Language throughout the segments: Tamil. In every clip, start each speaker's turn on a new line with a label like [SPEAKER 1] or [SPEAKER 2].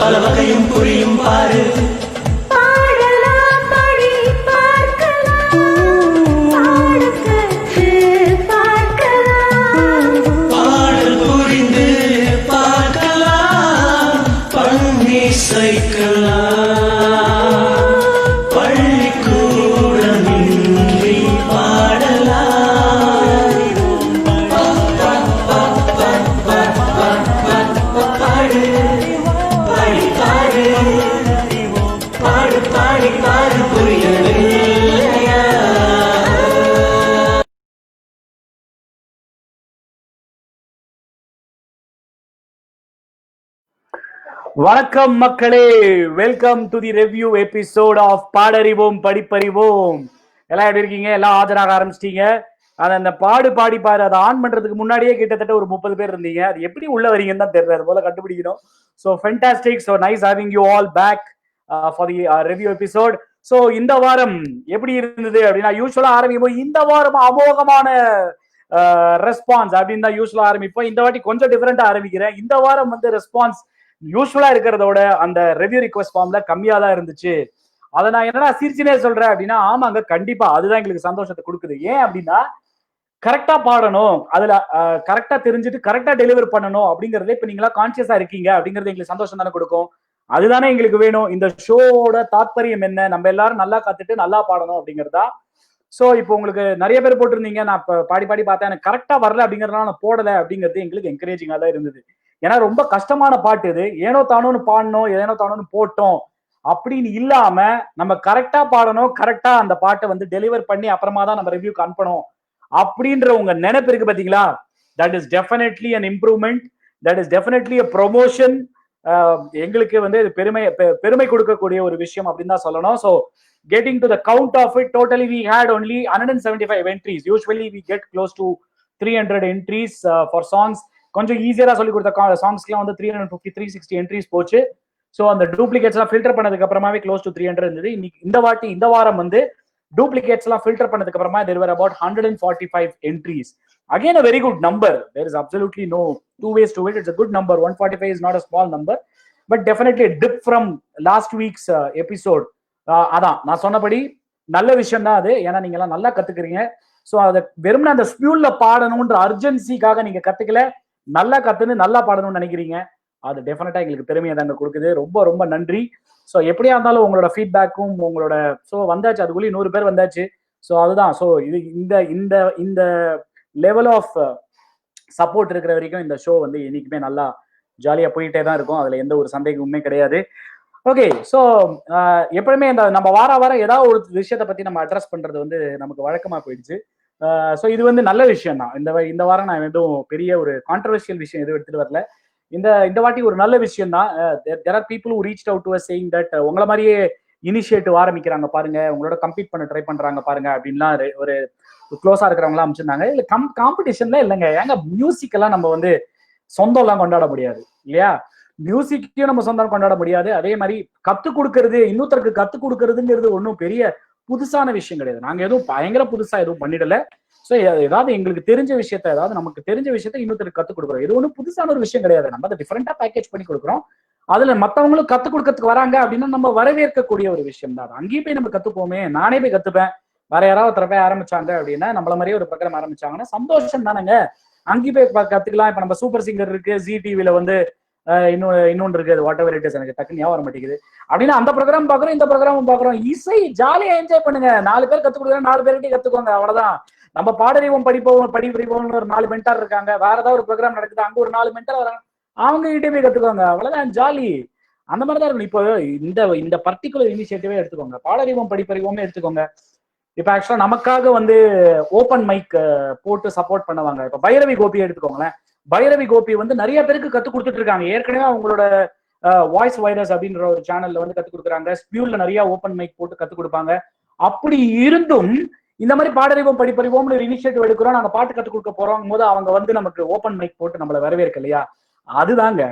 [SPEAKER 1] பல வகையும் புரியும் பாரு. பாடல் புரிந்து பார்க்கலாம், பண்ணி சைக்கலாம், பள்ளிக்கூடமின்றி பாடலாம். பாடு பாடி பாடு, பாடு பாடி பாடு, புரியவில்லையா?
[SPEAKER 2] வணக்கம் மக்களே, welcome to the review episode of Paadarivom Padipparivom. எல்லாம் எப்படி இருக்கீங்க? எல்லாம் ஆஜராக ஆரம்பிச்சிட்டீங்க. அந்த பாடு பாடி பாரு அதை ஆன் பண்றதுக்கு முன்னாடியே கிட்டத்தட்ட ஒரு 30 பேர் இருந்தீங்க. அது எப்படி உள்ள வரீங்கன்னு தான் தெரியல, அது போல கண்டுபிடிக்கணும். So fantastic, so nice having you all back for the review episode. So இந்த வாரம் எப்படி இருந்தது அப்படின்னா, யூஸ்வலா ஆரம்பிக்கும் இந்த வாரம் அமோகமான ரெஸ்பான்ஸ் அப்படின்னு தான் யூஸ்வலா ஆரம்பிப்போம். இந்த வாட்டி கொஞ்சம் டிஃபரெண்டா ஆரம்பிக்கிறேன். இந்த வாரம் வந்து ரெஸ்பான்ஸ் யூஸ்வலா இருக்கிறதோட அந்த ரிவ்யூ ரிக்வெஸ்ட் ஃபார்ம்ல கம்மியா தான் இருந்துச்சு. அதை நான் என்னடா சிரிச்சுனே சொல்றேன் அப்படின்னா, ஆமாங்க கண்டிப்பா அதுதான் எங்களுக்கு சந்தோஷத்தை கொடுக்குது. ஏன் அப்படின்னா, கரெக்டா பாடணும், அதுல கரெக்டா தெரிஞ்சுட்டு கரெக்டா டெலிவர் பண்ணணும் அப்படிங்கறத இப்ப நீங்களா கான்சியஸா இருக்கீங்க அப்படிங்கறது எங்களுக்கு சந்தோஷம் தானே கொடுக்கும். அதுதானே எங்களுக்கு வேணும். இந்த ஷோவோட தாத்பரியம் என்ன? நம்ம எல்லாரும் நல்லா கத்துட்டு நல்லா பாடணும் அப்படிங்கறதா. சோ இப்போ உங்களுக்கு நிறைய பேர் போட்டிருந்தீங்க, நான் பாடி பாடி பார்த்தேன், எனக்கு கரெக்டா வரல அப்படிங்கறதுனால நான் போடல அப்படிங்கிறது எங்களுக்கு என்கரேஜிங்கா தான் இருந்தது. ஏன்னா ரொம்ப கஷ்டமான பாட்டு இது. ஏனோ தானோன்னு பாடணும், ஏனோ தானோன்னு போட்டோம் அப்படின்னு இல்லாம நம்ம கரெக்டா பாடணும், கரெக்டா அந்த பாட்டை வந்து டெலிவர் பண்ணி அப்புறமா தான் நம்ம ரிவ்யூக்கு அனுப்பணும் அப்படின்ற உங்க நினைப்பு இருக்கு பாத்தீங்களா? That is definitely an improvement, that is definitely a promotion. எங்களுக்கு வந்து பெருமை கொடுக்கக்கூடிய ஒரு விஷயம் அப்படின்னு தான் சொல்லணும். So getting to the count of it, totally we had only 175 entries. Usually we get close to 300 entries for songs. கொஞ்சம் ஈஸியரா சொல்லி கொடுத்த சாங்ஸ்க்குலாம் வந்து 350 360 என்ட்ரிஸ் போச்சு. ஸோ அந்த டூப்ளிகேட்ஸ் எல்லாம் ஃபில்டர் பண்ணதுக்கு அப்புறமாவே க்ளோஸ் டு 300 இருந்தது. இன்னைக்கு இந்த வாரம் வந்து டூப்ளிகேட்ஸ் எல்லாம் ஃபில்டர் பண்ணதுக்கு அப்புறமா there were about 145 entries. Again a very good number. There is absolutely no two ways to it. It's a good number. 145 is not a small number, but definitely a dip from last week's episode. அதான் நான் சொன்னபடி நல்ல விஷயம் தான் அது. ஏன்னா நீங்க எல்லாம் நல்லா கத்துக்கிறீங்க. ஸோ அதை வெறும்னா அந்த ஸ்பியூல்ல பாடணும்ன்ற அர்ஜென்சிக்காக நீங்க கத்துக்கல, நல்லா கத்துன்னு நல்லா பாடணும்னு நினைக்கிறீங்க. அது டெஃபினட்டா எங்களுக்கு பெருமையை தாங்க கொடுக்குது. ரொம்ப ரொம்ப நன்றி. ஸோ எப்படியா இருந்தாலும் உங்களோட ஃபீட்பேக்கும் உங்களோட ஸோ வந்தாச்சு, அதுக்குள்ளே 100 பேர் வந்தாச்சு. ஸோ அதுதான். ஸோ இது இந்த லெவல் ஆஃப் சப்போர்ட் இருக்கிற வரைக்கும் இந்த ஷோ வந்து என்னைக்குமே நல்லா ஜாலியா போயிட்டே தான் இருக்கும். அதுல எந்த ஒரு சந்தேகமுமே கிடையாது. ஓகே, ஸோ எப்பவுமே நம்ம வாரம் ஏதாவது ஒரு விஷயத்தை பத்தி நம்ம அட்ரஸ் பண்றது வந்து நமக்கு வழக்கமா போயிடுச்சு. ஸோ இது வந்து நல்ல விஷயம் தான். இந்த வாரம் நான் எதுவும் பெரிய ஒரு கான்ட்ரவர்ஷியல் விஷயம் எதுவும் எடுத்துட்டு வரல. இந்த வாட்டி ஒரு நல்ல விஷயம் தான். there are people who reached out to us saying that உங்களை மாதிரியே இனிஷியேட்டிவ் ஆரம்பிக்கிறாங்க பாருங்க, உங்களோட கம்பீட் பண்ண ட்ரை பண்றாங்க பாருங்க அப்படின்லாம் ஒரு க்ளோஸா இருக்கிறவங்களாம் அமைச்சிருந்தாங்க. இல்ல காம்படிஷன்ல இல்லைங்க. ஏங்க மியூசிக் எல்லாம் நம்ம வந்து சொந்தம் எல்லாம் கொண்டாட முடியாது இல்லையா? மியூசிக்கையும் நம்ம சொந்தம் கொண்டாட முடியாது. அதே மாதிரி கத்துக் கொடுக்கறது, இன்னொருத்தருக்கு கத்துக் கொடுக்கறதுங்கிறது ஒன்றும் பெரிய புதுசான விஷயம் கிடையாது. நாங்க எதுவும் பயங்கர புதுசா எதுவும் பண்ணிடல. ஸோ ஏதாவது எங்களுக்கு தெரிஞ்ச விஷயத்த, ஏதாவது நமக்கு தெரிஞ்ச விஷயத்த இன்னொருத்தருக்கு கத்துக் கொடுக்குறோம். இது ஒன்றும் புதுசான ஒரு விஷயம் கிடையாது. நம்ம அதை டிஃபரெண்டா பேக்கேஜ் பண்ணி கொடுக்குறோம். அதுல மற்றவங்களும் கத்துக் கொடுக்கறதுக்கு வராங்க அப்படின்னா நம்ம வரவேற்கக்கூடிய ஒரு விஷயம் தான். அங்கேயும் போய் நம்ம கத்துப்போமே, நானே போய் கத்துப்பேன். வேற யாராவது ஒருத்தர போய் ஆரம்பிச்சாங்க அப்படின்னா, நம்மள மாதிரியே ஒரு ப்ரோக்ராம் ஆரம்பிச்சாங்கன்னா சந்தோஷம் தானேங்க. அங்கேயும் போய் கத்துக்கலாம். இப்ப நம்ம சூப்பர் சிங்கர் இருக்கு, ஜி டிவில வந்து இன்னொன்று இருக்கு, வாட் எவர் இட் இஸ், எனக்கு டக்குன்னு ஞாபகம் வர மாட்டேங்குது. அப்படின்னா அந்த ப்ரோக்ராம் பாக்குறோம், இந்த ப்ரோக்ராமும் பாக்குறோம். இசை ஜாலியா என்ஜாய் பண்ணுங்க. 4 பேர் கத்துக் கொடுக்குறோம், 4 பேர்கிட்ட கத்துக்கோங்க, அவ்வளவுதான். நம்ம பாடறிவோம் படிப்பறிவோம்னு ஒரு 4 மென்டார் இருக்காங்க. வேற ஏதாவது ஒரு ப்ரோக்ராம் நடக்குது, அங்க ஒரு 4 மென்டார் வராங்க, அவங்க கிட்டே போய் கத்துக்கோங்க, அவ்வளவுதான், ஜாலி. அந்த மாதிரிதான் இருக்கும். இப்போ இந்த பர்டிகுலர் இனிஷியேட்டிவே எடுத்துக்கோங்க, பாடறிவோம் படிப்பறிவோமே எடுத்துக்கோங்க. இப்ப ஆக்சுவலா நமக்காக வந்து ஓப்பன் மைக் போட்டு சப்போர்ட் பண்ணுவாங்க. இப்ப பைரவி கோபியை எடுத்துக்கோங்களேன். பைரவி கோபி வந்து நிறைய பேருக்கு கத்து கொடுத்துட்டு இருக்காங்க. ஏற்கனவே அவங்களோட வாய்ஸ் வைரஸ் அப்படின்ற ஒரு சேனல்ல வந்து கத்து கொடுக்குறாங்க. ஸ்பியூல்ல நிறைய ஓப்பன் மைக் போட்டு கத்து கொடுப்பாங்க. அப்படி இருந்தும் இந்த மாதிரி பாடறிவோம் படிப்பறிவோம்னு ஒரு இனிஷியேட்டிவ் எடுக்கிறோம், நாங்க பாட்டு கத்து கொடுக்க போறோம் போது அவங்க வந்து நமக்கு ஓப்பன் மைக் போட்டு நம்மள வரவேற்க இல்லையா? அதுதாங்க.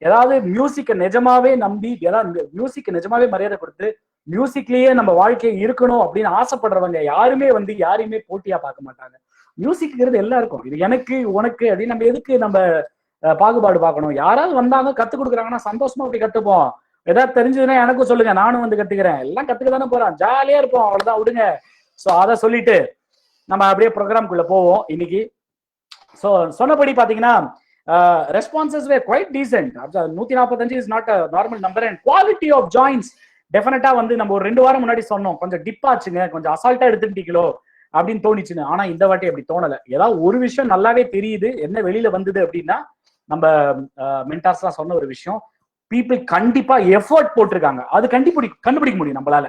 [SPEAKER 2] ஏதாவது மியூசிக்கை நிஜமாவே நம்பி, ஏதாவது மியூசிக்கை நிஜமாவே மரியாதை கொடுத்து மியூசிக்லயே நம்ம வாழ்க்கையை இருக்கணும் அப்படின்னு ஆசைப்படுறவங்க யாருமே வந்து யாரையுமே போட்டியா பார்க்க மாட்டாங்க. மியூசிக்ங்கிறது எல்லாருக்கும், இது எனக்கு உனக்கு அப்படின்னு நம்ம எதுக்கு நம்ம பாகுபாடு பார்க்கணும்? யாராவது வந்தாங்க கத்து கொடுக்குறாங்கன்னா சந்தோஷமா அப்படி கத்துப்போம். ஏதாவது தெரிஞ்சதுன்னா எனக்கும் சொல்லுங்க, நானும் வந்து கத்துக்கிறேன். எல்லாம் கத்துக்க தானே போறோம், ஜாலியா இருப்போம், அவ்வளவுதான், விடுங்க. ஸோ அதை சொல்லிட்டு நம்ம அப்படியே ப்ரோக்ராம்குள்ள போவோம் இன்னைக்கு. ஸோ சொன்னபடி பாத்தீங்கன்னா responses were quite decent. 145 is not a normal number. And quality of joins டெஃபினட்டா வந்து நம்ம ஒரு 2 வாரம் முன்னாடி சொன்னோம், கொஞ்சம் டிப் ஆச்சுங்க, கொஞ்சம் அசால்ட்டா எடுத்துக்கிட்டீங்களோ அப்படின்னு தோணிச்சுன்னு. ஆனா இந்த வாட்டி அப்படி தோணல. ஏதாவது ஒரு விஷயம் நல்லாவே தெரியுது, என்ன வெளியில வந்தது அப்படின்னா, நம்ம மென்டார்ஸ் தான் சொன்ன ஒரு விஷயம், பீப்புள் கண்டிப்பா எஃபர்ட் போட்டிருக்காங்க. அது கண்டுபிடிக்க முடியும் நம்மளால.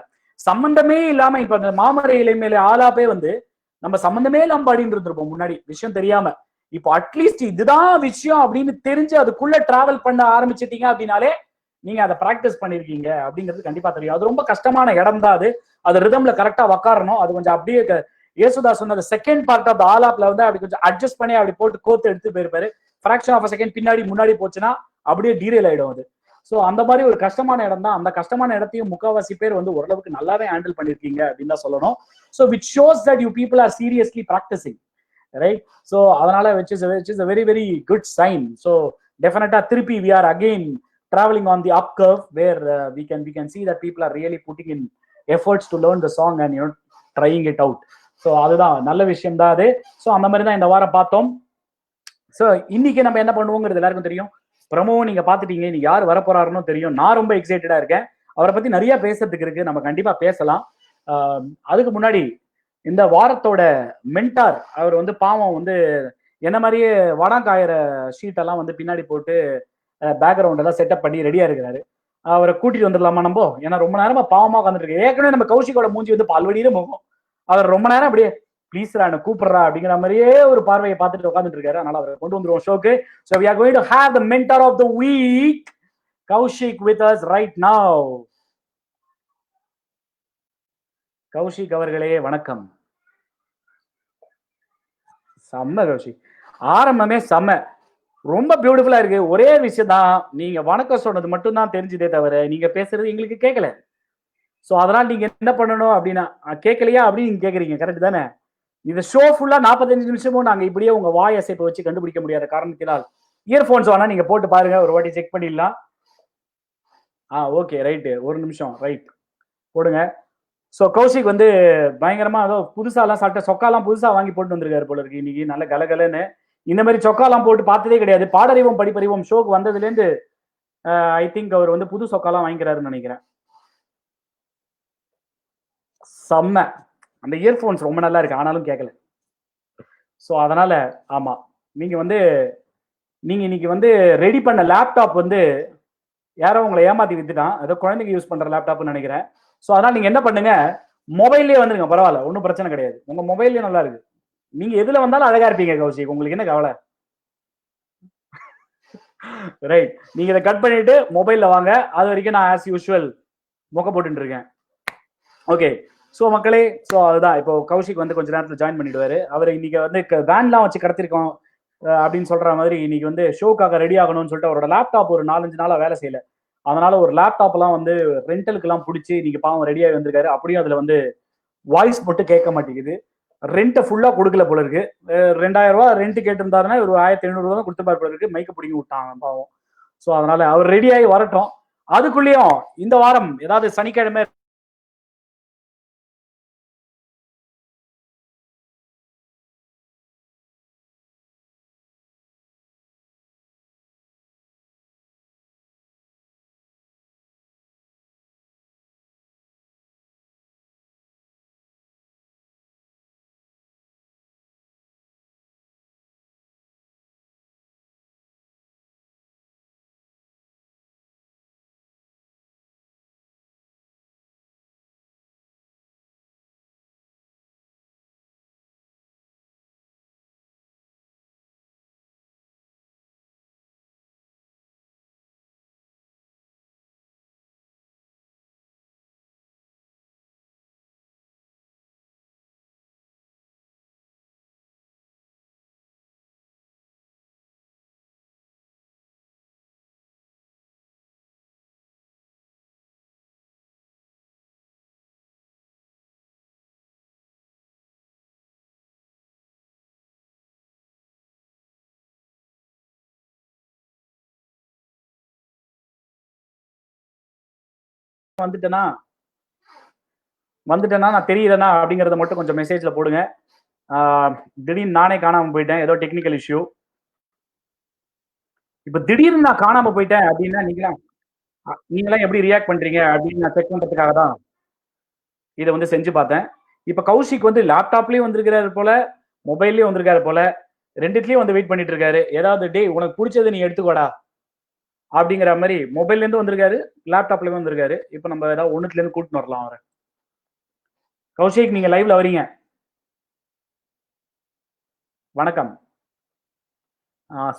[SPEAKER 2] சம்பந்தமே இல்லாம இப்ப அந்த மாமர இலை மேல ஆளாப்பே வந்து நம்ம சம்பந்தமே இல்லாம பாடிட்டு இருந்திருப்போம் முன்னாடி, விஷயம் தெரியாம. இப்போ அட்லீஸ்ட் இதுதான் விஷயம் அப்படின்னு தெரிஞ்சு அதுக்குள்ள டிராவல் பண்ண ஆரம்பிச்சிட்டீங்க அப்படின்னாலே நீங்க அதை பிராக்டிஸ் பண்ணிருக்கீங்க அப்படிங்கிறது கண்டிப்பா தெரியும். அது ரொம்ப கஷ்டமான இடம் தான் அது. அது ரிதம்ல கரெக்டா உக்காரணும். அது கொஞ்சம் அப்படியே இயேசுதாஸ் சொன்ன செகண்ட் பார்ட் ஆஃப் ஆலாப்ல வந்து அப்படி கொஞ்சம் அட்ஜஸ்ட் பண்ணி அப்படி போட்டு கோத்து எடுத்து போயிருப்பாரு. ஃபிராக்ஷன் ஆஃப் செகண்ட் பின்னாடி முன்னாடி போச்சுன்னா அப்படியே டீரைல் ஆயிடும் அது. ஸோ அந்த மாதிரி ஒரு கஷ்டமான இடம் தான். அந்த கஷ்டமான இடத்தையும் முக்காவாசி பேர் வந்து ஓரளவுக்கு நல்லாவே ஹேண்டில் பண்ணிருக்கீங்க அப்படின்னு தான் சொல்லணும். So which shows that you people are seriously practising, right? So அதனால which is a very very good sign. So definitely திருப்பி we are again traveling on the up curve where we can see that people are really putting in efforts to learn the song and trying it out. So அதுதான் நல்ல விஷயம் தான் அது. ஸோ அந்த மாதிரி தான் இந்த வாரம் பார்த்தோம். ஸோ இன்னைக்கு நம்ம என்ன பண்ணுவோங்கிறது எல்லாருக்கும் தெரியும். ப்ரமோ நீங்க பாத்துட்டீங்க, நீ யார் வரப்போறாருன்னு தெரியும். நான் ரொம்ப எக்ஸைட்டடா இருக்கேன். அவரை பத்தி நிறைய பேசுறதுக்கு இருக்கு, நம்ம கண்டிப்பா பேசலாம். அதுக்கு முன்னாடி இந்த வாரத்தோட மென்டார் அவர் வந்து பாவம் வந்து என்ன மாதிரியே வடங்காயிற ஷீட் எல்லாம் வந்து பின்னாடி போட்டு பேக்ரவுண்ட் எல்லாம் செட்டப் பண்ணி ரெடியா இருக்கிறாரு. அவரை கூட்டிட்டு வந்துடலாமா நம்ம? ஏன்னா ரொம்ப நேரமா பாவமா உட்காந்துட்டு இருக்கு. ஏற்கனவே நம்ம கௌஷிக்கோட மூஞ்சி வந்து பால்வடியில போகும். அவர் ரொம்ப நேரம் அப்படியே ப்ளீஸ்ரா என்ன கூப்பிடுறா அப்படிங்கிற மாதிரியே ஒரு பார்வையை பார்த்துட்டு உட்காந்துட்டு இருக்காரு. அதனால அவரை கொண்டு வந்துருவோம் ஷோக்கு. So we are going to have the mentor of the week, Kaushik, with us right now. Kaushik அவர்களே வணக்கம். செம்ம கௌஷிக், ஆரம்பமே செம்ம, ரொம்ப பியூட்டிஃபுல்லா இருக்கு. ஒரே விஷயம் தான், நீங்க வணக்கம் சொன்னது மட்டும் தான் தெரிஞ்சதே தவிர நீங்க பேசுறது எங்களுக்கு கேட்கல. சோ அதனால நீங்க என்ன பண்ணணும் அப்படின்னா, கேட்கலையா அப்படின்னு நீங்க கேக்குறீங்க, கரெக்ட் தானே? இந்த ஷோ ஃபுல்லா 45 நிமிஷமும் நாங்க இப்படியே உங்க வாய் அசைப்பை வச்சு கண்டுபிடிக்க முடியாத காரணத்தினால் இயர்போன்ஸ் வேணா நீங்க போட்டு பாருங்க, ஒரு வாட்டி செக் பண்ணிடலாம். ஓகே ரைட்டு, ஒரு நிமிஷம், ரைட் போடுங்க. ஸோ கௌஷிக் வந்து பயங்கரமா ஏதோ புதுசாலாம் சாப்பிட்ட சொக்காலாம் புதுசா வாங்கி போட்டு வந்திருக்காரு போல இருக்கு இன்னைக்கு, நல்ல கலகலன்னு. இந்த மாதிரி சொக்காலாம் போட்டு பார்த்ததே கிடையாது. பாடறிவோம் படிப்பறிவோம் ஷோக்கு வந்ததுலேருந்து ஐ திங்க் அவர் வந்து புது சொக்காலாம் வாங்கிக்கிறாருன்னு நினைக்கிறேன். செம்ம, அந்த இயர்போன்ஸ் ரொம்ப நல்லா இருக்கு, ஆனாலும் கேட்கல. ஸோ அதனால ஆமா, நீங்க வந்து நீங்க இன்னைக்கு வந்து ரெடி பண்ண லேப்டாப் வந்து யாரோ உங்களை ஏமாத்தி வித்துட்டான், ஏதோ குழந்தைங்க யூஸ் பண்ற லேப்டாப்னு நினைக்கிறேன். ஸோ அதனால நீங்க என்ன பண்ணுங்க, மொபைல்லே வந்துருங்க, பரவாயில்ல, ஒன்றும் பிரச்சனை கிடையாது. உங்க மொபைல்லே நல்லா இருக்கு, நீங்க எதுல வந்தாலும் அழகா இருப்பீங்க கௌஷிக், உங்களுக்கு என்ன கவலை? ரைட், நீங்க இதை கட் பண்ணிட்டு மொபைல்ல வாங்க. அது வரைக்கும் நான் ஆஸ் யூஷுவல் மொக்க போட்டு இருக்கேன். ஓகே, ஸோ மக்களே, ஸோ அதுதான் இப்போ கௌஷிக் வந்து கொஞ்ச நேரத்தில் ஜாயின் பண்ணிடுவாரு. அவர் இன்னைக்கு வந்து வேன்லாம் வச்சு கடத்திருக்கோம் அப்படின்னு சொல்ற மாதிரி இன்னைக்கு வந்து ஷோக்காக ரெடி ஆகணும்னு சொல்லிட்டு அவரோட லேப்டாப் ஒரு 4-5 நாளா வேலை செய்யல. அதனால ஒரு லேப்டாப் எல்லாம் வந்து ரெண்டலுக்கு எல்லாம் பிடிச்சி இன்னைக்கு பாவம் ரெடியாகி வந்திருக்காரு. அப்படியும் அதுல வந்து வாய்ஸ் மட்டும் கேட்க மாட்டேங்குது. ரெண்ட்டை ஃபுல்லா கொடுக்கல போல இருக்கு. 2000 ரூபாய் ரெண்ட் கேட்டிருந்தாருன்னா ஒரு 1500 ரூபா தான் கொடுத்துப்பாரு போல இருக்கு. மைக்க பிடிங்கி விட்டாங்க பாவம். ஸோ அதனால அவர் ரெடியாகி வரட்டும். அதுக்குள்ளேயும் இந்த வாரம் ஏதாவது சனிக்கிழமை வந்துட்டேனா நான் தெரியலனா அப்படிங்கறத மட்டும் கொஞ்சம் மெசேஜ்ல போடுங்க. திடீர்னு நானே காணாம போயிட்டேன், ஏதோ டெக்னிக்கல் இஷ்யூ. இப்ப திடீர்னு நான் காணாம போயிட்டேன் அப்படின்னா நீங்களாம் எப்படி ரியாக்ட் பண்றீங்க அப்படின்னு நான் செக் பண்றதுக்காக தான் இதை வந்து செஞ்சு பார்த்தேன். இப்ப கௌஷிக் வந்து லேப்டாப்லயும் வந்திருக்கிறாரு போல, மொபைல்லயும் வந்திருக்காரு போல, ரெண்டுத்துலயும் வந்து வெயிட் பண்ணிட்டு இருக்காரு. ஏதாவது டேய் உனக்கு பிடிச்சது நீ எடுத்துக்கோடா அப்படிங்கிற மாதிரி மொபைல்ல இருந்து வந்திருக்காரு, லேப்டாப்லயும் வந்திருக்காரு. இப்ப நம்ம ஏதாவது ஒண்ணுத்துல இருந்து கூட்டின்னு வரலாம் அவரை. கௌஷிக் நீங்க லைவ்ல வரீங்க. வணக்கம்.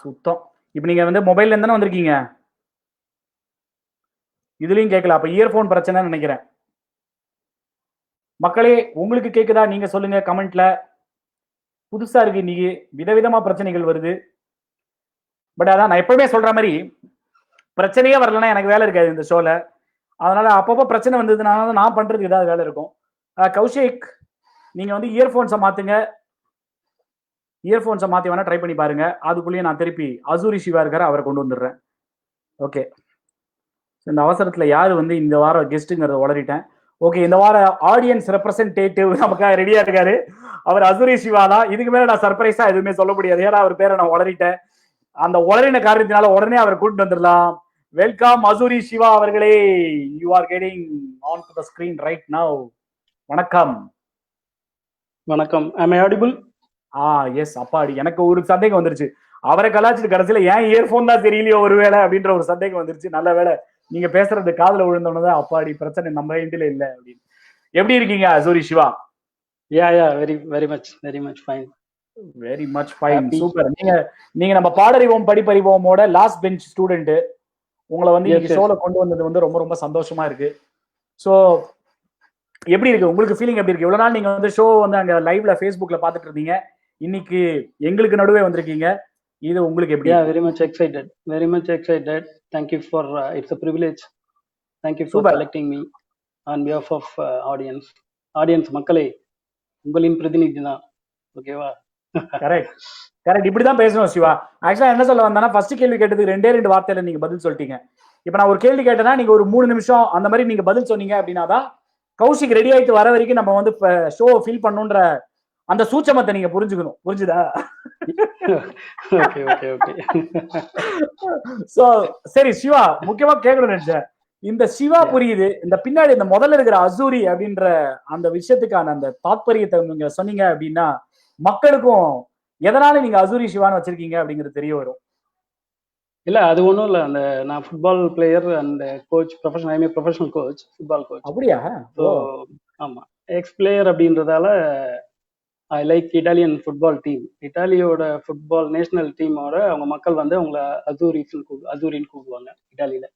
[SPEAKER 2] சுத்தம். இப்ப நீங்க வந்து மொபைல்ல இருந்தானே வந்திருக்கீங்க, இதுலயும் கேட்கல. அப்ப இயர்போன் பிரச்சனைன்னு நினைக்கிறேன். மக்களே உங்களுக்கு கேக்குதா? நீங்க சொல்லுங்க கமெண்ட்ல. புதுசா இருக்கு இன்னைக்கு, விதவிதமா பிரச்சனைகள் வருது. பட் அதான் நான் எப்பவுமே சொல்ற மாதிரி பிரச்சனையே வரலன்னா எனக்கு வேலை இருக்காது இந்த ஷோல. அதனால அப்பப்போ பிரச்சனை வந்ததுனால நான் பண்றதுக்கு ஏதாவது வேலை இருக்கும். கௌஷிக் நீங்க வந்து இயர்போன்ஸை மாத்துங்க, இயர்போன்ஸை மாத்தி வேணா ட்ரை பண்ணி பாருங்க. அதுக்குள்ளேயே நான் திருப்பி அசூரி சிவா இருக்காரு, அவரை கொண்டு வந்துடுறேன். ஓகே, இந்த அவசரத்துல யாரு வந்து இந்த வாரம் கெஸ்ட்டுங்கிறத உளறிட்டேன். ஓகே, இந்த வார ஆடியன்ஸ் ரெப்ரசன்டேட்டிவ் நமக்காக ரெடியா இருக்காரு, அவர் அசூரி சிவா தான். இதுக்கு மேல நான் சர்ப்ரைஸா எதுவுமே சொல்ல முடியாது, ஏன்னா அவர் பேரை நான் உளறிட்டேன். அந்த உளறின காரணத்தினால உடனே அவரை கூட்டிட்டு வந்துடலாம். வெல்கம் அசூரி சிவா அவர்களே, you are getting on to the screen right now. வணக்கம்.
[SPEAKER 3] வணக்கம். am I audible?
[SPEAKER 2] எஸ். அப்பாடி, எனக்கு ஒரு சந்தேகம் வந்துருச்சு. அவரை கலாச்சிட்டு கடைசியில ஏன் இயர்போன் தான் தெரியலையோ ஒருவேளை அப்படின்ற ஒரு சந்தேகம் வந்துருச்சு. நல்ல வேலை நீங்க பேசுறது காதுல விழுந்தோன்னதான் அப்பாடி பிரச்சனை நம்ம இண்டில இல்ல அப்படின்னு. எப்படி இருக்கீங்க Asuri Siva?
[SPEAKER 3] Yeah, very much fine.
[SPEAKER 2] Very much fine, super. நீங்க நம்ம பாடறிவோம் படிப்பறிவோமோட லாஸ்ட் பெஞ்ச் ஸ்டூடெண்ட். உங்களை வந்து இன்னைக்கு ஷோல கொண்டு வந்தது வந்து ரொம்ப ரொம்ப சந்தோஷமா இருக்கு. ஸோ எப்படி இருக்கு உங்களுக்கு ஃபீலிங்? எப்படி இருக்கு? இவ்வளவு நாள் நீங்க வந்து ஷோ வந்து அங்க லைவ்ல ஃபேஸ்புக்ல பாத்துட்டு இருந்தீங்க, இன்னைக்கு எங்களுக்கு நடுவே வந்திருக்கீங்க, இது உங்களுக்கு எப்படி?
[SPEAKER 3] Yeah, very much excited. Thank you for it's a privilege. Thank you for selecting me on behalf of audience மக்களே, உங்களின் பிரதிநிதி தான். ஓகேவா?
[SPEAKER 2] கரெக்ட். இப்படிதான் பேசணும் சிவா. ஆக்சுவலா என்ன சொல்ல வந்தானா, ஃபர்ஸ்ட் கேள்வி கேட்டதுக்கு ரெண்டு வார்த்தையில நீங்க பதில் சொல்லிட்டீங்க. இப்ப நான் ஒரு கேள்வி கேட்டேன்னா நீங்க ஒரு 3 நிமிஷம் அந்த மாதிரி நீங்க பதில் சொன்னீங்க அப்படின்னாதான் கௌஷிக் ரெடி ஆயிட்டு வர வரைக்கும் நம்ம வந்து ஷோ ஃபீல் பண்ணுன்ற அந்த சூட்சமத்தை நீங்க புரிஞ்சுக்கணும். புரிஞ்சுதா?
[SPEAKER 3] ஓகே.
[SPEAKER 2] சோ சரி சிவா, முக்கியமா கேட்கணும்னு நினைச்சேன். இந்த சிவா புரியுது, இந்த பின்னாடி இந்த முதல்ல இருக்கிற அசூரி அப்படின்ற அந்த விஷயத்துக்கான அந்த தாத்பரியத்தை நீங்க சொன்னீங்க அப்படின்னா மக்களுக்கும் எதனால நீங்க அசூரி சிவான்னு வச்சிருக்கீங்க அப்படிங்கிறது தெரிய வரும்.
[SPEAKER 3] இல்ல, அது ஒண்ணும் இல்ல. அந்த நான் football player and coach, professional coach, football coach.
[SPEAKER 2] அப்படியா?
[SPEAKER 3] ஆமா, எக்ஸ் பிளேயர் அப்படின்றதால I like Italian football team. இட்டாலியோட ஃபுட்பால் நேஷனல் டீமோட அவங்க மக்கள் வந்து அவங்கள அசூரின்னு கூப்பிடுவாங்க இட்டாலியில.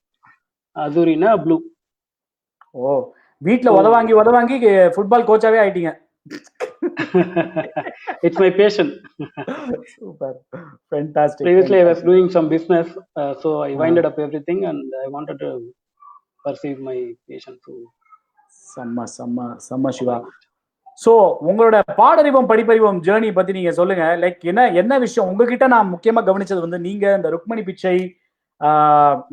[SPEAKER 3] அசூரினா ப்ளூ.
[SPEAKER 2] வீட்ல உதவாங்கி ஃபுட்பால் கோச்சாவே ஆயிட்டீங்க.
[SPEAKER 3] It's my passion.
[SPEAKER 2] Super, fantastic.
[SPEAKER 3] Previously I was doing some business, so I winded up everything and I wanted to pursue my passion.
[SPEAKER 2] சம்ம சிவா. சோ உங்களோட பாடறிவோம் படிப்பறிவோம் ஜேர்னி பத்தி நீங்க சொல்லுங்க. லைக் என்ன விஷயம் உங்ககிட்ட நான் முக்கியமா கவனிச்சது வந்து, நீங்க இந்த ருக்மணி பிச்சை,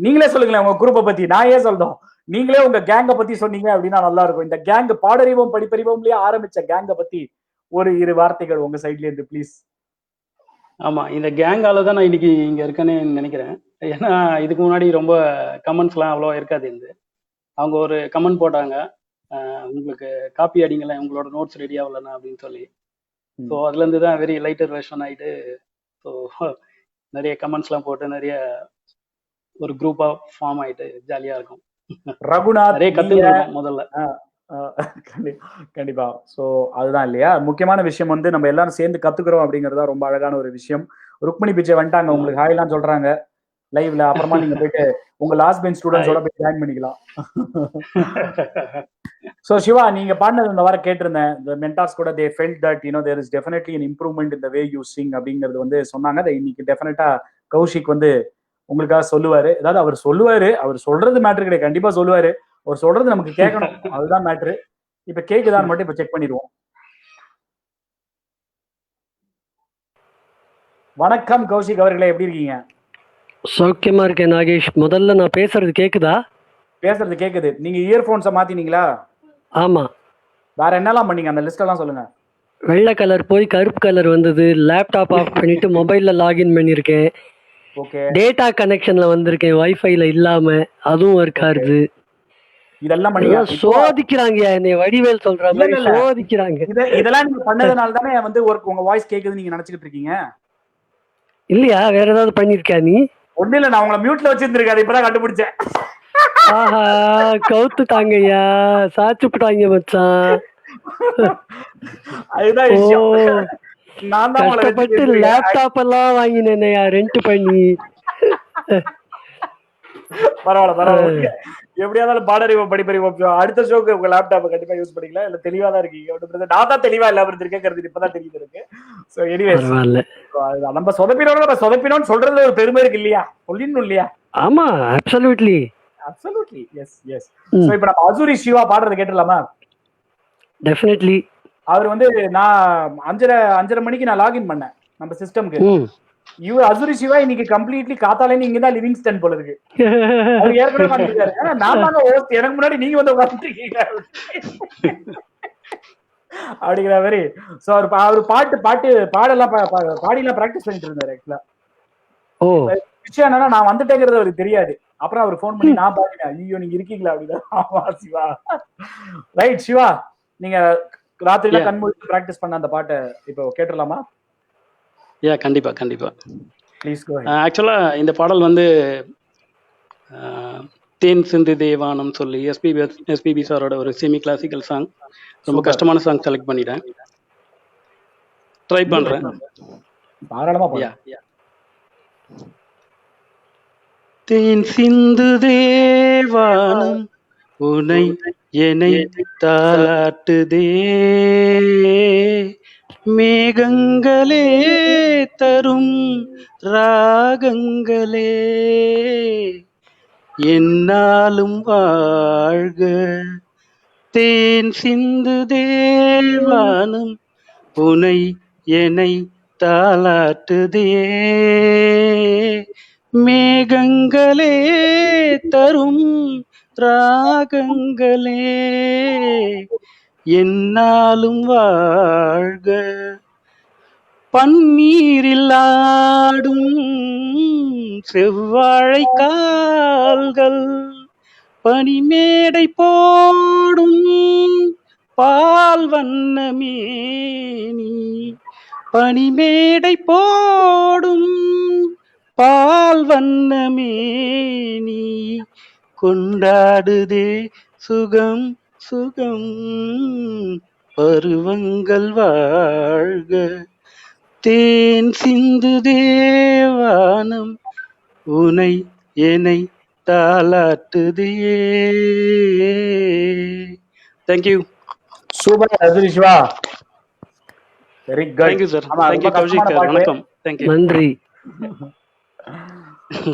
[SPEAKER 2] நீங்களே சொல்லுங்களேன் உங்க குரூப்பை பத்தி. நான் ஏன் சொல்றோம், நீங்களே உங்க கேங்க பத்தி சொன்னீங்க அப்படின்னா நல்லா இருக்கும். இந்த கேங் பாடறிவோம் படிப்பறிவோம்லயே ஆரம்பிச்ச கேங்க பத்தி ஒரு 2 வார்த்தைகள் உங்க சைட்ல இருந்து ப்ளீஸ்.
[SPEAKER 3] ஆமா, இந்த கேங்கால தான் நான் இன்னைக்கு இங்க இருக்கேன்னு நினைக்கிறேன். ஏன்னா இதுக்கு முன்னாடி ரொம்ப கமெண்ட்ஸ் எல்லாம் அவ்வளவா இருக்காது. அவங்க ஒரு கமெண்ட் போட்டாங்க, உங்களுக்கு காப்பி அடிங்கள, உங்களோட நோட்ஸ் ரெடி ஆகலன்னா அப்படின்னு சொல்லி. ஸோ அதுல இருந்து தான் வெரி லைட்டர் வெர்ஷன் ஆயிட்டு, ஸோ நிறைய கமெண்ட்ஸ் எல்லாம் போட்டு நிறைய ஒரு குரூப்பா ஃபார்ம் ஆயிட்டு ஜாலியா இருக்கும்.
[SPEAKER 2] ரகுநாத்
[SPEAKER 3] நிறைய கத்துக்கிட்டோம் முதல்ல.
[SPEAKER 2] கண்டிப்பா. சோ அதுதான் இல்லையா முக்கியமான விஷயம் வந்து நம்ம எல்லாரும் சேர்ந்து கத்துக்கிறோம் அப்படிங்கறதா ரொம்ப அழகான ஒரு விஷயம். ருக்மணி பிச்சை வந்துட்டாங்க, உங்களுக்கு ஹாய் எல்லாம் சொல்றாங்க லைவ்ல. அப்புறமா நீங்க போயிட்டு உங்க லாஸ்ட் பெஞ்ச் ஸ்டூடெண்ட்ஸோட போய் ஜாயின் பண்ணிக்கலாம். சோ சிவா, நீங்க பாடினது இந்த வாரம் கேட்டிருந்தேன். the mentors கூட they felt that there is definitely an improvement in the way you sing அப்படிங்கிறது வந்து சொன்னாங்க. அதை இன்னைக்கு டெஃபினட்டா கௌஷிக் வந்து உங்களுக்காக சொல்லுவாரு. ஏதாவது அவர் சொல்றது மேட்டர் கிடையாது, கண்டிப்பா சொல்லுவாரு. அவர் சொல்றது நமக்கு கேட்கணும், அதுதான் மேட்ரு. இப்ப கேக்குதான்னு மட்டும் இப்ப செக் பண்ணிடுவோம். வணக்கம் கௌஷிக் அவர்களே, எப்படி இருக்கீங்க?
[SPEAKER 4] சௌக்கியமா இருக்கேன் நாகேஷ். முதல்ல நான் பேசுறது கேக்குதா?
[SPEAKER 2] பேசுறது கேக்குது. நீங்க இயர்போன்ஸை மாத்தினீங்களா?
[SPEAKER 4] ஆமா.
[SPEAKER 2] வேற என்னெல்லாம் பண்ணீங்க அந்த லிஸ்ட் எல்லாம் சொல்லுங்க.
[SPEAKER 4] வெள்ளை கலர் போய் கருப்பு கலர் வந்தது. லேப்டாப் ஆஃப் பண்ணிட்டு மொபைல்ல லாகின் பண்ணியிருக்கேன்.
[SPEAKER 2] ஓகே,
[SPEAKER 4] டேட்டா கனெக்ஷன்ல வந்திருக்கேன் வைஃபைல இல்லாம. அதுவும் ஒர்க் ஆகுது.
[SPEAKER 2] இதெல்லாம் பண்ணீங்க.
[SPEAKER 4] எல்லாம் சோதிக்கிறாங்கய்யா என்னை. வடிவேல் சொல்ற
[SPEAKER 2] இல்ல,
[SPEAKER 4] மாதிரி
[SPEAKER 2] இல்ல.
[SPEAKER 4] சோதிக்கிறாங்க.
[SPEAKER 2] இதெல்லாம் நீங்க பண்ணதுனால தானே வந்து உங்க வாய்ஸ் கேக்குதுன்னு நீங்க நினைச்சுக்கிட்டு இருக்கீங்க.
[SPEAKER 4] இல்லையா வேற ஏதாவது பண்ணிருக்கியா நீ?
[SPEAKER 2] ஒண்ணு இல்ல, நான் உங்களை மியூட்ல வச்சிருந்திருக்காரு, இப்பதான் கண்டுபிடிச்சேன்.
[SPEAKER 4] ஆஹா கவுத்துட்டாங்கய்யா. சாச்சுப்புட்டாங்க மச்சான்.
[SPEAKER 2] அதுதான்
[SPEAKER 4] ஓ
[SPEAKER 2] விஷயம். நான் தான் உங்களை
[SPEAKER 4] கஷ்டப்பட்டு
[SPEAKER 2] வச்சு
[SPEAKER 4] லேப்டாப் எல்லாம் வாங்கினேன்யா ரெண்ட் பண்ணி.
[SPEAKER 2] பரவாயில்ல. எப்படியாவது பாடறிவோம் படிப்பறிவோம் அடுத்த ஷோக்கு உங்க லேப்டாப் கண்டிப்பா யூஸ் பண்ணிக்கலாம். இல்ல தெளிவா தான் இருக்கீங்க. நான் தான் தெளிவா இல்லாம இருந்திருக்கேன், இப்பதான் தெரியுது இருக்கு. சோ எனிவேஸ்,
[SPEAKER 4] பரவாயில்ல.
[SPEAKER 2] நம்ம சொதப்பினோம் சொல்றது ஒரு பெருமை இருக்கு இல்லையா? சொல்லிடணும் இல்லையா?
[SPEAKER 4] ஆமா absolutely.
[SPEAKER 2] Absolutely yes yes. So இப்போ நம்ம அசூரி சிவா பாடுறது கேட்டுடலாமா?
[SPEAKER 4] டெஃபினெட்லி.
[SPEAKER 2] அவர் வந்து நான் 5:30 மணிக்கு நான் லாகின் பண்ணேன் நம்ம சிஸ்டம்க்கு. இவர் அசூரி சிவா இன்னைக்கு கம்ப்ளீட்லி காத்தாலே நீங்க தான் லிவிங்ஸ்டன் போல இருக்கு. அவர் ஏற்கனவே பண்ணிருக்காரு. நான் தாங்க ஹோஸ்ட், எனக்கு முன்னாடி நீங்க வந்து உட்காந்துருக்கீங்க அப்படிங்கிற மாதிரி. சோ அவர் பாடெல்லாம் பாடிலாம் பிராக்டிஸ் பண்ணிட்டு இருந்தாரு ஆக்சுவலா.
[SPEAKER 4] ஓ
[SPEAKER 2] விஷயம் என்னன்னா, நான் வந்துட்டேங்கிறது அவருக்கு தெரியாது. அப்புறம் அவர் போன் பண்ணி நான் பாடினேன். ஐயோ நீங்க இருக்கீங்களா அப்படின்னா. ஆமா சிவா. ரைட் சிவா, நீங்க ராத்திரில கண் மூடி பிராக்டிஸ் பண்ண அந்த பாட்டை இப்போ கேட்டுடலாமா?
[SPEAKER 3] கண்டிப்பா கண்டிப்பா.
[SPEAKER 2] Please go.
[SPEAKER 3] ஆக்சுவலா இந்த பாடல் வந்து தேன் சிந்து தேவானம் சொல்லி எஸ்பிபி சாரோட ஒரு செமி கிளாசிக்கல் சாங். ரொம்ப கஷ்டமான சாங் செலக்ட் பண்ணிட்டேன். ட்ரை பண்றேன்.
[SPEAKER 2] தாராளமா பாடுங்க.
[SPEAKER 3] தேன் சிந்து தேவானம் உனை என்னை தாலாட்டுதே, மேகங்களே தரும் ராகங்களே, என்னாலும் வாழ்க. தேன் சிந்து தேவானம் உனை என்னை தாலாட்டுதே, மேகங்களே தரும் ராகங்களே, என்னாலும் வாழ்க. பன்னீரில் ஆடும் செவ்வாழை கால்கள், பனிமேடை போடும் பால் வண்ணமேனி, பனிமேடை போடும் பால் வண்ணமேனி, கொண்டாடுதே சுகம் சுகம் பருவங்கள் வாழ்க. தேன் சிந்து தேவானம் உனை என்னை தாலாட்டுதே. Thank you.
[SPEAKER 2] Super Asuri Siva. Very good.
[SPEAKER 3] Thank you sir. Thank you Kaushik sir. வணக்கம். தேங்க்யூ.
[SPEAKER 4] நன்றி.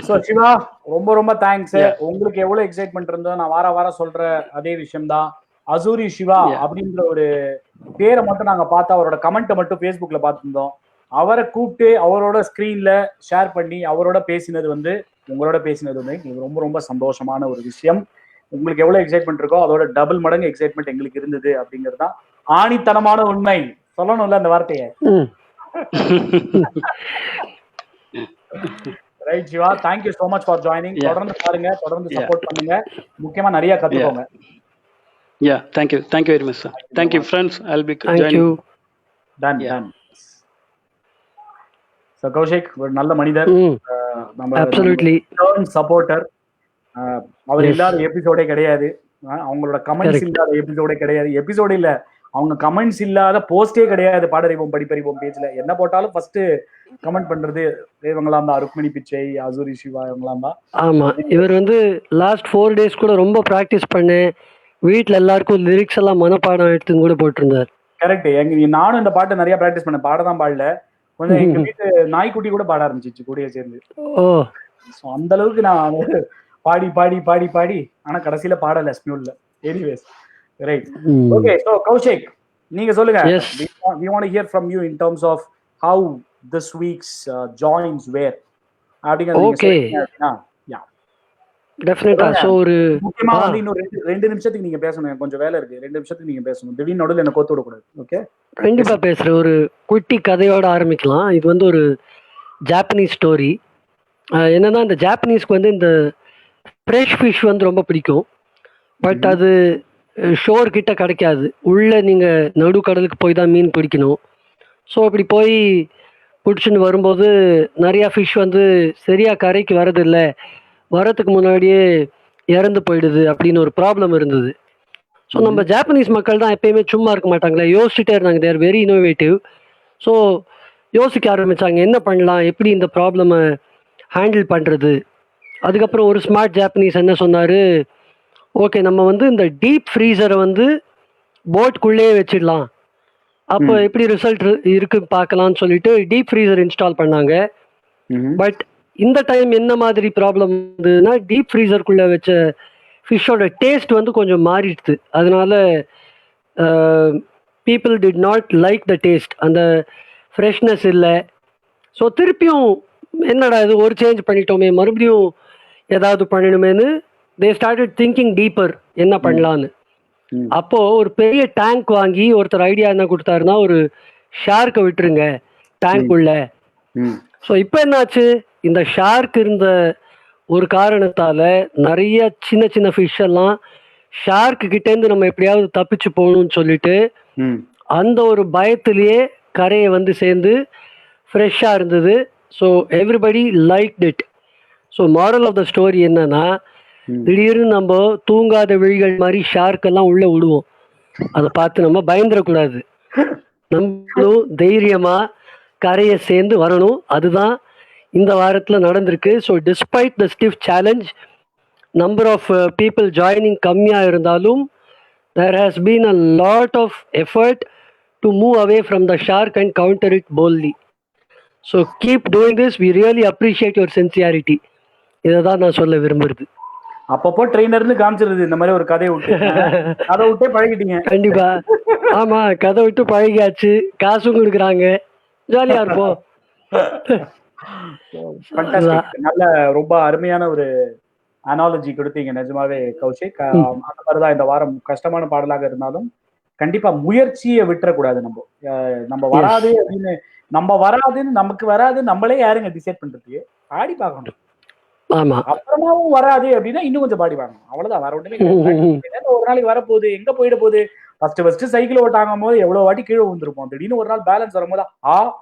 [SPEAKER 2] சோ சிவா, ரொம்ப ரொம்ப தேங்க்ஸ். உங்களுக்கு எவ்வளவு எக்ஸைட்மெண்ட் இருந்தோ நான் வாரம் சொல்ற அதே விஷயம் தான். அசூரி சிவா அப்படின்ற ஒரு பேரை மட்டும் நாங்க பார்த்தா, அவரோட கமெண்ட்டை மட்டும் Facebookல பார்த்திருந்தோம். அவரை கூப்பிட்டு அவரோட ஸ்கிரீன்ல ஷேர் பண்ணி அவரோட பேசினது வந்து உங்களோட பேசினது வந்து எங்களுக்கு ரொம்ப ரொம்ப சந்தோஷமான ஒரு விஷயம். உங்களுக்கு எவ்வளவு எக்ஸைட்மெண்ட் இருக்கோ அதோட டபுள் மடங்கு எக்ஸைட்மெண்ட் எங்களுக்கு இருந்தது அப்படிங்கிறது தான் ஆணித்தனமான உண்மை. சொல்லணும்ல அந்த வார்த்தையை. Right Siva, thank you so much for joining. தொடர்ந்து பாருங்க, தொடர்ந்து சப்போர்ட் பண்ணுங்க, முக்கியமா நிறைய கத்துக்கோங்க.
[SPEAKER 3] Thank you very much sir. Thank you friends. I'll be
[SPEAKER 4] Thank
[SPEAKER 3] joining.
[SPEAKER 4] you.
[SPEAKER 2] Done. So Kaushik ஒரு நல்ல மனிதர். நம்ம
[SPEAKER 4] Absolutely.
[SPEAKER 2] சப்போர்ட்டர். அவர் இல்லாத எபிசோடே கிடையாது. அவங்களோட கமெண்ட்ஸ் இல்லாத எபிசோடே கிடையாது. எபிசோடு இல்ல, அவங்க கமெண்ட்ஸ் இல்லாத போஸ்டே கிடையாது. பாடறிவோம் படிப்பறிவோம் பேஜ்ல என்ன போட்டாலும் ஃபர்ஸ்ட் கமெண்ட் பண்றது இவங்களாம் தான். ருக்மிணி பிச்சை, அசூரி சிவா இவங்களாம் தான்.
[SPEAKER 4] ஆமா, இவர் வந்து லாஸ்ட் 4 days கூட ரொம்ப பிராக்டிஸ் பண்ணேன். வீட்டுல எல்லாருக்கும் லிரிக்ஸ் எல்லாம் மனப்பாடம் எடுத்து கூட போட்டிருந்தார்.
[SPEAKER 2] கரெக்ட். நானும் இந்த பாட்டை நிறைய பிராக்டிஸ் பண்ணேன். பாடதான் பாடல, கொஞ்சம் எங்க வீட்டு நாய்க்குட்டி கூட பாட ஆரம்பிச்சிச்சு கூடிய சேர்ந்து.
[SPEAKER 4] ஓ
[SPEAKER 2] அந்த அளவுக்கு நான் பாடி பாடி பாடி பாடி ஆனா கடைசியில பாடல ஸ்மியூல்ல. Anyways right. Okay, so Kaushik நீங்க சொல்லுங்க.
[SPEAKER 4] Yes.
[SPEAKER 2] we want to hear from you in terms of how this week's joins were அப்படிங்கறது.
[SPEAKER 4] Okay.
[SPEAKER 2] யா
[SPEAKER 4] டெஃபினட்டா. ஸோ ஒரு
[SPEAKER 2] முக்கியமா
[SPEAKER 4] ஆ
[SPEAKER 2] வந்து இன்னும் 2 நிமிஷத்துக்கு நீங்க பேசணும். எனக்கு கொஞ்சம் வேலை இருக்கு. 2 நிமிஷத்துக்கு நீங்க பேசணும். திடீர்னு நடுவில் என்ன கோத்து விடக்கூடாது. ஓகே,
[SPEAKER 4] கண்டிப்பா பேசுறேன். ஒரு குட்டி கதையோட ஆரம்பிக்கலாம். இது வந்து ஒரு ஜாப்பனீஸ் ஸ்டோரி. என்னன்னா இந்த ஜாப்பனீஸ்க்கு வந்து இந்த ஃப்ரெஷ் ஃபிஷ் வந்து ரொம்ப பிடிக்கும். பட் அது ஷோர் கிட்ட கிடைக்காது. உள்ள நீங்க நடுக்கடலுக்கு போய் தான் மீன் பிடிக்கணும். ஸோ அப்படி போய் பிடிச்சின்னு வரும்போது நிறையா ஃபிஷ் வந்து சரியா கரைக்கு வரதில்லை, வரத்துக்கு முன்னாடியே இறந்து போயிடுது அப்படின்னு ஒரு ப்ராப்ளம் இருந்தது. ஸோ நம்ம ஜாப்பனீஸ் மக்கள் தான் எப்பயுமே சும்மா இருக்க மாட்டாங்களே, யோசிச்சுட்டே இருந்தாங்க. தேர் வெரி இன்னோவேட்டிவ். ஸோ யோசிக்க ஆரம்பிச்சாங்க என்ன பண்ணலாம், எப்படி இந்த ப்ராப்ளமை ஹேண்டில் பண்ணுறது. அதுக்கப்புறம் ஒரு ஸ்மார்ட் ஜாப்பனீஸ் என்ன சொன்னார், ஓகே நம்ம வந்து இந்த டீப் ஃப்ரீசரை வந்து போட்குள்ளேயே வச்சிடலாம், அப்போ எப்படி ரிசல்ட் இருக்கு பார்க்கலாம்னு சொல்லிட்டு டீப் ஃப்ரீசர் இன்ஸ்டால் பண்ணாங்க. பட் இந்த டைம் என்ன மாதிரி ப்ராப்ளம் வந்ததுன்னா, டீப் ஃப்ரீசருக்குள்ளே வச்ச ஃபிஷ்ஷோட டேஸ்ட் வந்து கொஞ்சம் மாறிடுது. அதனால people did not like the taste, அந்த ஃப்ரெஷ்னஸ் இல்லை. ஸோ திருப்பியும் என்னடா இது ஒரு சேஞ்ச் பண்ணிட்டோமே, மறுபடியும் ஏதாவது பண்ணணுமேனு தே ஸ்டார்டட் திங்கிங் டீப்பர் என்ன பண்ணலான்னு. அப்போ ஒரு பெரிய டேங்க் வாங்கி ஒருத்தர் ஐடியா என்ன கொடுத்தாருன்னா, ஒரு ஷார்க்கை விட்டுருங்க டேங்க் உள்ள. ஸோ இப்போ என்னாச்சு, இந்த ஷார்க் இருந்த ஒரு காரணத்தால நிறைய சின்ன சின்ன ஃபிஷ் எல்லாம் ஷார்க்கு கிட்டேருந்து நம்ம எப்படியாவது தப்பிச்சு போகணும்னு சொல்லிட்டு அந்த ஒரு பயத்திலேயே கரையை வந்து சேர்ந்து ஃப்ரெஷ்ஷாக இருந்தது. So everybody like it. So moral of the story என்னன்னா, திடீர்னு நம்ம தூங்காத விழிகள் மாதிரி ஷார்க்கெல்லாம் உள்ள விடுவோம். அதை பார்த்து நம்ம பயந்துடக்கூடாது. நம்மளும் தைரியமா கரையை சேர்ந்து வரணும். அதுதான் இந்த வாரத்தில் நடந்திருக்கு. So despite the stiff challenge, number of people joining கம்மியாக இருந்தாலும் there has been a lot of effort to move away from the shark and counter it boldly. So keep doing this, we really appreciate your sincerity. இதை தான் நான் சொல்ல விரும்புறது.
[SPEAKER 2] அப்பப்போ ட்ரெயினர்னு காமிச்சிருது இந்த மாதிரி ஒரு கதையை விட்டு, அதை விட்டே பழகிட்டீங்க.
[SPEAKER 4] கண்டிப்பா, ஆமா, கதை விட்டு பழகியாச்சு, காசும் கொடுக்குறாங்க, ஜாலியா இருப்போம்.
[SPEAKER 2] நல்ல ரொம்ப அருமையான ஒரு அனாலஜி கொடுத்தீங்க நிஜமாவே கௌஷிக். அந்த மாதிரிதான் இந்த வாரம் கஷ்டமான பாடலாக இருந்தாலும் கண்டிப்பா முயற்சியை விட்டுறக்கூடாது. நம்ம வராது அப்படின்னு, நம்ம வராதுன்னு நமக்கு வராது நம்மளே யாருங்க டிசைட் பண்றதுக்கு, பாடி பார்க்கணும்.
[SPEAKER 4] ஆமா,
[SPEAKER 2] அப்புறமாவும் வராது அப்படின்னா இன்னும் கொஞ்சம் பாடி வாங்கணும், அவ்வளவுதான். வர உடனே ஒரு நாளைக்கு வரப்போகுது, எங்க போயிட போகுது. ஃபர்ஸ்ட் சைக்கிள் ஓட்டாங்கும் போது எவ்வளவு வாட்டி கீழே விழுந்திருப்போம், திடீர்னு ஒரு நாள் பேலன்ஸ் வரும்போது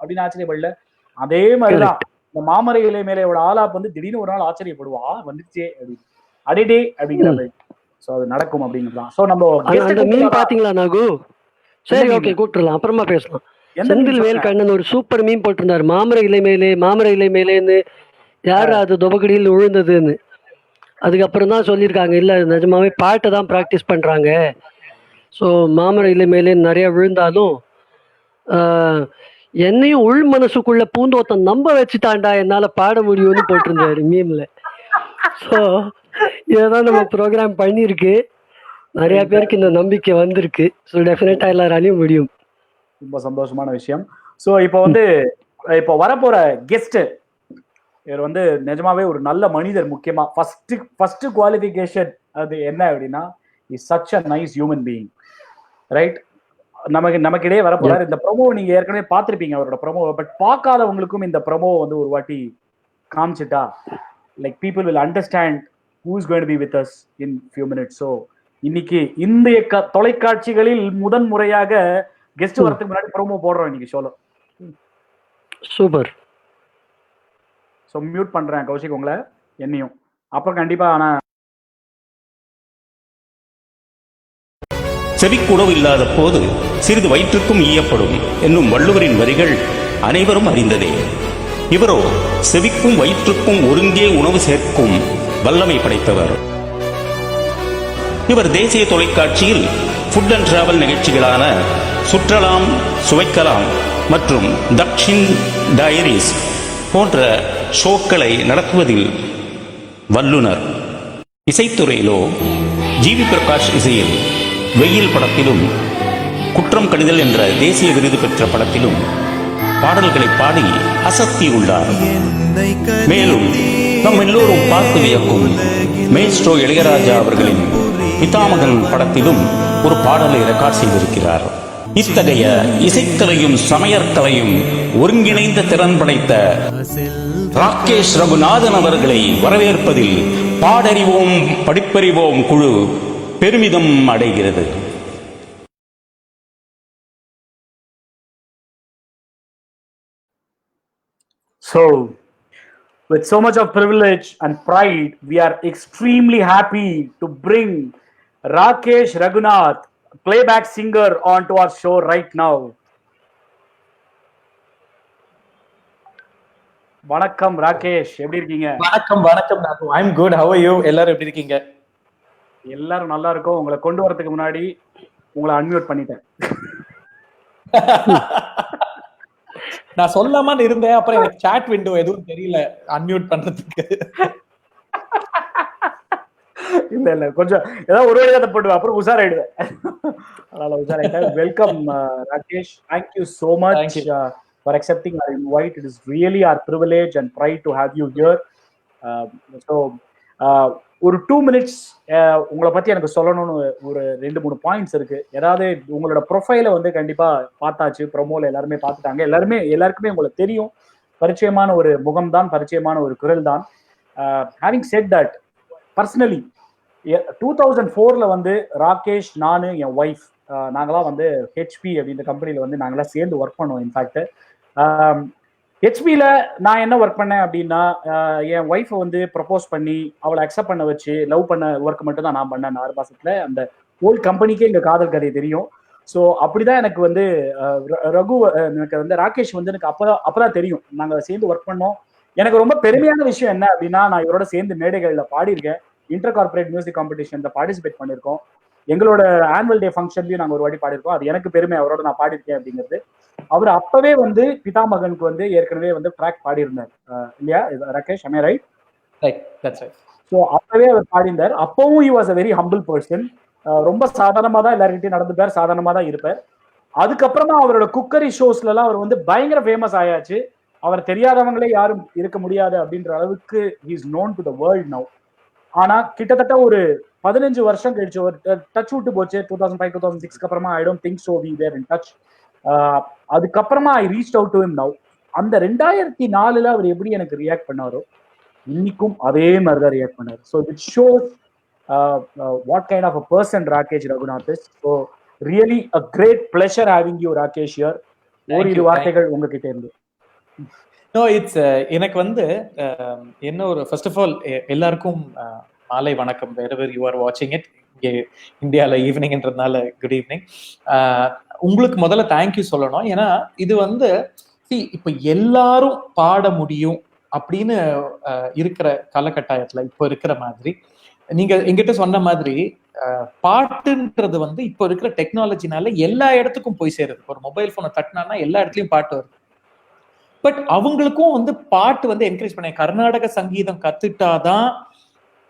[SPEAKER 2] அப்படின்னு ஆச்சரியப்படல. அதே மாதிரிதான் இந்த மாமரை இலை மேலே ஆலாப் வந்து திடீர்னு ஒரு நாள் ஆச்சரியப்படுவா, வந்துச்சே அப்படின்னு, அடே அப்படிங்கிற மாதிரி. சோ அது நடக்கும் அப்படிங்கிறதான். சோ நம்ம
[SPEAKER 4] மீன் பாத்தீங்களா நாகு? சரி, ஓகே, கூப்பிட்டுலாம், அப்புறமா பேசலாம். செந்தில் வேல்கண்ணன் ஒரு சூப்பர் மீன் போட்டிருந்தாரு, மாமரை இலை மேலேன்னு. யாரு அது தொபக்கடியில் விழுந்ததுன்னு. அதுக்கப்புறம் தான் சொல்லியிருக்காங்க, இல்லை நிஜமாவே பாட்டை தான் ப்ராக்டிஸ் பண்ணுறாங்க. ஸோ மாமர இலை மேலே நிறைய விழுந்தாலும் என்னையும் உள் மனசுக்குள்ள பூந்தோட்டம் நம்ப வச்சுட்டாண்டா என்னால் பாட முடியும்னு போட்டிருந்தாரு மீம்ல. ஸோ இதைதான் நம்ம ப்ரோக்ராம் பண்ணியிருக்கு. நிறைய பேருக்கு இந்த நம்பிக்கை வந்திருக்கு. ஸோ டெஃபினட்டா எல்லாராலையும் முடியும்.
[SPEAKER 2] ரொம்ப சந்தோஷமான விஷயம். ஸோ இப்போ வரப்போற கெஸ்ட் இவர் வந்து நிஜமாவே ஒரு நல்ல மனிதர். முக்கியமா ஃபர்ஸ்ட் குவாலிஃபிகேஷன் அது என்ன அப்படின்னா, is such a nice human being, right? நமக்கிடையே வரப்போறாரு. இந்த ப்ரோமோ நீங்க ஏற்கனவே பார்த்திருப்பீங்க அவரோட ப்ரோமோ. பட் பார்க்காதவங்களுக்கும் இந்த ப்ரோமோ வந்து ஒரு வாட்டி காமிச்சிட்டா, like people will understand who is going to be with us in few minutes. So இன்னைக்கு இந்திய தொலைக்காட்சிகளில் முதன் முறையாக கெஸ்ட் வரதுக்கு முன்னாடி ப்ரோமோ போடுறோம் இன்னைக்கு ஷோல.
[SPEAKER 4] சூப்பர்.
[SPEAKER 2] ஸோ மியூட் பண்றேன் கௌஷிக் உங்களை, என்னையும். அப்புறம் கண்டிப்பா ஆனா
[SPEAKER 5] செவிக்குடவு இல்லாத போது சிறிது வயிற்றுக்கும் ஈயப்படும் என்னும் வள்ளுவரின் வரிகள் அனைவரும் அறிந்ததே. இவரோ செவிக்கும் வயிற்றுக்கும் ஒருங்கே உணவு சேர்க்கும் வல்லமை படைத்தவர். இவர் தேசிய தொலைக்காட்சியில் ஃபுட் அண்ட் டிராவல் நிகழ்ச்சிகளான சுற்றலாம், சுவைக்கலாம் மற்றும் தக்ஷின் டயரிஸ் போன்ற ஷோக்களை நடத்துவதில் வல்லுனர். இசைத்துறையிலோ ஜிவி பிரகாஷ் இசையில் வெயில் படத்திலும் குற்றம் கடிதல் என்ற தேசிய விருது பெற்ற படத்திலும் பாடல்களை பாடி அசத்தியுள்ளார். மேலும் நம் எல்லோரும் பார்த்து வியக்கும் மேஸ்ட்ரோ இளையராஜா அவர்களின் பிதாமகன் படத்திலும் ஒரு பாடலை ரெக்கார்ட் செய்திருக்கிறார். இத்தகைய இசைக்கலையும் சமையற்கலையும் ஒருங்கிணைந்த திறன் படைத்த ராகேஷ் ரகுநாதன் அவர்களை வரவேற்பதில் பாடறிவோம் படிப்பறிவோம் குழு பெருமிதம் அடைகிறது.
[SPEAKER 2] So, with so much of privilege and pride, we are extremely happy to bring Rakesh Raghunath, playback singer, onto our show right now. வணக்கம் ராகேஷ், எப்படி இருக்கீங்க?
[SPEAKER 6] வணக்கம் Nagu. I am good. How are you? எல்லாரும் எப்படி இருக்கீங்க?
[SPEAKER 2] எல்லாரும் நல்லா இருக்கோம். உங்களை கொண்டு வரதுக்கு முன்னாடி உங்களை அன்மியூட் பண்ணிட்டேன்.
[SPEAKER 6] நான் சொல்லாமன்னு இருந்தேன், அப்புறம் எனக்கு சாட் விண்டோ எதுவும் தெரியல அன்மியூட் பண்றதுக்கு.
[SPEAKER 2] இல்ல கொஞ்சம் ஏதாவது ஒரு வழியாக போட்டுவேன், அப்புறம் உஷாராயிடுவேன். அதனால உஷாராயிட்டேன். Welcome Rakesh. Thank you so much for accepting our invite. It is really our privilege and pride to have you here. So ஒரு 2 minutes உங்களை பத்தி எனக்கு சொல்லணும்னு ஒரு 2-3 பாயிண்ட்ஸ் இருக்கு. ஏதாவது உங்களோட ப்ரொஃபைலை வந்து கண்டிப்பா பார்த்தாச்சு, ப்ரோமோல எல்லாருமே பார்த்துட்டாங்க. எல்லாருக்குமே உங்களுக்கு தெரியும், பரிச்சயமான ஒரு முகம் தான், பரிச்சயமான ஒரு குரல் தான். ஹேவிங் செட் தட், பர்சனலி 2004 வந்து ராகேஷ், நானு, என் ஒய்ஃப், நாங்களாம் வந்து ஹெச்பி அப்படின்ற கம்பெனியில் வந்து நாங்களாம் சேர்ந்து ஒர்க் பண்ணோம். இன்ஃபேக்ட் ஹெச்பியில் நான் என்ன ஒர்க் பண்ணேன் அப்படின்னா, என் ஒய்ஃபை வந்து ப்ரப்போஸ் பண்ணி அவளை அக்செப்ட் பண்ண வச்சு லவ் பண்ண ஒர்க் மட்டும் தான் நான் பண்ணேன் 6 மாசத்துல. அந்த ஹோல் கம்பெனிக்கே எங்கள் காதல் கதை தெரியும். ஸோ அப்படிதான் எனக்கு வந்து எனக்கு வந்து ராகேஷ் வந்து எனக்கு அப்பதான் தெரியும். நாங்கள் சேர்ந்து ஒர்க் பண்ணோம். எனக்கு ரொம்ப பெருமையான விஷயம் என்ன அப்படின்னா, நான் இவரோட சேர்ந்து மேடைகளில் பாடியிருக்கேன். இன்டர் கார்பரேட் மியூசிக் காம்படிஷன்ல பார்ட்டிசிபேட் பண்ணியிருக்கோம். எங்களோட ஆனுவல் டே ஃபங்க்ஷன்லயும் நாங்கள் ஒரு வாட்டி பாடியிருக்கோம். அது எனக்கு பெருமை, அவரோட நான் பாடியிருக்கேன் அப்படிங்கிறது. அவர் அப்பவே வந்து பிதாமகனுக்கு வந்து ஏற்கனவே வந்து ட்ராக் பாடியிருந்தார் இல்லையா Rakesh? am I right?
[SPEAKER 6] Right, that's right.
[SPEAKER 2] So அப்பவே அவர் பாடியிருந்தார். அப்பவும் he was a very humble person. ரொம்ப சாதாரணமா தான் எல்லாருக்கிட்டையும் நடந்துப்பார், சாதாரணமா தான் இருப்பார். அதுக்கப்புறமா அவரோட குக்கரி ஷோஸ்ல எல்லாம் அவர் வந்து பயங்கர ஃபேமஸ் ஆயாச்சு. அவர் தெரியாதவங்களே யாரும் இருக்க முடியாது அப்படின்ற அளவுக்கு he is known to the world now. ஆனா கிட்டத்தட்ட ஒரு 15 வருஷம் கழிச்சு ஒரு டச் விட்டு போச்சு. 2005-2006 அப்புறமா I don't think so we were in touch. அதுக்கப்புறமா I reach out to him now. அந்த 2004 அவர் எப்படி எனக்கு ரியாக்ட் பண்ணாரோ இன்னைக்கும் அதே மாதிரி தான் ரியாக்ட் பண்ணாரு. So it shows what kind of a person Rakesh Raghunath is. So really a great pleasure having you Rakesh here. ஓரிரு வார்த்தைகள் உங்ககிட்ட இருந்து.
[SPEAKER 6] நோ இட்ஸ் எனக்கு வந்து என்ன ஒரு ஃபர்ஸ்ட் ஆஃப் ஆல் எல்லாருக்கும் மாலை வணக்கம், wherever you are watching it. இங்கே இந்தியாவில் ஈவினிங்ன்றதுனால குட் ஈவினிங். உங்களுக்கு முதல்ல தேங்க்யூ சொல்லணும். ஏன்னா இது வந்து இப்போ எல்லாரும் பாட முடியும் அப்படின்னு இருக்கிற காலகட்டாயத்துல இப்போ இருக்கிற மாதிரி நீங்க எங்கிட்ட சொன்ன மாதிரி பாட்டுன்றது வந்து இப்போ இருக்கிற டெக்னாலஜினால எல்லா இடத்துக்கும் போய் சேருது. ஒரு மொபைல் போனை தட்டினா எல்லா இடத்துலயும் பாட்டு வருது. பட் அவங்களுக்கும் வந்து பாட்டு வந்து என்கரேஜ் பண்ண, கர்நாடக சங்கீதம் கத்துட்டாதான்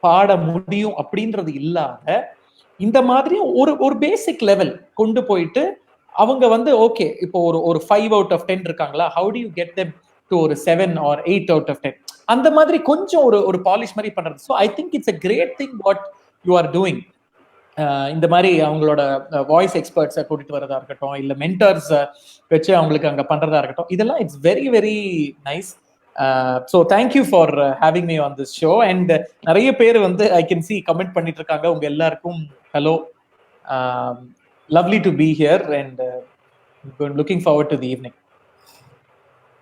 [SPEAKER 6] பாட முடியும் அப்படின்றது இல்லாத இந்த மாதிரி ஒரு பேசிக் லெவல் கொண்டு போயிட்டு அவங்க வந்து ஓகே இப்போ ஒரு 5 out of 10 இருக்காங்களா, how to you get them to ஒரு 7 or 8 out of 10 அந்த மாதிரி கொஞ்சம் ஒரு பாலிஷ் மாதிரி பண்றது. So I think it's a great thing what you are doing. இந்த மாதிரி அவங்களோட வாய்ஸ் எக்ஸ்பர்ட்ஸை கூட்டிட்டு வரதா இருக்கட்டும், இல்லை மென்டர்ஸ் வச்சு அவங்களுக்கு அங்கே பண்றதா இருக்கட்டும், இதெல்லாம் it's very very nice. So thank you for having me on this show. And நிறைய பேர் வந்து ஐ கேன் சி கமெண்ட் பண்ணிட்டு இருக்காங்க. உங்க எல்லாருக்கும் hello, lovely to be here and looking forward to the evening.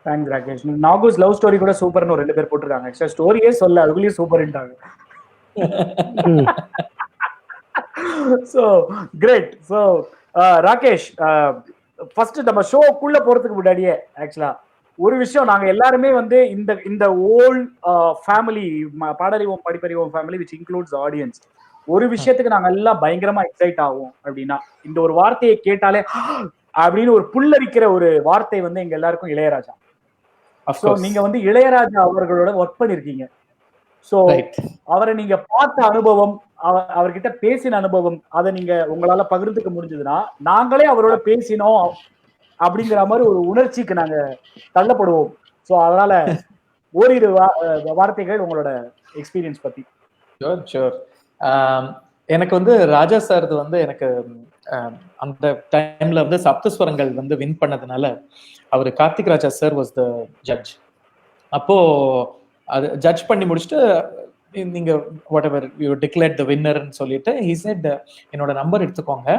[SPEAKER 2] Thanks Rakesh. Nagu's love story கூட சூப்பர்னு 2 பேர் போட்டிருக்காங்க. ஆக்சுவலா ஸ்டோரியே சொல்ல அதுக்குள்ளேயும் சூப்பர்ன்றாங்க. So great. So Rakesh, first நம்ம ஷோக்குள்ள போறதுக்கு முன்னாடியே ஆக்சுவலா ஒரு விஷயம், நாங்க எல்லாருமே வந்து இந்த whole family Paadarivom Padipparivom family which includes audience, ஒரு விஷயத்துக்கு நாங்க எல்லாம் பயங்கரமா எக்ஸைட் ஆகும் அப்படின்னா இந்த ஒரு வார்த்தையை கேட்டாலே அப்படின்னு ஒரு புல்லரிக்கிற ஒரு வார்த்தை வந்து எங்க எல்லாருக்கும் இளையராஜா. ஸோ நீங்க வந்து இளையராஜா அவர்களோட ஒர்க் பண்ணிருக்கீங்க. ஸோ அவரை நீங்க பார்த்த அனுபவம், அவர்கிட்ட பேசின அனுபவம், அதை நீங்க உங்களால பகிர்ந்துக்க முடிஞ்சதுன்னா நாங்களே அவரோட பேசினோம் அப்படிங்கிற மாதிரி ஒரு உணர்ச்சிக்கு நாங்க தள்ளப்படுவோம். ஸோ அதனால ஓரிரு வார்த்தைகள் உங்களோட எக்ஸ்பீரியன்ஸ் பத்தி.
[SPEAKER 6] Sure sure. எனக்கு வந்து ராஜா சார் வந்து எனக்கு அந்த டைம்ல வந்து சப்தஸ்வரங்கள் வந்து வின் பண்ணதுனால அவர் Karthik Raja sir was the judge. அப்போ அது ஜட்ஜ் பண்ணி முடிச்சுட்டு நீங்க whatever you declare the வின்னர்னு சொல்லிட்டு ஹி செட் என்னோட நம்பர் எடுத்துக்கோங்க,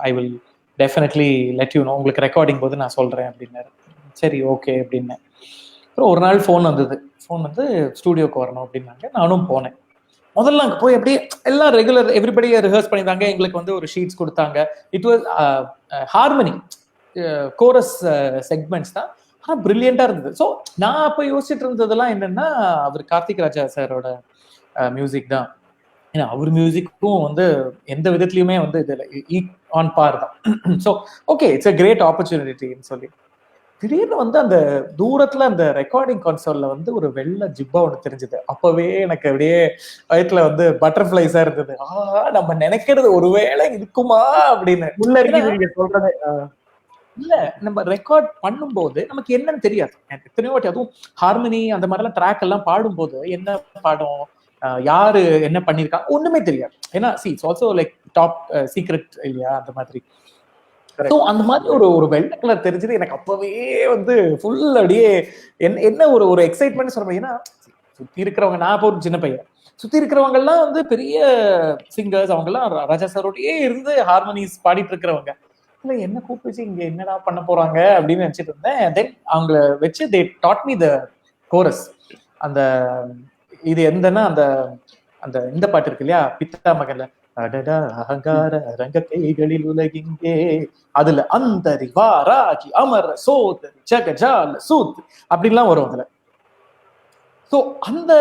[SPEAKER 6] I will definitely let you know, உங்களுக்கு ரெக்கார்டிங் போது நான் சொல்றேன் அப்படின்னாரு. சரி ஓகே அப்படின்னு. அப்புறம் ஒரு நாள் ஃபோன் வந்து ஸ்டூடியோக்கு வரணும் அப்படின்னாங்க. நானும் போனேன். முதல்ல அங்கே போய் அப்படியே எல்லாம் ரெகுலர் எவ்ரிபடியை ரிஹர்ஸ் பண்ணியிருந்தாங்க. எங்களுக்கு வந்து ஒரு ஷீட்ஸ் கொடுத்தாங்க. It was harmony chorus segments தான், ஆனால் பிரில்லியண்டா இருந்தது. ஸோ நான் அப்போ யோசிச்சுட்டு இருந்ததெல்லாம் என்னன்னா, அவர் கார்த்திக் ராஜா சாரோட மியூசிக் தான். ஏன்னா அவர் மியூசிக்கும் வந்து எந்த விதத்துலையுமே வந்து இதில் ஆன் பார் தான். So okay, it's a great ஆப்பர்ச்சுனிட்டின்னு சொல்லி திடீர்னு வந்து அந்த தூரத்துல அந்த ரெக்கார்டிங் கன்சோல்ல வந்து ஒரு வெள்ளை ஜிப்பா ஒன்று தெரிஞ்சது. அப்பவே எனக்கு அப்படியே வயிற்றுல வந்து பட்டர்ஃபிளைஸா இருந்தது. நம்ம நினைக்கிறது ஒருவேளை இருக்குமா அப்படின்னு.
[SPEAKER 2] சொல்றது
[SPEAKER 6] இல்ல, நம்ம ரெக்கார்ட் பண்ணும்போது நமக்கு என்னன்னு தெரியாது. எனக்கு எத்தனையோ வாட்டி அதுவும் ஹார்மனி அந்த மாதிரிலாம் ட்ராக் எல்லாம் பாடும்போது என்ன பாடும், யாரு என்ன பண்ணிருக்காங்க ஒண்ணுமே தெரியாது. ஏன்னா it's also like top secret இல்லையா, அந்த மாதிரி. அந்த மாதிரி ஒரு வெள்ளை கலர் தெரிஞ்சது எனக்கு அப்பவே வந்து ஃபுல் அப்படியே என்ன ஒரு எக்ஸைட்மெண்ட் சொல்றேன். ஏன்னா சுத்தி இருக்கிறவங்க, நான் இப்போ ஒரு சின்ன பையன், சுத்தி இருக்கிறவங்க எல்லாம் வந்து பெரிய சிங்கர்ஸ், அவங்க எல்லாம் ராஜா சாரோடயே இருந்து ஹார்மோனிஸ் பாடிட்டு இருக்கிறவங்க. இல்ல என்ன கூப்பிட்டு வச்சு இங்க என்னடா பண்ண போறாங்க அப்படின்னு நினைச்சிட்டு இருந்தேன். தென் அவங்கள வச்சு தே டாட் மீ த கோரஸ். அந்த இது எந்தன்னா அந்த அந்த இந்த பாட்டு இருக்கு இல்லையா, பித்தா மகன்ல அடடா அகங்கார ரங்க கைகளில் உலகிங்கே, அதுல அந்தரி வாராகி அமர சோதரி ஜகஜால சூத் அப்படின்லாம் வரும் அதுல. ஸோ அந்த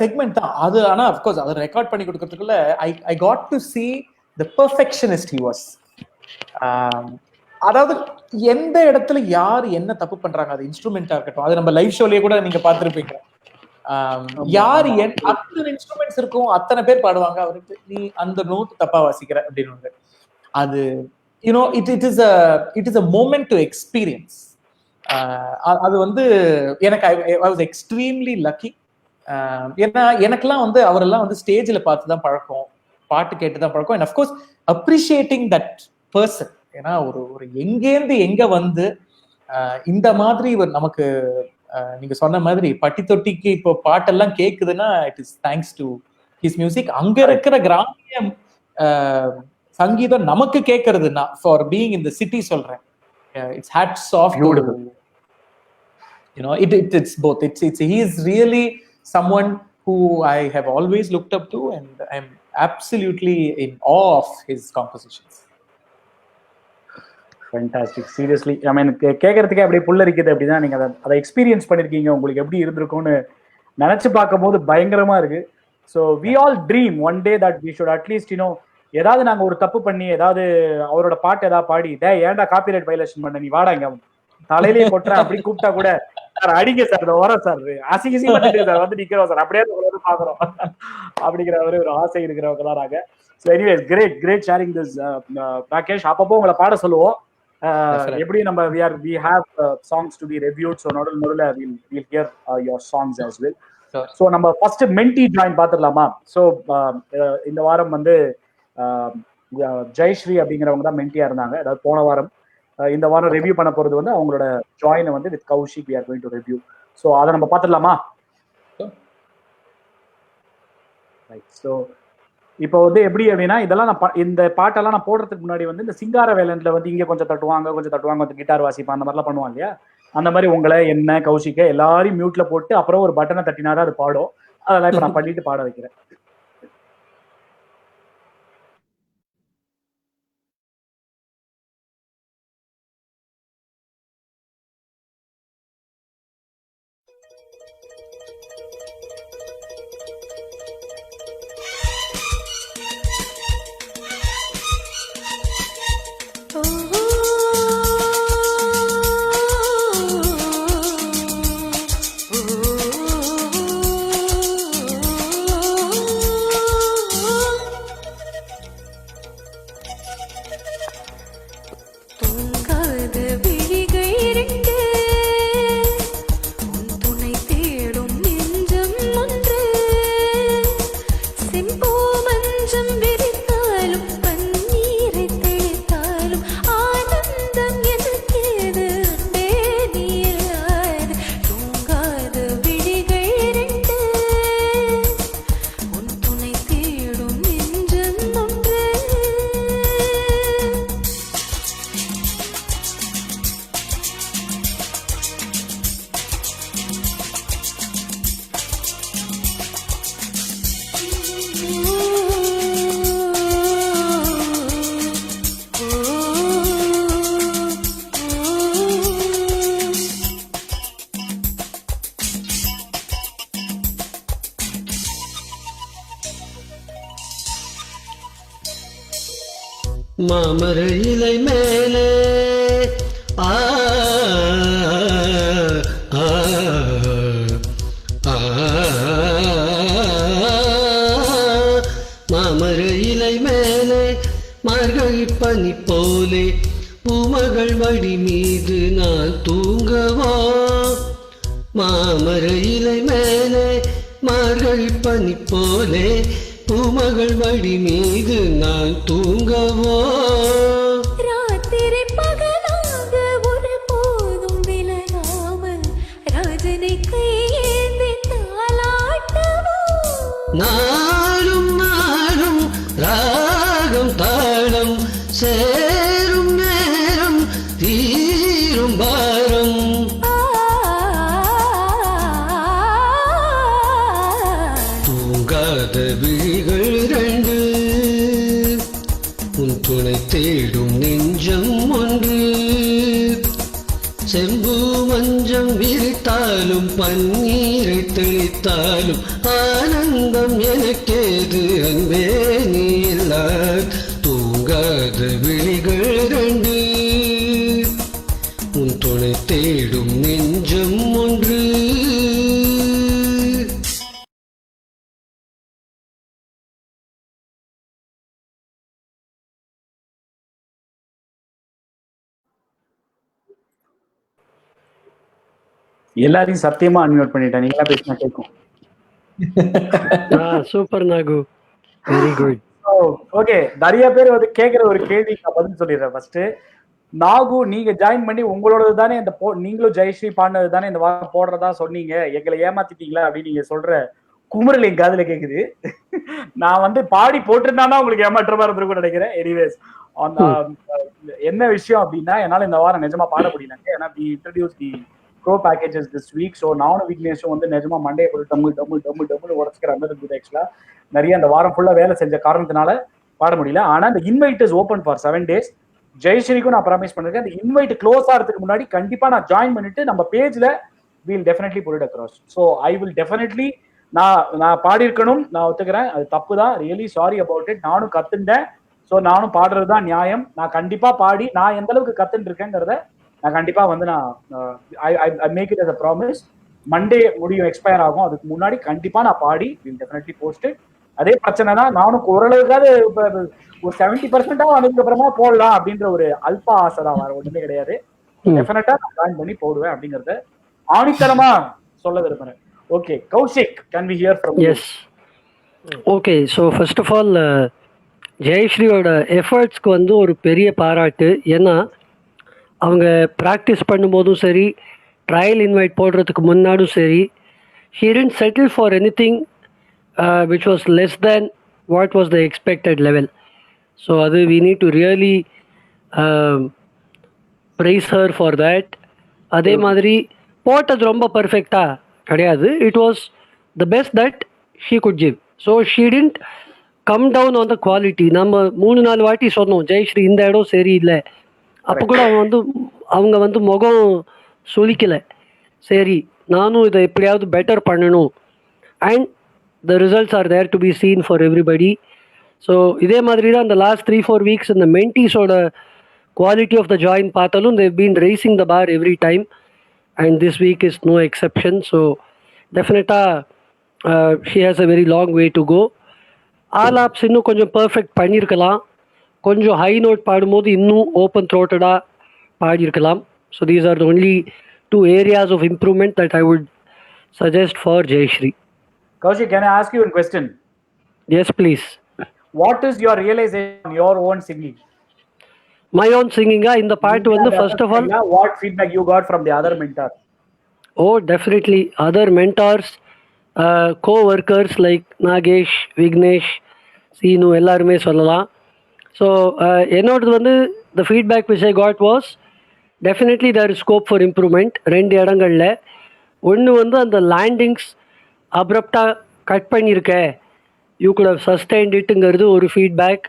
[SPEAKER 6] செக்மெண்ட் தான் அது. ஆனா அஃப்கோர்ஸ் அதை ரெக்கார்ட் பண்ணி கொடுக்கறதுக்குள்ள I got to see the perfectionist he was. அதாவது எந்த இடத்துல யார் என்ன தப்பு பண்றாங்க, அது இன்ஸ்ட்ருமெண்டா இருக்கட்டும், அது நம்ம லைவ் ஷோலயே கூட நீங்க பார்த்திருப்பீங்க. யார் அத்தனை இன்ஸ்ட்ருமெண்ட்ஸ் இருக்கும், அத்தனை பேர் பாடுவாங்க, அவருக்கு நீ அந்த நோட் தப்பா வாசிக்கிற அப்படின்னு. அது you know it is a moment to experience. அது வந்து எனக்கு ஐ வாஸ் எக்ஸ்ட்ரீம்லி லக்கி. ஏன்னா எனக்கெல்லாம் வந்து அவரெல்லாம் வந்து ஸ்டேஜ்ல பார்த்து தான் பழக்கம், பாட்டு கேட்டு தான் பழக்கம். And of course appreciating that person. ஏன்னா ஒரு எங்கேருந்து எங்க வந்து இந்த மாதிரி நமக்கு நீங்க சொன்ன மாதிரி பட்டி தொட்டிக்கு இப்போ பாட்டெல்லாம் கேக்குதுன்னா it is thanks to his music. அங்க இருக்கிற கிராமிய சங்கீதம் நமக்கு கேட்கறதுன்னா for being in the city சொல்றேன், it's hats off to it's both. He is really someone who I have always looked up to, and I'm absolutely in awe of his compositions.
[SPEAKER 2] Fantastic, seriously. I mean கேட்கறதுக்கே அப்படியே புல்லரிக்குது. அப்படிதான் நீங்க அதை எக்ஸ்பீரியன்ஸ் பண்ணிருக்கீங்க, உங்களுக்கு எப்படி இருந்திருக்கும்னு நினைச்சு பார்க்கும் போது பயங்கரமா இருக்கு. So we all dream one day that we should at least ஏதாவது நாங்க ஒரு தப்பு பண்ணி ஏதாவது அவரோட பாட்டு ஏதாவது பாடி ஏன்டா காப்பிரைட் வயலேஷன் பண்ண, நீ வாடா இங்க தலையிலேயே கொட்டுறேன் அப்படி கூப்பிட்டா கூட சார் அடிங்க சார், இதை வரோம் சார், அசிங்கசி பண்ணிட்டு சார் வந்து நிக்கிறோம் சார், அப்படியே பாக்குறோம் அப்படிங்கிற ஒரு ஆசை இருக்கிறவங்க தான் நாங்க. So anyways great sharing this Rakesh. அப்பப்போ உங்களை பாட சொல்லுவோம். எப்படி நம்ம we have songs to be reviewed, so நடுவுல we'll hear your songs as well. So நம்ம ஃபர்ஸ்ட் மென்டி ஜாயின் பார்த்துடலாமா? ஸோ இந்த வாரம் வந்து ஜெயஸ்ரீ அப்படிங்கிறவங்க தான் மென்டியா இருந்தாங்க, அதாவது போன வாரம். இந்த வாரம் ரிவ்யூ பண்ண போறது வந்து அவங்களோட ஜாயினை வந்து with Kaushik we are going to review. So அதை நம்ம பார்த்துடலாமா? ரைட். ஸோ இப்போ வந்து எப்படி அப்படின்னா, இதெல்லாம் இந்த பாட்டெல்லாம் நான் போடுறதுக்கு முன்னாடி வந்து இந்த சிங்கார வேலன்ல வந்து இங்கே கொஞ்சம் தட்டுவாங்க கொஞ்சம் கிட்டார் வாசிப்பான், அந்த மாதிரிலாம் பண்ணுவாங்க இல்லையா? அந்த மாதிரி உங்களை என்ன கௌஷிக்க எல்லாரையும் மியூட்ல போட்டு அப்புறம் ஒரு பட்டனை தட்டினாதான் அது பாடும். அதெல்லாம் இப்போ நான் பண்ணிட்டு பாட வைக்கிறேன்.
[SPEAKER 7] மாமர இலை மேலே ஆ ஆ, ஆ, மாமர இலை மேலே மார்கழி பனி போலே பூமகள் வடி மீது நான் தூங்கவா. மாமர இலை மேலே மார்கழி பனி போலே பூமகள் வடி மீது நான் தூங்கவோ.
[SPEAKER 8] ராத்திரி பகலாக ஒரு போதும் விலகாமல் ராஜனை கையேந்தி தாலாட்டவோ.
[SPEAKER 7] நாளும் நாளும் ராகம் தாளம் சேரும் நேரம் தீரும் பாரம். தூங்காத விழிகள் இரண்டு உன் துணை தேடும் நெஞ்சம் ஒன்று. செம்பு மஞ்சம் விரித்தாலும் பன்னீரை தெளித்தாலும் ஆனந்தம் எனக்கேது அன்பே நீ இல்லாத. தூங்காத விழிகள் இரண்டு உன் துணை தேடும் நெஞ்சம் ஒன்று.
[SPEAKER 2] எல்லாரையும் சத்தியமா அன்மியூட் பண்ணிட்டேன். நீங்களா பேசினா கேட்கும்.
[SPEAKER 4] Super Nagu, very good.
[SPEAKER 2] Okay, நிறைய பேர் வந்து கேட்கிற ஒரு கேள்விக்கு நான் பதில் சொல்லிடுறேன். ஃபர்ஸ்ட், நாகு நீங்க ஜாயின் பண்ணி உங்களோடது தானே இந்த நீங்களும் ஜெயஸ்ரீ பாடினது தானே இந்த வாரம் போடுறதா சொன்னீங்க, எங்களை ஏமாத்திட்டீங்களா அப்படின்னு நீங்க சொல்ற குமுறல் என் காதுல கேக்குது. நான் வந்து பாடி போட்டிருந்தானா உங்களுக்கு ஏமாற்றமா இருந்திருக்கும் நினைக்கிறேன். எனிவேஸ், என்ன விஷயம் அப்படின்னா, என்னால இந்த வாரம் நிஜமா பாட முடியலங்க. ஏன்னா we introduced the pro packages this week. So நானும் விக்னேஷும் வந்து நிஜமா மண்டே போட்டு டம்மு உடச்சுக்கிற மாதிரி இருந்தது. ஆக்சுவலா நிறைய அந்த வாரம் ஃபுல்லா வேலை செஞ்ச காரணத்தினால பாட முடியல. ஆனா இந்த invite is open for 7 days. ஜெயஸ்ரீக்கும் நான் ப்ராமிஸ் பண்ணிருக்கேன், இந்த இன்வைட் க்ளோஸ் ஆகிறதுக்கு முன்னாடி கண்டிப்பா நான் ஜாயின் பண்ணிட்டு நம்ம பேஜ்ல we'll definitely put it across. So I will definitely நான் பாடியிருக்கணும், நான் ஒத்துக்கிறேன், அது தப்பு தான். Really sorry about it. நானும் கத்துட்டேன். ஸோ நானும் பாடுறது தான் நியாயம். நான் கண்டிப்பா பாடி நான் எந்த அளவுக்கு கத்துட்டு இருக்கேங்கிறத நான் கண்டிப்பா வந்து நான் I make it as a promise. Monday முடியும், எக்ஸ்பயர் ஆகும், அதுக்கு முன்னாடி கண்டிப்பா நான் பாடி வில் டெஃபினெட்லி போஸ்ட். அதே பிரச்சனை தான், நானும் ஓரளவுக்காவது ஒரு 70% வந்ததுக்கு அப்புறமா போடலாம் அப்படின்ற ஒரு அல்பா ஆசை தான், வேற ஒண்ணுமே கிடையாது. டெஃபினட்டா நான் ஜாயின் பண்ணி போடுவேன் அப்படிங்கறத ஆணித்தரமா சொல்ல விரும்புறேன். Okay Kaushik, can we hear from you?
[SPEAKER 4] Yes, okay. So first of all ஜெயஸ்ரீயோட எஃபர்ட்ஸ்க்கு வந்து ஒரு பெரிய பாராட்டு. ஏன்னா அவங்க ப்ராக்டிஸ் பண்ணும்போதும் சரி, ட்ரையல் இன்வைட் போடுறதுக்கு முன்னாடும் சரி, she didn't settle for anything which was less than what was the expected level. So அது we need to really praise her for that. அதே மாதிரி போட்டது ரொம்ப பர்ஃபெக்டாக கிடையாது. It was the best that she could give. So she didn't come down on the quality. நம்ம 3-4 வாட்டி சொன்னோம், ஜெயஸ்ரீ இந்த இடம் சரியில்லை. அப்போ கூட அவங்க வந்து முகம் சுளிக்கலை. சரி, நானும் இதை எப்படியாவது பெட்டர் பண்ணணும். And the results are there to be seen for everybody. So இதே மாதிரி தான் இந்த லாஸ்ட் 3-4 வீக்ஸ் இந்த மென்டீஸோட குவாலிட்டி ஆஃப் த ஜாயின் பார்த்தாலும் they've been raising the bar every time. And this week is no exception. So டெஃபினட்டாக she has a very long way to go. Alaps இன்னும் கொஞ்சம் பர்ஃபெக்ட் பண்ணியிருக்கலாம். கொஞ்சம் ஹை நோட் பாடும்போது இன்னும் ஓப்பன் த்ரோட்டடாக பாடியிருக்கலாம். So these are the only 2 areas of improvement that I would suggest for Jayashree.
[SPEAKER 2] Kaushik, can I ask you a question?
[SPEAKER 4] Yes, please.
[SPEAKER 2] What is your realization on your own singing?
[SPEAKER 4] My own singing, in the part one, first of all,
[SPEAKER 2] what feedback you got from the other mentor?
[SPEAKER 4] Oh, definitely. Other mentors, co-workers like Nagesh, Vignesh, Seenu, எல்லாருமே சொல்லலாம். ஸோ என்னோடது வந்து the feedback which I got was definitely there is scope for improvement. 2 இடங்களில். ஒன்று வந்து அந்த லேண்டிங்ஸ் அப்ரப்டாக கட் பண்ணியிருக்க, யூ குட் ஹவ் சஸ்டைன்ட் இட்டுங்கிறது ஒரு feedback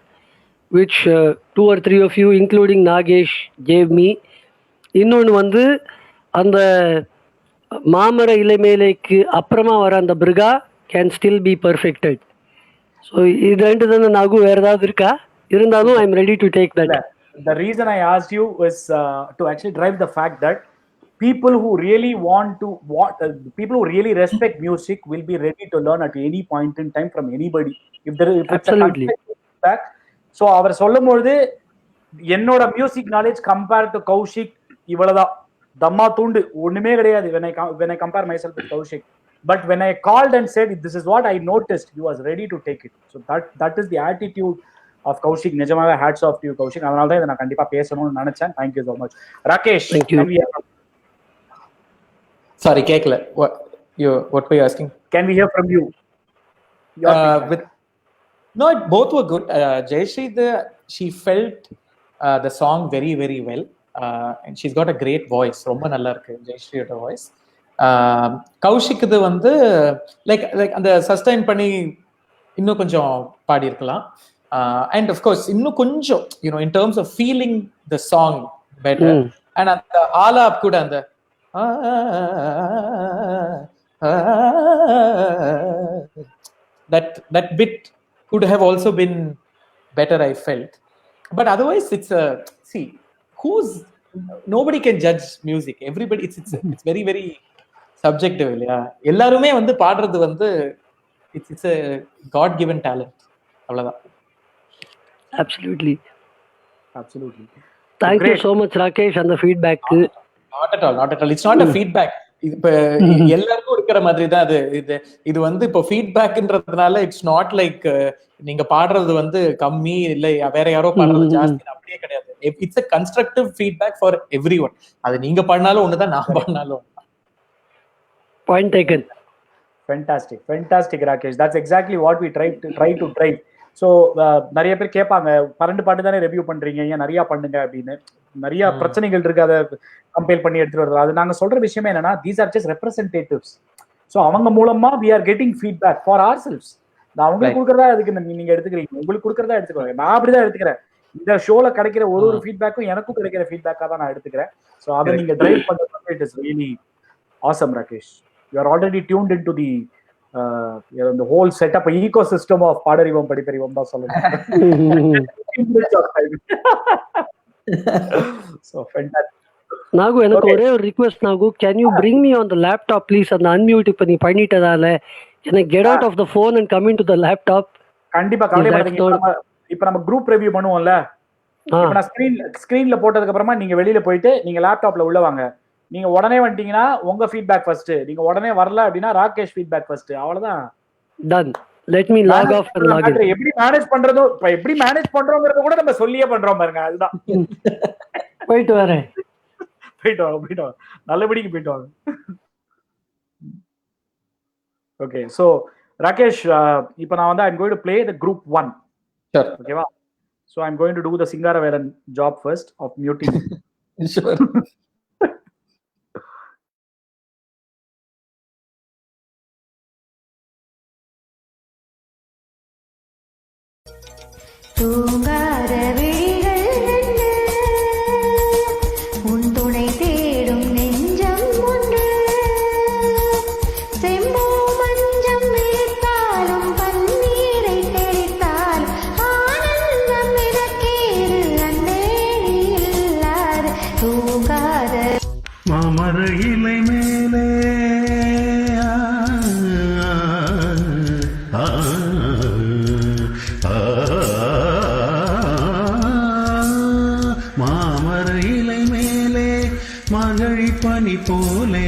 [SPEAKER 4] which 2 or 3 of you including Nagesh gave me. இன்னொன்று வந்து அந்த மாமர இலைமேலைக்கு அப்புறமா வர அந்த brika can still be perfected. So இது 2 தானே நாகு, வேறு ஏதாவது இருக்கா? இருந்தாலும் I am ready to take that.
[SPEAKER 2] The reason I asked you is to actually drive the fact that people who really people who really respect music will be ready to learn at any point in time from anybody. If it's
[SPEAKER 4] Absolutely.
[SPEAKER 2] a feedback. So அவர் சொல்லும்போது என்னோட music knowledge compare to Kaushik இவ்வளவுதான், தம்மா தூண்டு ஒண்ணுமே கிடையாது when I compare myself with Kaushik. But when I called and said this is what I noticed, he was ready to take it. So that is the attitude of Kaushik. நிஜமாவே hats off to you Kaushik. அதனால தான் இதை நான் கண்டிப்பா பேசணும்னு நினைச்சேன். Thank you so much. Rakesh,
[SPEAKER 4] Thank you.
[SPEAKER 6] Sorry, கேக்கல. What were you asking?
[SPEAKER 2] Can we hear from you?
[SPEAKER 6] Both were good. Jayashree, she felt the song very, very well. And she's got a great voice. ரொம்ப நல்லா இருக்கு ஜெயஸ்ரீயோட வாய்ஸ். கௌஷிக் இது வந்து லைக் அந்த சஸ்டைன் பண்ணி இன்னும் கொஞ்சம் பாடி இருக்கலாம். அண்ட் அஃப்கோர்ஸ் இன்னும் கொஞ்சம் in terms of feeling the song better. And அந்த ஆலாப் கூட அந்த that bit could have also been better, I felt. But otherwise it's nobody can judge music. Everybody, it's very, very subjective. இல்லையா? எல்லாருமே வந்து பாடுறது வந்து it's a god given talent. அவ்வளவுதான்.
[SPEAKER 4] Absolutely.
[SPEAKER 2] Thank
[SPEAKER 4] you so much Rakesh and the feedback.
[SPEAKER 6] Not at all. It's not a feedback. இப்ப எல்லாருக்கும் இருக்கிற மாதிரி தான் இது வந்து இப்போ ஃபீட்பேக்ன்றதுனால இட்ஸ் நாட் லைக் நீங்க பாடுறது வந்து கம்மி இல்லை வேற யாரோ பாடுறது ஜாஸ்தி, அப்படியே கிடையாது. It's a constructive feedback for everyone. அது நீங்க பண்ணாலும் ஒண்ணுதான், நான் பண்ணாலும்.
[SPEAKER 4] Point taken.
[SPEAKER 2] Fantastic Rakesh. That's exactly what we try to drive. So நிறைய பேர் கேட்பாங்க 12 பாட்டு தானே ரெவ்யூ பண்றீங்க, ஏன் நிறைய பண்ணுங்க அப்படின்னு. நிறைய பிரச்சனைகள் இருக்கு, அதை கம்பேர் பண்ணி எடுத்துட்டு வர்றது. அது நாங்க சொல்ற விஷயமே என்னன்னா, these are just representatives. So அவங்க மூலமா we are getting feedback for ourselves. நான் உங்களுக்கு கொடுக்கறதா அதுக்கு நீங்க எடுத்துக்கிறீங்க, உங்களுக்கு கொடுக்கறதா எடுத்துக்கோங்க. நான் அப்படிதான் எடுத்துக்கிறேன். இந்த ஷோல கிடைக்கிற ஒரு ஃபீட்பேக்கும் எனக்கும் கிடைக்கிற ஃபீட்பேக்கா தான் நான் எடுத்துக்கிறேன். ஸோ அதை நீங்க டிரைவ் பண்றது it is really awesome Rakesh. You are already tuned in to the the whole setup, ecosystem of பாடறிவோம் படிப்பறிவோம் தான் சொல்லணும். So fantastic.
[SPEAKER 4] நாகு, எனக்கு ஒரே ஒரு request Nagu, can you bring me on the laptop please? அந்த அன்மியூட் இப்ப நீ பண்ணிட்டதால எனக்கு get out of the phone and come in to the laptop.
[SPEAKER 2] கண்டிப்பா கவலைப்படாதீங்க. இப்ப நம்ம குரூப் ரிவ்யூ பண்ணுவோம்ல, இப்ப நான் ஸ்கிரீன்ல போட்டதுக்கு அப்புறமா நீங்க வெளியில போயிட்டு நீங்க லேப்டாப்ல உள்ள வாங்க. நீங்க உடனே வந்துட்டீங்கன்னா உங்க ஃபீட்பேக் ஃபர்ஸ்ட், நீங்க உடனே வரல அப்படின்னா ராகேஷ் ஃபீட்பேக் ஃபர்ஸ்ட். அவ்வளவுதான்,
[SPEAKER 4] done. Let me log off and log in.
[SPEAKER 2] எப்படி மேனேஜ் பண்றதோ, இப்ப எப்படி மேனேஜ் பண்றோம்ங்கறத கூட நம்ம சொல்லியே பண்றோம் பாருங்க. அதுதான்.
[SPEAKER 4] போயிட்டு வரேன்.
[SPEAKER 2] போயிட்டு வாங்க நல்லபடிக்கு போயிட்டு வாங்க. ஓகே, சோ ராகேஷ், இப்போ நான் வந்து I'm going to play the group 1.
[SPEAKER 6] Sure.
[SPEAKER 2] ஓகேவா? So I'm going to do the Singaravelan job first of muting.
[SPEAKER 6] Sure.
[SPEAKER 8] தூங்காத விழிகள் ரெண்டு, உன் துணை தேடும் நெஞ்சம் ஒன்று, செம்பூ மஞ்சம் விழித்தாலும் பன்னீரை தெளித்தாலும் ஆனந்தம் இதற்கேது அன்பே நீ இல்லாது. தூங்காத
[SPEAKER 1] மாமர இலை மேலே மாமர இலை மேலே மகழி பனி போலே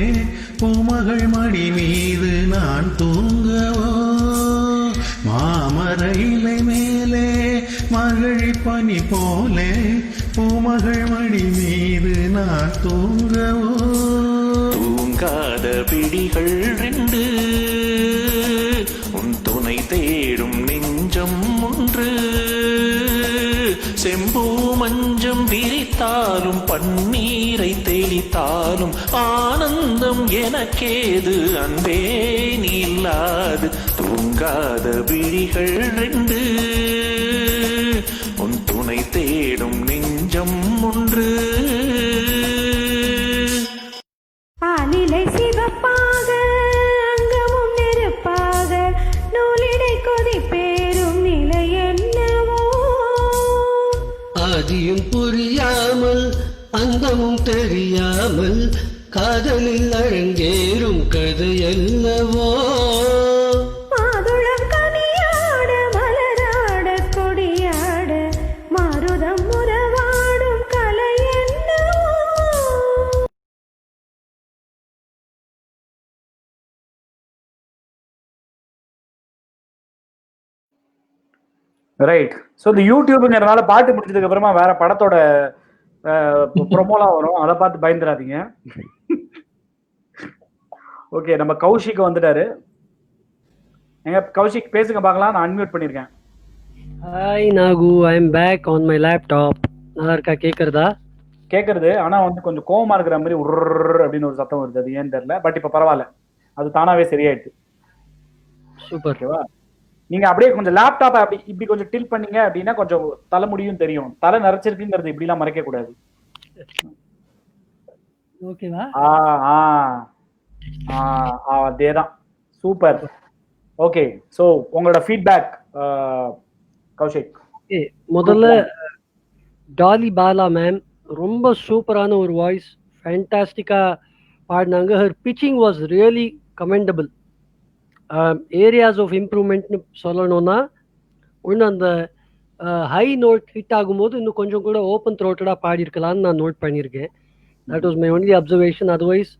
[SPEAKER 1] பூமகள் மடி மீது நான் தூங்கவோ. மாமர இலை மேலே மகழி பனி போலே பூமகள் மடி மீது நான் தூங்கவோ.
[SPEAKER 9] தூங்காத பிடிகள் ரெண்டு, உன் துணை தேடும் நெஞ்சம் ஒன்று, செம்பூ மஞ்சம் விரித்தாலும் பன்னீரை தெளித்தாலும் ஆனந்தம் எனக்கேது அன்பே நீ இல்லாது. தூங்காத விழிகள் ரெண்டு, உன் துணை தேடும் நெஞ்சம் ஒன்று.
[SPEAKER 8] ஆலிலை சிவப்பாக அங்கமும் நெருப்பாக நூலிடை கொதி பேரும் நிலை என்னவோ.
[SPEAKER 7] அர்த்தமும் தெரியாமல் காதலில் அரங்கேறும் கதையல்லவோ.
[SPEAKER 8] மாதுளம் கனியாட மலராட கொடியாட மாருதம் உறவாடும் கலை என்னவோ.
[SPEAKER 2] ரைட். ஸோ இந்த யூடியூப்ங்கிறனால பாட்டு முடிச்சதுக்கு அப்புறமா வேற படத்தோட ப்ரொமோலாம் வரும், அதை பார்த்து பயந்துடாதீங்க. ஓகே, நம்ம கௌஷிக் வந்துட்டாரு. எங்க கௌஷிக் பேசுங்க பார்க்கலாம், நான் அன்மியூட் பண்ணியிருக்கேன்.
[SPEAKER 4] Hi Nagu, I am back on my laptop. நல்லா இருக்கா? கேட்குறதா?
[SPEAKER 2] கேட்கறது, ஆனா வந்து கொஞ்சம் கோவமா இருக்கிற மாதிரி உர் அப்படின்னு ஒரு சத்தம் வருது, அது ஏன்னு தெரியல. பட் இப்போ பரவாயில்ல, அது தானாவே சரியாயிடுது.
[SPEAKER 4] சூப்பர்.
[SPEAKER 2] ஓகேவா? நீங்க அப்படியே கொஞ்சம் லேப்டாப் அப்படி இப்படி கொஞ்சம் டில் பண்ணீங்க அப்படின்னா கொஞ்சம் தலைமுடியும் தெரியும். தலை நரைச்சிருக்குங்கிறது இப்படிலாம் மறைக்க கூடாது.
[SPEAKER 4] ஓகேவா?
[SPEAKER 2] அதேதான். சூப்பர். ஓகே, ஸோ உங்களோட ஃபீட்பேக் கௌஷிக்.
[SPEAKER 4] முதல்ல டாலி பாலா மேம் ரொம்ப சூப்பரான ஒரு வாய்ஸ், ஃபேண்டாஸ்டிக்காக பாடினாங்க. Her pitching was really commendable. Areas of இம்ப்ரூவ்மெண்ட்னு சொல்லணும்னா ஒன்று அந்த ஹை நோட் ஹிட் ஆகும்போது இன்னும் கொஞ்சம் கூட ஓப்பன் த்ரோட்டடாக பாடியிருக்கலான்னு நான் நோட் பண்ணியிருக்கேன். That was my only observation. Otherwise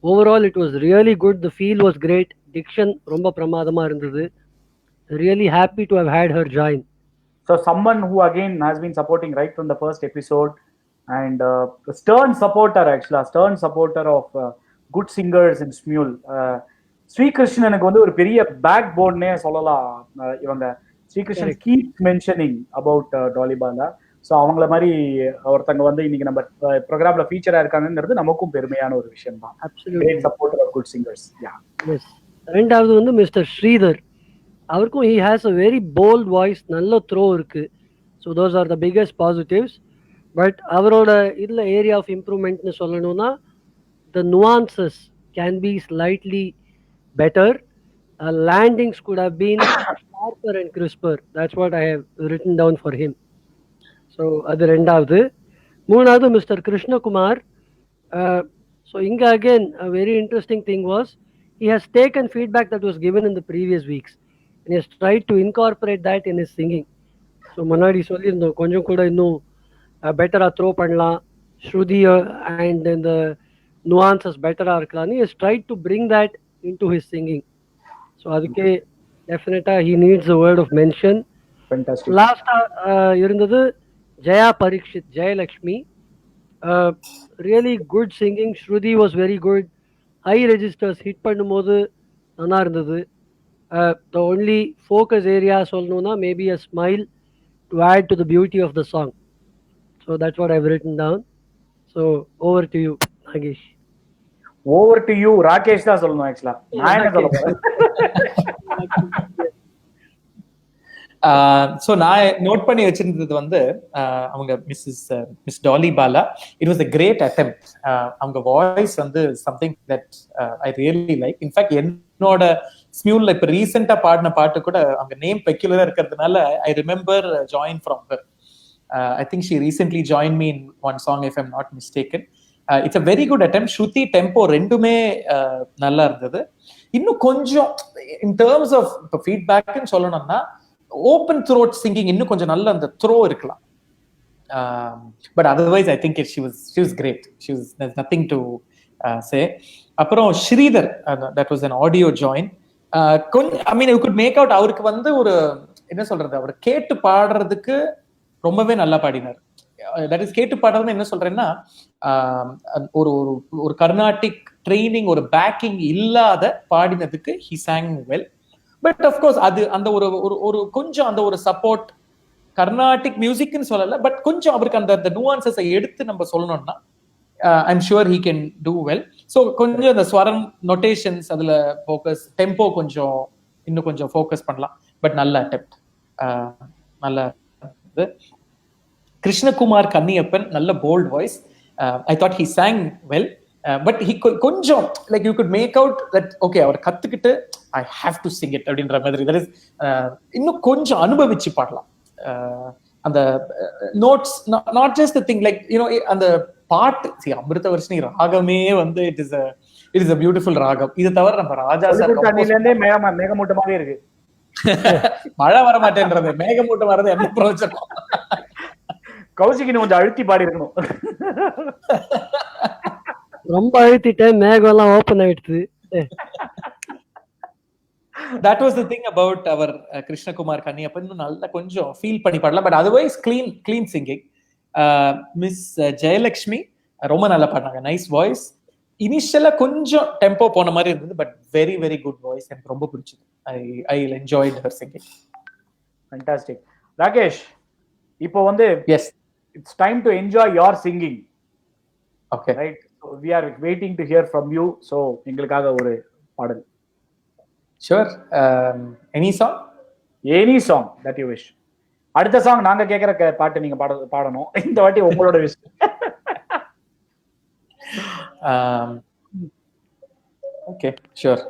[SPEAKER 4] overall it was really good. The feel was great. Diction ரொம்ப பிரமாதமாக இருந்தது. Really happy to how had her join.
[SPEAKER 2] So someone who again has been supporting right from the first episode and stern supporter of good singers in Smule. ஸ்ரீகிருஷ்ணனுக்கு வந்து ஒரு பெரிய பேக் போர்ட்னே சொல்லலாம். இவங்க Srikrishnan keep mentioning about Dolly Bala. So அவங்கள மாதிரி ஒருத்தங்க வந்து இன்னைக்கு நம்ம ப்ரோக்ராம்ல ஃபீச்சரா இருக்காங்கிறது நமக்கும் பெருமையான ஒரு விஷயம் தான்.
[SPEAKER 4] Absolutely
[SPEAKER 2] supporter of good singers.
[SPEAKER 4] Yes. ரெண்டாவது வந்து மிஸ்டர் ஸ்ரீதர், அவருக்கும் he has a very bold voice, நல்ல த்ரோ இருக்கு. So those are the biggest positives. But அவரோட இதில் ஏரியா ஆஃப் இம்ப்ரூவ்மெண்ட்னு சொல்லணும்னா the nuances can be slightly better. Landings could have been sharper and crisper. That's what I have written down for him. So அது ரெண்டாவது. மூணாவது மிஸ்டர் கிருஷ்ணகுமார். So இங்க again a very interesting thing was he has taken feedback that was given in the previous weeks and he has tried to incorporate that in his singing. So முன்னாடி சொல்லியிருந்தோம் கொஞ்சம் கூட இன்னும் பெட்டராக த்ரோ பண்ணலாம், ஸ்ருதி அண்ட் இந்த nuances பெட்டராக இருக்கலாம். He has tried to bring that into his singing. So அதுக்கே டெஃபினட்டாக he needs a word of mention.
[SPEAKER 2] Fantastic.
[SPEAKER 4] லாஸ்டாக இருந்தது Jaya Parikshit, Jayalakshmi. Really good singing. Shruti was very good. High registers hit பண்ணும்போது நல்லா இருந்தது. த ஒன்லி ஃபோக்கஸ் ஏரியா சொல்லணும்னா maybe a smile to add to the beauty of the song. So that's what I have written down. So over to you Nagesh.
[SPEAKER 2] Over to you Rakesh தான் சொல்லணும். ஆக்சுவலா நான் என்ன சொல்ல போறேன்?
[SPEAKER 6] ஸோ நான் நோட் பண்ணி வச்சிருந்தது வந்து அவங்க miss Dolly Bala. It was a great attempt. அவங்க வாய்ஸ் வந்து something that I really like. In fact என்னோட ஸ்மியூல்ல இப்ப ரீசெண்டா பாடின பாட்டு கூட அவங்க நேம் பெக்யூலரா இருக்கிறதுனால I remember join from her. I think she recently join me in one song if I'm not mistaken. It's a very good attempt. Shruti tempo ரெண்டுமே நல்லா இருந்தது. இன்னும் கொஞ்சம் இன் டேர்ம்ஸ் ஆஃப் இப்போ ஃபீட்பேக்னு சொல்லணும்னா ஓப்பன் த்ரோட் சிங்கிங் இன்னும் கொஞ்சம் நல்ல அந்த த்ரோ இருக்கலாம். But otherwise I think she was great. there's nothing to say. அப்புறம் Sridhar, that was an audio join. கொஞ்சம் I mean you could make out அவருக்கு வந்து ஒரு என்ன சொல்றது, அவர் கேட்டு பாடுறதுக்கு ரொம்பவே நல்லா பாடினார். தட் இஸ் கேட்டு பாடுறதுன்னு என்ன சொல்றேன்னா ஒரு ஒரு கர்நாடிக் ட்ரைனிங் ஒரு பேக்கிங் இல்லாத பாடினதுக்கு he sang well. But of course அது அந்த ஒரு ஒரு கொஞ்சம் அந்த ஒரு சப்போர்ட் கர்நாடிக் மியூசிக்னு சொல்லல, பட் கொஞ்சம் அவருக்கு அந்த நுவான்சஸை எடுத்து நம்ம சொல்லணும்னா I'm sure he can do well. So கொஞ்சம் அந்த ஸ்வரம் நொட்டேஷன்ஸ் அதுல ஃபோக்கஸ், டெம்போ கொஞ்சம் இன்னும் கொஞ்சம் ஃபோக்கஸ் பண்ணலாம். பட் நல்ல அட்டெம்ப்ட், நல்ல இது. கிருஷ்ணகுமார் கன்னியப்பன் நல்ல bold voice. I thought he sang well. But he கொஞ்சம் like you could make out that okay அவர் கத்துக்கிட்டு I have to sing it அப்படின்ற மாதிரி. தட் இஸ் இன்னும் கொஞ்சம் அனுபவிச்சு பாடலாம். அந்த notes not just the thing like you know அந்த பாட்டு அமிர்தவர்ஷினி ராகமே வந்து இட் இஸ் a beautiful ராகம். இது தவிர நம்ம ராஜா சார்
[SPEAKER 2] தண்ணில இருந்தே மேகமூட்டமாவே இருக்கு.
[SPEAKER 6] மழை வர மாட்டேன்றது, மேகமூட்டம் வர்றது என்ன பிரயோஜனம்?
[SPEAKER 2] கௌசிக்கு கொஞ்சம் அழுத்தி பாடி இருக்கணும்.
[SPEAKER 4] ரொம்ப அழுத்திட்டேன், மேகம் எல்லாம் ஓப்பன் ஆயிடுது.
[SPEAKER 6] That was the thing about our Krishnakumar Kanniappan. இன்னும் நல்லா கொஞ்சம் ஃபீல் பண்ணி பாடலாம். But otherwise clean singing. Miss Jayalakshmi ரொம்ப நல்லா பாடினாங்க, நைஸ் வாய்ஸ். இனிஷியலா கொஞ்சம் டெம்போ போன மாதிரி இருந்தது, but very very good voice, எனக்கு ரொம்ப பிடிச்சது. I enjoyed her singing.
[SPEAKER 2] Fantastic. Rakesh, இப்போ வந்து
[SPEAKER 6] yes,
[SPEAKER 2] it's time to enjoy your singing.
[SPEAKER 6] Okay,
[SPEAKER 2] right? So we are waiting to hear from you. So எங்களுக்காக ஒரு பாடல்.
[SPEAKER 6] Sure. Any song
[SPEAKER 2] that you wish. அடுத்த சாங் நாங்க கேட்கிற பாட்டு நீங்க பாடணும். இந்த வாட்டி உங்களோட விஷ்.
[SPEAKER 6] Okay, sure.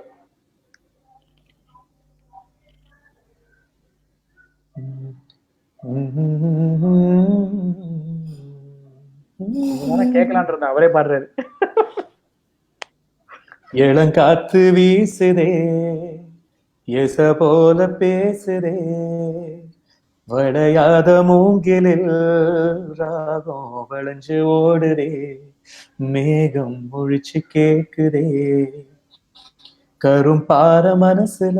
[SPEAKER 2] கேட்கலான் இருந்தேன், அவரே பாடுறாரு.
[SPEAKER 6] இளங்காத்து வீசுதே, எச போல பேசுதே, வளையாத மூங்கிலில் ராகம் வளைஞ்சு ஓடுதே, மேகம் முழிச்சு கேக்குதே, கரும்பார மனசுல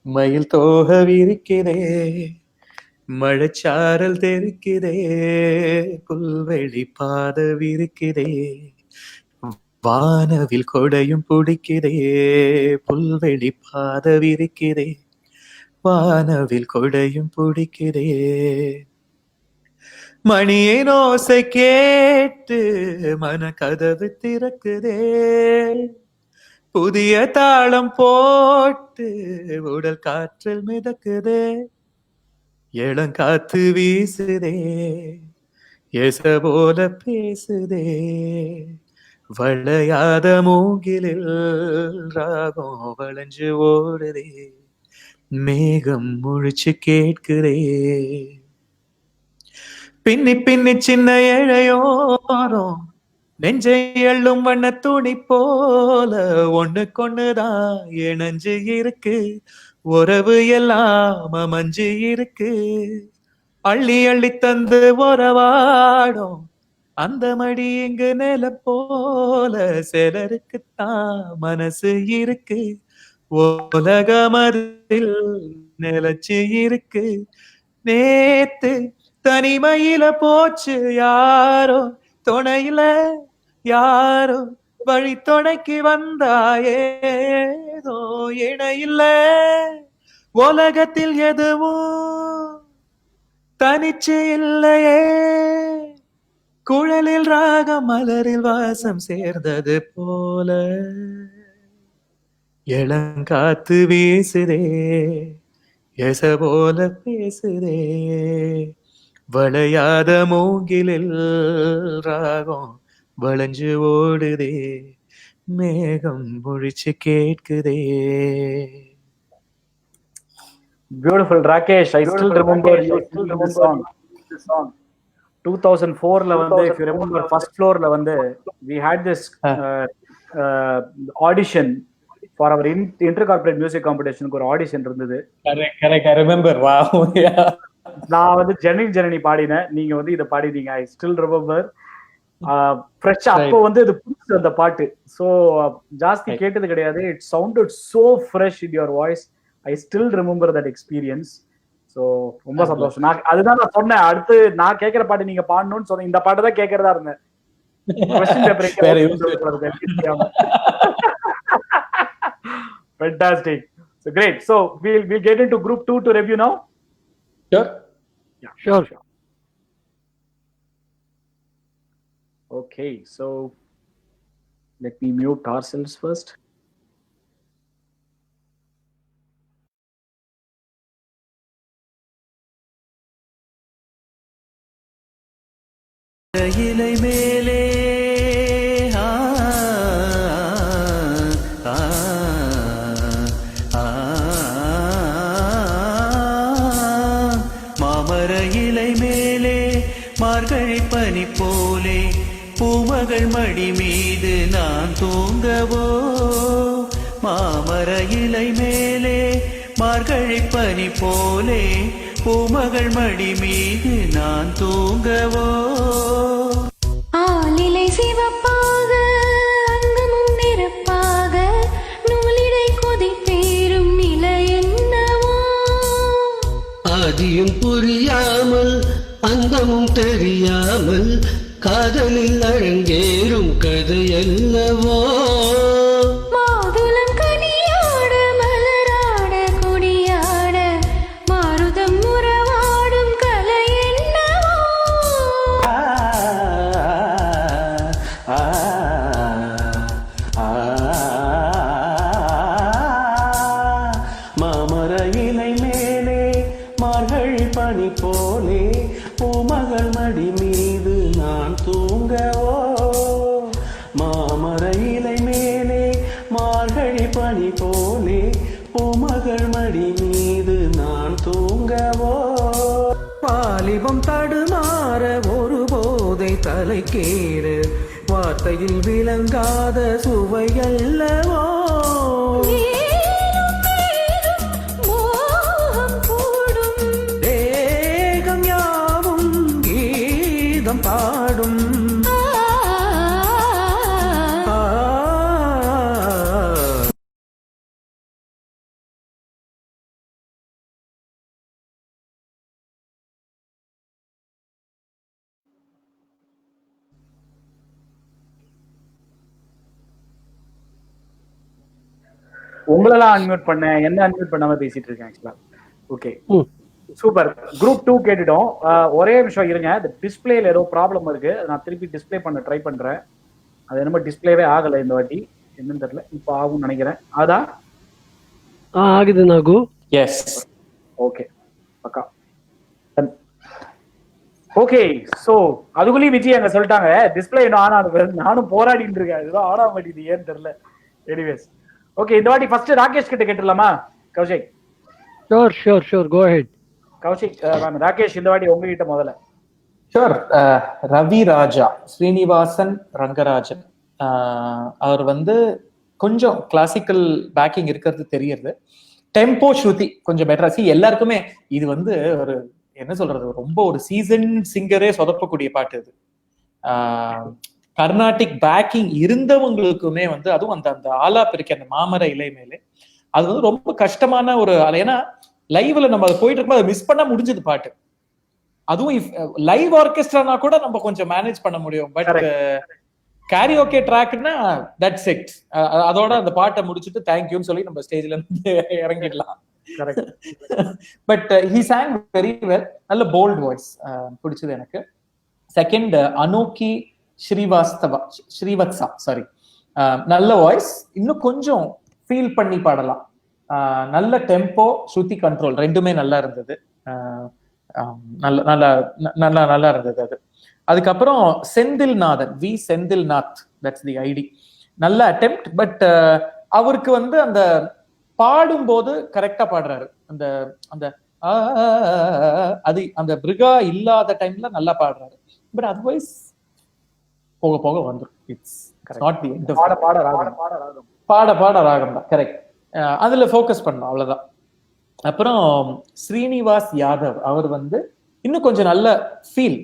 [SPEAKER 6] மயில் தோக விரிக்குதே, மழைச்சாரல் தெரிக்குதே, புல்வெளி பாத விரிக்குதே, வானவில் கொடையும் பிடிக்குதே, புல்வெளி பாத விரிக்குதே, வானவில் கொடையும் பிடிக்குதே, மணியின் ஓசை கேட்டு மன கதவு திறக்குதே, புதிய தாளம் போட்டு உடல் காற்றில் மிதக்குதே, இளங்காத்து வீசுதே, எச போல பேசுதே, வளையாத மூங்கிலில் ராகம் வளைஞ்சு ஓடுதே, மேகம் முழிச்சு கேட்குதே, பின்னி பின்னி சின்ன இழையோரம் நெஞ்சை எள்ளும் வண்ண துணி போல ஒண்ணுக்கொண்ணுதான் இணைஞ்சு இருக்கு, உறவு எல்லாம் மஞ்சு இருக்கு, அள்ளி அள்ளி தந்து உறவாடும் அந்த மடி இங்கு நில போல, சிலருக்குத்தான் மனசு இருக்கு, உலகமதில் நிலச்சி இருக்கு, நேத்து தனிமையில போச்சு யாரோ, துணையில யாரோ வழி துணைக்கு வந்தாயேதோ, இணையில்ல உலகத்தில் எதுவும் தனிச்சு இல்லையே, குழலில் ராகம் மலரில் வாசம் சேர்ந்தது போல, இளங்காத்து வீசுதே, எச போல பேசுதே, வளையாத மூங்கிலில் ராகம் வளைஞ்சு ஓடுதே, மேகம் முழிச்சு கேட்குதே.
[SPEAKER 2] Beautiful, Rakesh. I still remember this song. 2004 வந்து, if you remember, first floor வந்து we had this audition for our intercorporate music competition. ஒரு ஆடிஷன் இருந்தது.
[SPEAKER 6] Correct, I remember. Wow.
[SPEAKER 2] நான் வந்து ஜனனி பாடினேன், நீங்க வந்து இதை பாடினீங்க. I still remember. ஃப்ரெஷ் அப்போ வந்து இது புதுசு அந்த பாட்டு. ஸோ ஜாஸ்தி கேட்டது கிடையாது. It sounded so fresh in your voice. I still remember that experience. So ரொம்ப சந்தோஷம். நான் அதுதான் நான் சொன்னேன், அடுத்து நான் கேட்கிற பாட்டு நீங்க பாடணும்னு சொன்னேன். இந்த பாட்டு தான் கேட்கறதா இருந்தேன். Fantastic. So great. So we'll get into group 2 to review now.
[SPEAKER 6] Sure.
[SPEAKER 2] Yeah, sure. Okay, so let me mute ourselves first.
[SPEAKER 9] இலை மேலே மாமர இலை மேலே
[SPEAKER 1] மார்கழி பனி போலே பூமகள் மடி மீது நான் தூங்கவோ மாமர இலை மேலே மார்கழி பனி போலே பூமகள் மடி மீது நான் தூங்கவோ
[SPEAKER 8] ஆலிலை சிவப்பாக அங்கமும் நிறப்பாக நூலிடை கொதி பேரும் நிலை என்னவோ
[SPEAKER 7] ஆதியும் புரியாமல் அந்தமும் தெரியாமல் காதலில் அரங்கேறும் கதையல்லவோ
[SPEAKER 8] மாதுளம் கனியாட மலராட கொடியாட மாருதம் உறவாடும் கலை என்னவோ
[SPEAKER 1] மாமர இலை மேலே மார்கழி பனி போலே பூமகள் மடி மீது நான் தூங்கவோ மாமர இலை மேலே மார்கழி பனி போலே பூமகள் மடி மீது நான் தூங்கவோ வாலிபம் தடுமாற ஒரு போதை தலைக்கேறு வார்த்தையில் விளங்காத சுவையல்லவோ
[SPEAKER 8] மேலும் மேலும் மோகம் கூடும்
[SPEAKER 1] தேகம் யாவும் கீதம் பாடும் ஆ.
[SPEAKER 2] உங்களெல்லாம் அன்மியூட் பண்ணேன், என்ன அன்மியூட் பண்ணாம பேசிட்டு இருக்கேன் ஆக்சுவலா. Okay, super. குரூப் 2 கேட்டுட்டோம். ஒரே நிமிஷம் இருங்க, இந்த டிஸ்பிளேல ஏதோ ப்ராப்ளம் இருக்கு. நான் திருப்பி டிஸ்பிளே பண்ண ட்ரை பண்றேன். அது என்னமோ டிஸ்பிளேவே ஆகலை இந்த வாட்டி, என்னன்னு தெரியல. இப்போ ஆகும்னு நினைக்கிறேன். அதான்
[SPEAKER 4] ஆகுது நாகு.
[SPEAKER 6] எஸ்,
[SPEAKER 2] ஓகே, பக்கா. ஓகே, சோ அதுக்குள்ளேயும் விஜய் அங்க சொல்லிட்டாங்க டிஸ்பிளே இன்னும் ஆன் ஆனது. நானும் போராடிட்டு இருக்கேன், இதுதான் ஆனா மாட்டேங்குது, ஏன்னு தெரியல. எனிவேஸ், ஓகே, இந்த வாட்டி ஃபர்ஸ்ட் ராகேஷ் கிட்ட கேட்டுடலாமா? கௌஷிக்.
[SPEAKER 4] ஷோர் கோ ஹெட்.
[SPEAKER 2] கௌஷிக், ராகேஷ், இந்த வாட்டி உங்ககிட்ட முதல்ல.
[SPEAKER 6] ஷூர். ரவி ராஜா, ஸ்ரீனிவாசன் ரங்கராஜன், அவர் வந்து கொஞ்சம் கிளாசிக்கல் பேக்கிங் இருக்கிறது தெரியுது. டெம்போ ஸ்ருதி கொஞ்சம் பெட்டரா. எல்லாருக்குமே இது வந்து ஒரு என்ன சொல்றது, ரொம்ப ஒரு சீசன் சிங்கரே சொதப்பக்கூடிய பாட்டு இது. கர்நாடிக் பேக்கிங் இருந்தவங்களுக்குமே வந்து, அதுவும் அந்த அந்த ஆலாப் இருக்கு, அந்த மாமர இலை மேலே, அது வந்து ரொம்ப கஷ்டமான ஒரு. ஏன்னா லைவ்ல நம்ம அதை போயிட்டு இருக்கும்போது அதை மிஸ் பண்ண முடிஞ்சது பாட்டு. அதுவும் லைவ் ஆர்கெஸ்ட்ரானா கூட நம்ம கொஞ்சம் மேனேஜ் பண்ண முடியும். பட் கேரியோகே ட்ராக்னா தட்ஸ் இட். அதோட அந்த பாட்டை முடிச்சுட்டு தேங்க்யூன்னு சொல்லி நம்ம ஸ்டேஜ்ல இருந்து இறங்கிடலாம். But he sang very well. நல்ல போல்ட் வாய்ஸ், பிடிச்சது எனக்கு. செகண்ட், அனோக்கி ஸ்ரீவத்சா, சாரி, நல்ல வாய்ஸ், இன்னும் கொஞ்சம் ஃபீல் பண்ணி பாடலாம். நல்ல டெம்போ, ஸ்ருதி கண்ட்ரோல் ரெண்டுமே நல்லா இருந்தது. நல்ல நல்லா நல்லா நல்லா இருந்தது அது. அதுக்கப்புறம் Senthilnathan, V Senthilnath, that's the ID. நல்ல அட்டெம்ப்ட். பட் அவருக்கு வந்து அந்த பாடும்போது கரெக்டா பாடுறாரு. அந்த அந்த அது அந்த பிரிகா இல்லாத டைம்ல நல்லா பாடுறாரு. பட் அதர்வைஸ் போக போக வந்துடும். It's not the end. பாட பாட ராகம் தான், கரெக்ட். அதுல ஃபோக்கஸ் பண்ணணும், அவ்வளவுதான். அப்புறம் ஸ்ரீனிவாஸ் யாதவ், அவர் வந்து இன்னும் கொஞ்சம் நல்ல ஃபீல்,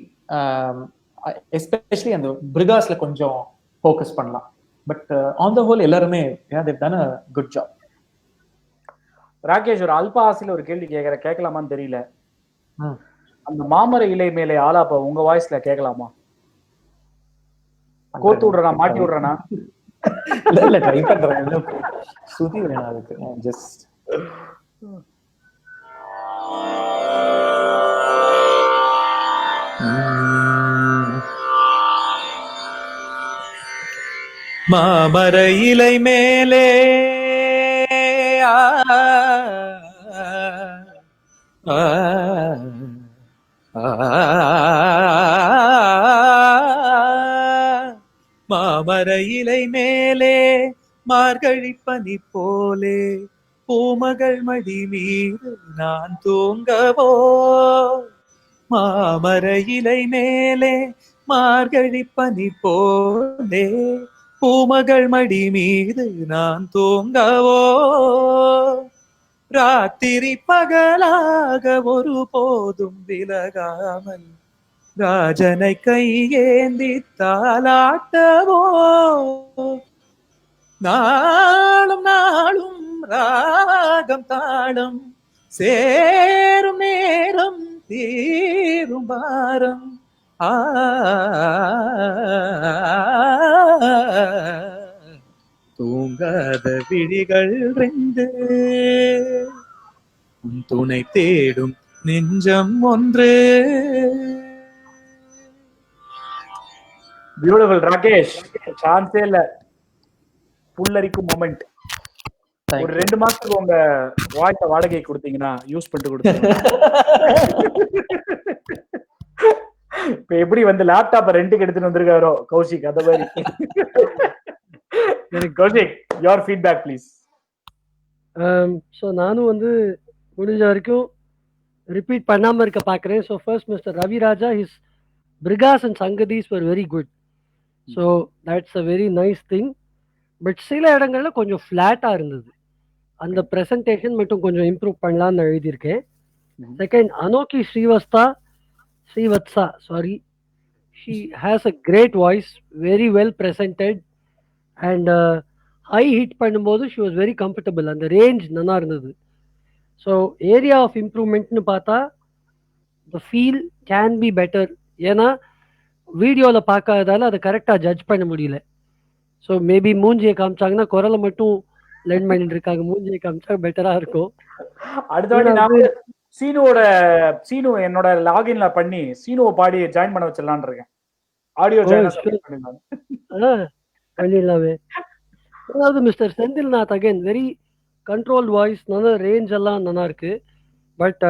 [SPEAKER 6] எஸ்பெஷலி அந்த பிரிகாஸ்ல கொஞ்சம் ஃபோக்கஸ் பண்ணலாம். பட் ஆன் த ஹோல் எல்லாருமே they've done a good job.
[SPEAKER 2] Rakesh, ஒரு அல்ப ஆசையில ஒரு கேள்வி கேட்கலாமான்னு தெரியல. அந்த மாமர இலை மேலே ஆலாப்ப உங்க வாய்ஸ்ல கேட்கலாமா? கோத்து விடுறா, மாட்டி விடுறா?
[SPEAKER 6] இல்ல ட்ரை பண்றேன். சுதி வேணும் அதுக்கு. ஜஸ்ட் மாமர இலை மேலே மாமர இலை மேலே மார்கழி பனி போலே பூமகள் மடி மீது நான் தூங்கவோ மாமர இலை மேலே மார்கழி பனி போலே பூமகள் மடி மீது நான் தூங்கவோ ராத்திரி பகலாக ஒரு போதும் விலகாமல் ராஜனை கையேந்தி தாலாட்டவோ நாளும் நாளும் ராகம் தாளம் சேரும் நேரம் தீரும் பாரம் தூங்காத விழிகள் ரெண்டு உன் துணை தேடும் நெஞ்சம் ஒன்று.
[SPEAKER 2] பியூட்டிஃபுல் ராகேஷ், சான்ஸே இல்ல. புல்லரிக்கும் மொமெண்ட். ஒரு 2 மாசத்துக்கு உங்க வாய்ஸ வாடகை கொடுத்தீங்கன்னா யூஸ் பண்ணிட்டு கொடுத்தீங்க. இப்ப எப்படி வந்து லேப்டாப்ப ரெண்டுக்கு எடுத்துட்டு வந்திருக்காரோ கௌஷிக், அந்த மாதிரி. Kaushik, your feedback please.
[SPEAKER 4] So நானும் வந்து முடிஞ்ச வரைக்கும் ரிப்பீட் பண்ணாமல் இருக்க பார்க்குறேன். So first mister Ravi Raja, his brigas and sangatis were very good. So that's a very nice thing. But சில இடங்கள்ல கொஞ்சம் ஃப்ளாட்டாக இருந்தது. அந்த ப்ரெசன்டேஷன் மட்டும் கொஞ்சம் இம்ப்ரூவ் பண்ணலான்னு எழுதியிருக்கேன். Second, Anokhi Srivatsa, sorry, she has a great voice, very well presented. And high hit பண்ணும்போது ஷி வாஸ் வெரி கம்ஃபர்டபுள். அந்த ரேஞ்ச் நல்லா இருந்தது. ஸோ ஏரியா ஆஃப் இம்ப்ரூவ்மெண்ட்னு பார்த்தா the feel can be better. ஏன்னா வீடியோவில் பார்க்காததால அதை கரெக்டாக ஜட்ஜ் பண்ண முடியல. ஸோ மேபி மூஞ்சியை காமிச்சாங்கன்னா குரலை மட்டும் லெர்ன் பண்ணிட்டு இருக்காங்க, மூஞ்சியை காமிச்சா பெட்டராக இருக்கும்.
[SPEAKER 2] அடுத்த வாட்டி நான் சீனு என்னோட லாகின்ல பண்ணி சீனுவை பாடி ஜாயின் பண்ண வச்சிடலான்னு இருக்கேன். ஆடியோ
[SPEAKER 4] பண்ணிடலாமே. அதாவது mister Senthilnath again very control voice, நல்லா ரேஞ்ச் எல்லாம் நல்லா இருக்கு. But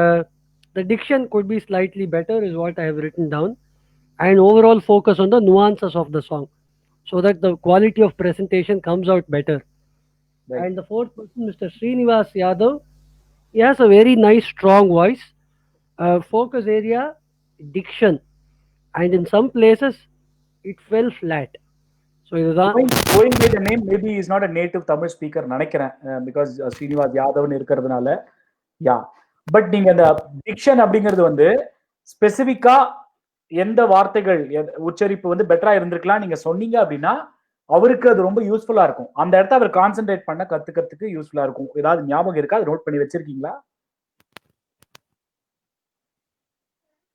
[SPEAKER 4] the diction could be slightly better is what I have written down. And overall focus on the nuances of the song so that the quality of presentation comes out better. Right. And the fourth person, Mr. Srinivas Yadav, he has a very nice strong voice. Focus area, diction, and in some places it fell flat. So
[SPEAKER 2] going by the name, maybe he is not a native Tamil speaker நினைக்கிறேன், because Srinivas Yadav இருக்கிறதுனால. யா, பட் நீங்க அந்த டிக்ஷன் அப்படிங்கிறது வந்து ஸ்பெசிபிக்கா எந்த வார்த்தைகள் உச்சரிப்பு வந்து பெட்டரா இருந்திருக்கலாம் நீங்க சொன்னீங்க அப்படின்னா அவருக்கு அது ரொம்ப யூஸ்ஃபுல்லா இருக்கும். அந்த இடத்த அவர் கான்சென்ட்ரேட் பண்ண கத்துக்கிறதுக்கு யூஸ்ஃபுல்லா இருக்கும். ஏதாவது ஞாபகம் இருக்கா? அது நோட் பண்ணி வச்சிருக்கீங்களா?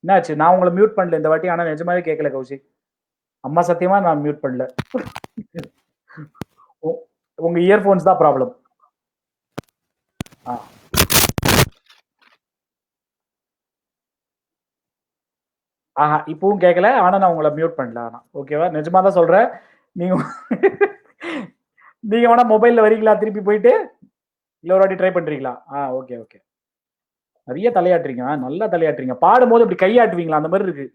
[SPEAKER 2] என்னாச்சு? நான் உங்களை மியூட் பண்ணல இந்த வாட்டி, ஆனா நிஜமாவே கேட்கல கௌஷிக். அம்மா சத்தியமா நான் மியூட் பண்ணல. உங்க இயர்போன்ஸ் தான் ப்ராப்ளம். ஆஹா, இப்பவும் கேட்கல, ஆனா நான் உங்களை மியூட் பண்ணல. ஆனா ஓகேவா? நிஜமா தான் சொல்றேன். நீங்க வேணா மொபைல்ல வரீங்களா? திருப்பி போயிட்டு இல்ல ஒரு வாட்டி ட்ரை பண்றீங்களா? Okay okay. நிறைய தலையாட்டுறீங்க, நல்லா தலையாட்டுறீங்க. பாடும்போது இப்படி கையாட்டுவீங்களா? அந்த மாதிரி இருக்கு.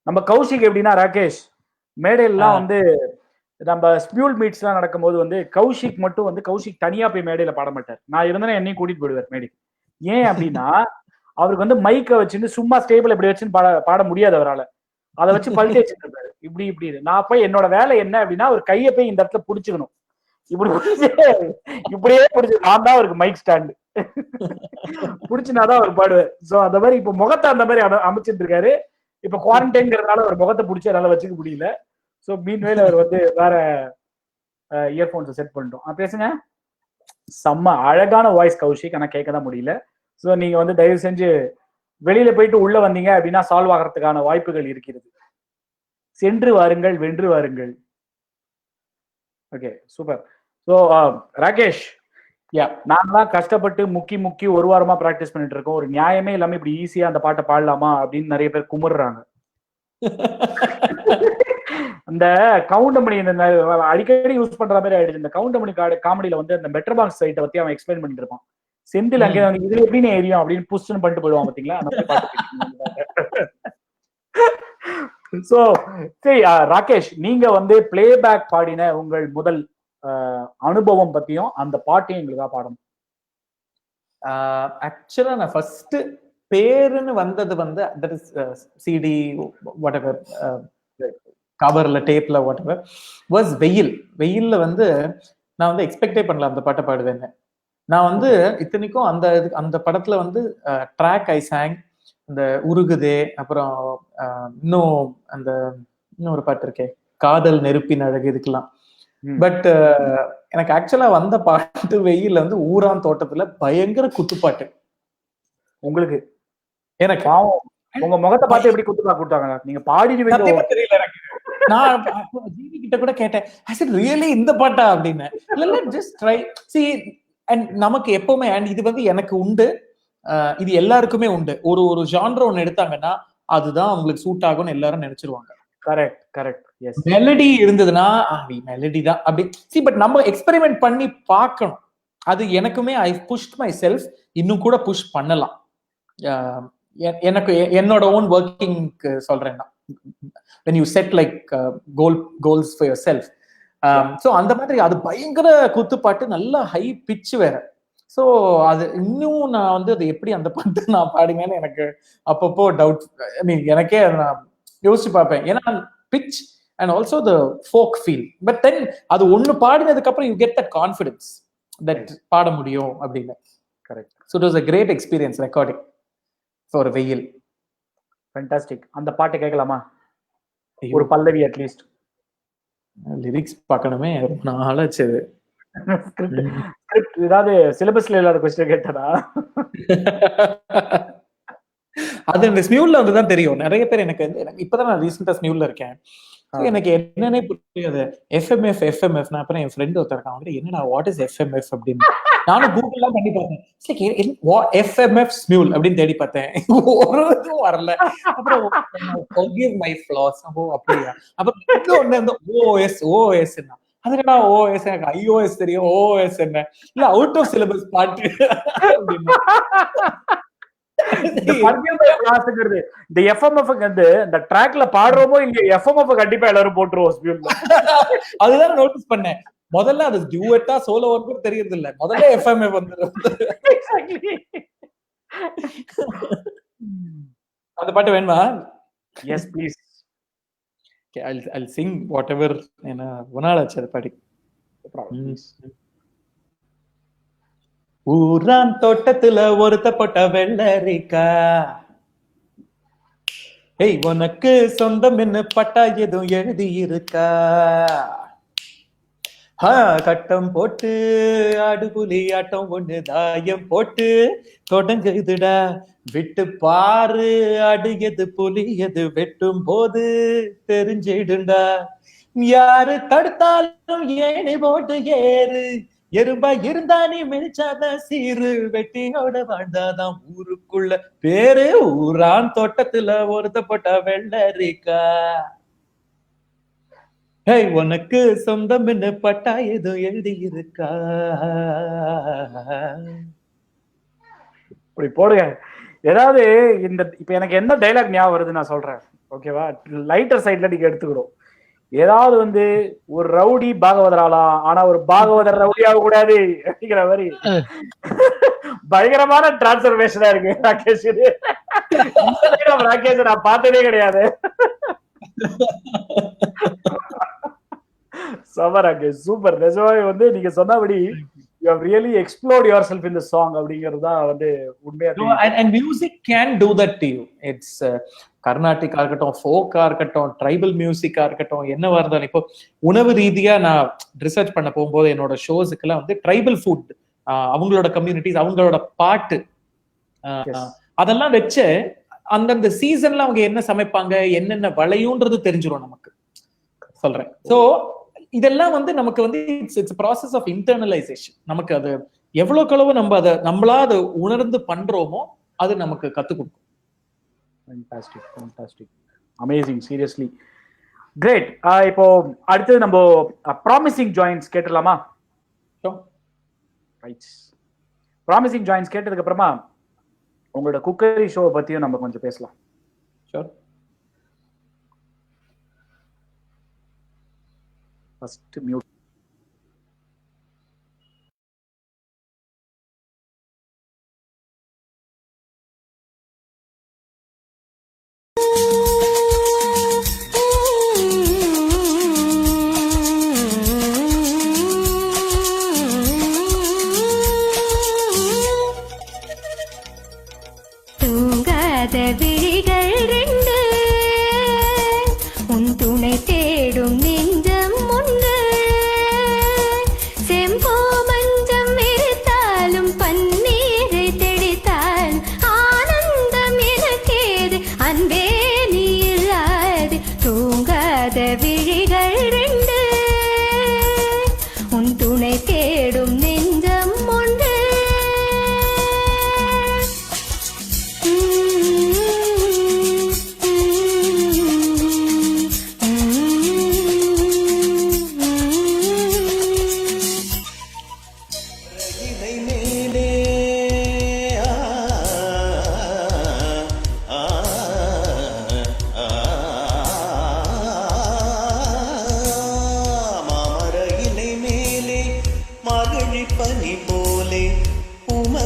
[SPEAKER 2] நம்ம கௌஷிக் எப்படின்னா, ராகேஷ் மேடையெல்லாம் வந்து நம்ம ஸ்பியூல் மீட்ஸ் எல்லாம் நடக்கும்போது வந்து கௌஷிக் மட்டும் வந்து கௌஷிக் தனியா போய் மேடையில பாட மாட்டார். நான் இருந்தேன்னா என்னையும் கூட்டிட்டு போயிடுவார் மேடைக்கு. ஏன் அப்படின்னா அவருக்கு வந்து மைக்கை வச்சுட்டு சும்மா ஸ்டேபிள் இப்படி வச்சுன்னு பாட முடியாது அவரால். அதை வச்சு பல்ட்டி வச்சுட்டு இருப்பாரு இப்படி இப்படி. நான் போய் என்னோட வேலை என்ன அப்படின்னா ஒரு கையை போய் இந்த இடத்துல புடிச்சுக்கணும். இப்படி இப்படியே புடிச்சு நான் தான் அவருக்கு மைக் ஸ்டாண்டு புடிச்சுனாதான் அவர் பாடுவார். சோ அந்த மாதிரி இப்ப முகத்தை அந்த மாதிரி அமைச்சிட்டு இருக்காரு. இப்ப குவாரண்டைன்ங்கிறதுனால ஒரு முகத்தை பிடிச்சி என்னால வச்சுக்க முடியல. சோ மீன்வேல அவர் வந்து வேற இயர்போன்ஸ் செட் பண்ணிட்டோம். பேசுங்க. செம்ம அழகான வாய்ஸ் கௌஷிக், ஆனா கேட்கதான் முடியல. ஸோ நீங்க வந்து தயவு செஞ்சு வெளியில போயிட்டு உள்ள வந்தீங்க அப்படின்னா சால்வ் ஆகிறதுக்கான வாய்ப்புகள் இருக்கிறது. சென்று வாருங்கள், வென்று வாருங்கள். Okay, super. ஸோ ராகேஷ், நாங்களாம் கஷ்டப்பட்டு முக்கி ஒரு வாரமா பிராக்டிஸ் பண்ணிட்டு இருக்கோம். ஒரு நியாயமே இல்லாம இப்படி ஈஸியா அந்த பாட்டை பாடலாமா அப்படின்னு நிறைய பேர் குமுறுறாங்க. அந்த கவுண்டமணி அடிக்கடி யூஸ் பண்ற மாதிரி ஆயிடுச்சு. இந்த கவுண்டமணி காமெடியில வந்து அந்த மெட்ரோ பாக்ஸ் சைட்டை பத்தி அவன் எக்ஸ்பிளைன் பண்ணிட்டு இருப்பான். செந்தில் அங்கே இதுல எப்படின்னு ஏரியும் அப்படின்னு புஷ்ன்னு பண்ணிட்டு போயிடுவான் பாத்தீங்களா? சோ சரி ராகேஷ், நீங்க வந்து பிளேபேக் பாடின உங்கள் முதல் அனுபவம் பத்தியும் அந்த பாட்டையும் எங்களுக்காக பாடணும்.
[SPEAKER 6] ஆக்சுவலா நான் ஃபர்ஸ்ட் பேருன்னு வந்தது வந்து that is CD what ever, கவர்ல டேப்ல வாட் எவர் வாஸ் வெயில்ல வந்து நான் வந்து எக்ஸ்பெக்டே பண்ணல அந்த பாட்டை பாடுவேன்னு. நான் வந்து இத்தனைக்கும் அந்த படத்துல வந்து ட்ராக் ஐ சாங், இந்த உருகுதே, அப்புறம் இன்னும் அந்த இன்னொரு பாட்டு இருக்கே, காதல் நெருப்பின் அழகு, இதுக்கெல்லாம். பட் எனக்கு ஆக்சுவலா வந்த பாட்டு வெயில்ல வந்து ஊரான் தோட்டத்துல பயங்கர குத்துப்பாட்டு.
[SPEAKER 2] உங்களுக்கு
[SPEAKER 6] எனக்கு
[SPEAKER 2] உங்க முகத்தை பார்த்து எப்படி குத்துப்பா கொடுத்தாங்க? நீங்க பாடிடுவீங்க
[SPEAKER 6] சத்தியமா தெரியல எனக்கு. நான் ஜிவி கிட்ட கூட கேட்டேன், ஐ செட் ரியலி இந்த பாட்டா அப்படின்னு. இல்ல ஜஸ்ட் ட்ரை சி. அண்ட் நமக்கு எப்பவுமே, அண்ட் இது வந்து எனக்கு உண்டு, இது எல்லாருக்குமே உண்டு, ஒரு ஜான்ர ஒன்னு எடுத்தாங்கன்னா அதுதான் அவங்களுக்கு சூட் ஆகும்னு எல்லாரும் நினைச்சிருவாங்க.
[SPEAKER 2] Correct yes.
[SPEAKER 6] மெலடி இருந்ததுன்னா மெலடி தான் அப்படி சி. பட் நம்ம எக்ஸ்பெரிமெண்ட் பண்ணி பார்க்கணும். அது எனக்குமே ஐ புஷ்ட் மை செல்ஃப், இன்னும் கூட புஷ் பண்ணலாம். எனக்கு என்னோட ஓன் ஒர்க்கிங்க்கு சொல்றேன்னா, when you set like goals for yourself, so அந்த மாதிரி அது பயங்கர குத்துப்பாட்டு, நல்ல ஹை பிட்ச் வேற. ஸோ அது இன்னும் நான் வந்து அது எப்படி அந்த பாட்டு நான் பாடினேன்னு எனக்கு அப்பப்போ டவுட். ஐ மீன் எனக்கே நான் யோசிச்சு பார்ப்பேன். ஏன்னா pitch and also the folk feel. But then அது ஒன்று பாடினதுக்கு அப்புறம் you get that confidence that பாட முடியும் அப்படின்னு.
[SPEAKER 2] Correct.
[SPEAKER 6] So it was a great experience recording for Veyil.
[SPEAKER 2] Fantastic. அந்த பாட்டு கேட்கலாமா? ஒரு பல்லவி அட்லீஸ்ட்.
[SPEAKER 6] லிரிக்ஸ் பார்க்கணுமே, ரொம்ப நாளாச்சு.
[SPEAKER 2] ஸ்கிரிப்ட் ஏதாவது சிலபஸ்ல இல்லாத கொஸ்டின் கேட்டதா?
[SPEAKER 6] அது இந்த ஸ்மியூல்ல வந்து தான் தெரியும். நிறைய பேர் எனக்கு இப்பதான் நான் ரீசெண்டா ஸ்மியூல்ல இருக்கேன். எனக்கு என்னன்னே புரியாது. எஃப்எம்எஃப். நான் அப்புறம் என் ஃப்ரெண்ட் ஒருத்தர் இருக்கான், வந்து என்னடா வாட் இஸ் எஃப்எம்எஃப் அப்படின்னு நானும் கூகுள் எல்லாம் பண்ணி பார்த்தேன். எஃப்எம்எஃப் ஸ்மியூல் அப்படின்னு தேடி பார்த்தேன், ஒரு இதுவும் வரல. அப்புறம் forgive my flaws. அப்படியா? அப்புறம் இன்னொன்னு வந்து ஓஎஸ் அது என்னடா ஓஎஸ், எனக்கு ஐஓஎஸ் தெரியும், ஓஎஸ் என்ன இல்ல அவுட் ஆஃப் சிலபஸ் பாட்டு அப்படின்னு.
[SPEAKER 2] இந்த எஃப்எம்எஃப் வந்து இந்த ட்ராக்ல பாடுறோமோ இல்லையோ, எஃப்எம்எஃப் கண்டிப்பா எல்லாரும் போட்டுருவோம்.
[SPEAKER 6] அதுதான் நோட்டீஸ் பண்ணேன். முதல்ல அது டியூட்டா சோலோ கூட தெரியறது இல்ல, முதல்ல எஃப்எம்எஃப் வந்துரும். அந்த பாட்டு வேணுமா?
[SPEAKER 2] Yes please.
[SPEAKER 6] I'll sing whatever. ஏன்னா ஒன்னாலாச்சு அது பாடி. ஊரான் தோட்டத்துல ஒருத்த போட்ட வெள்ளரிக்கா, ஏய் உனக்கு சொந்தம் என்ன பட்டா எதுவும் எழுதி இருக்கா, கட்டம் போட்டு ஆடுபுலி ஆட்டம் ஒண்ணு தாயம் போட்டு தொடங்குதுடா, விட்டு பாரு அடுயது புலியது வெட்டும் போது தெரிஞ்சிடுண்டா, யாரு தடுத்தாலும் ஏணி போட்டு ஏறு, எறும்பா இருந்தா நீ மிதிச்சாத சீரு, வெட்டியோட வாழ்ந்தாதான் ஊருக்குள்ள பேரு, ஊரான் தோட்டத்துல ஒருத்த போட்ட வெள்ளரிக்கா, ஹேய் உனக்கு சொந்தம் என்ன பட்டா ஏதோ எழுதி இருக்கா.
[SPEAKER 2] இப்படி போடுங்க ஏதாவது. இந்த இப்ப எனக்கு என்ன டைலாக் ஞாபகம் வருது நான் சொல்றேன், ஓகேவா? லைட்டர் சைட்ல நீங்க எடுத்துக்கிறோம். ஏதாவது வந்து ஒரு ரவுடி பாகவதர் ஆளா, ஆனா ஒரு பாகவதர் ரவுடி ஆக கூடாது அப்படிங்கிற மாதிரி பயங்கரமான டிரான்ஸ்பர்மேஷனா இருக்கு ராகேஷ். ராகேஷ் நான் பார்த்ததே கிடையாது. சூப்பர். நிஜமாவே வந்து நீங்க சொன்னபடி you have really explored yourself in the song அப்படிங்கிறது தான் வந்து உண்மையா.
[SPEAKER 6] And music can do that to you. It's கர்நாடிக்கா இருக்கட்டும், ஃபோக்கா இருக்கட்டும், ட்ரைபல் மியூசிக்கா இருக்கட்டும், என்னவா இருந்தாலும். இப்போ உணவு ரீதியா நான் ரிசர்ச் பண்ண போகும்போது என்னோட ஷோஸுக்கெல்லாம் வந்து ட்ரைபல் ஃபுட், அவங்களோட கம்யூனிட்டிஸ், அவங்களோட பாட்டு, அதெல்லாம் வச்சு அந்தந்த சீசன்ல அவங்க என்ன சமைப்பாங்க, என்னென்ன வளையுன்றது தெரிஞ்சிடும் நமக்கு, சொல்றேன். சோ இதெல்லாம் வந்து நமக்கு வந்து இட்ஸ் ப்ராசஸ் ஆஃப் இன்டர்னலைசேஷன். நமக்கு அது எவ்வளவுக்கு அளவு நம்ம அதை நம்மளா அதை உணர்ந்து பண்றோமோ அது நமக்கு கத்துக் கொடுக்கும்.
[SPEAKER 2] Fantastic, amazing, seriously great. இப்போ அடுத்தது நம்ம ப்ராமிசிங் ஜாயின்ஸ் கேட்டுடலாமா? ரைட். ப்ராமிசிங் ஜாயின்ஸ் கேட்டதுக்கு அப்புறமா உங்களோட குக்கரி ஷோ பத்தியும் நம்ம கொஞ்சம் பேசலாம்.
[SPEAKER 6] ஷூர்.
[SPEAKER 2] First mute.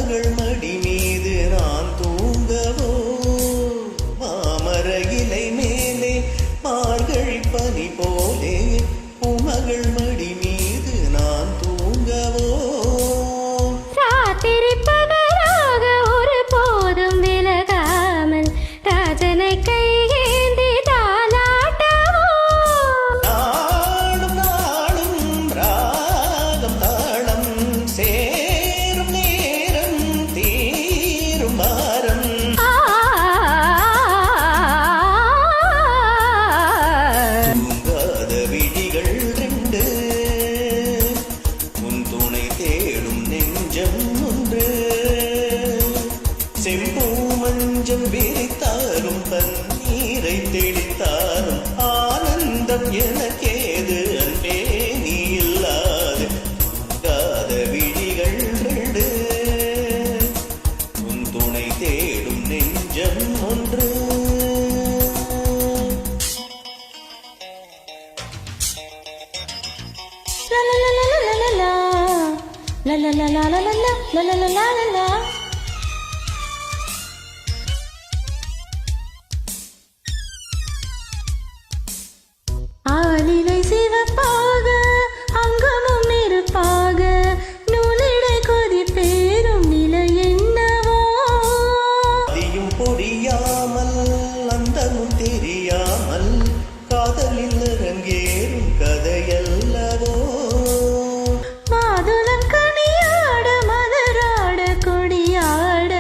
[SPEAKER 10] பூமகள் மடி மீது நான் தூங்கவோ மாமர இலை மேலே மார்கழி பனி போலே பூமகள் மடி மீது நான் தூங்கவோ
[SPEAKER 8] ராத்திரி பகலாக ஒரு போதும் விலகாமல் ராஜனை கையேந்தி தாலாட்டவோ
[SPEAKER 10] நாளும் நாளும் ராகம் தாளம் சேரும் நேரம் தீரும் வாரம் தூங்காத விழிகள் ரெண்டு உன் துணை தேடும் நெஞ்சம் ஒன்று செம்பூ மஞ்சம் விரித்தாலும் பன்னீரை தெளித்தாலும் ஆனந்தம் எனக்கேது அன்பே நீ இல்லாது தூங்காத விழிகள் ரெண்டு உன் துணை தேடும் நெஞ்சம் ஒன்று
[SPEAKER 8] ஆலிலை சிவப்பாக அங்கமும் நெருப்பாக நூலிடை கொதி பேரும் நிலை என்னவோ
[SPEAKER 10] அதியும் பொடியாமல் அந்தமும் தெரியாமல் காதலில் அரங்கேறும் கதையல்லவோ
[SPEAKER 8] மாதுளம் கனியாட மலராட கொடியாட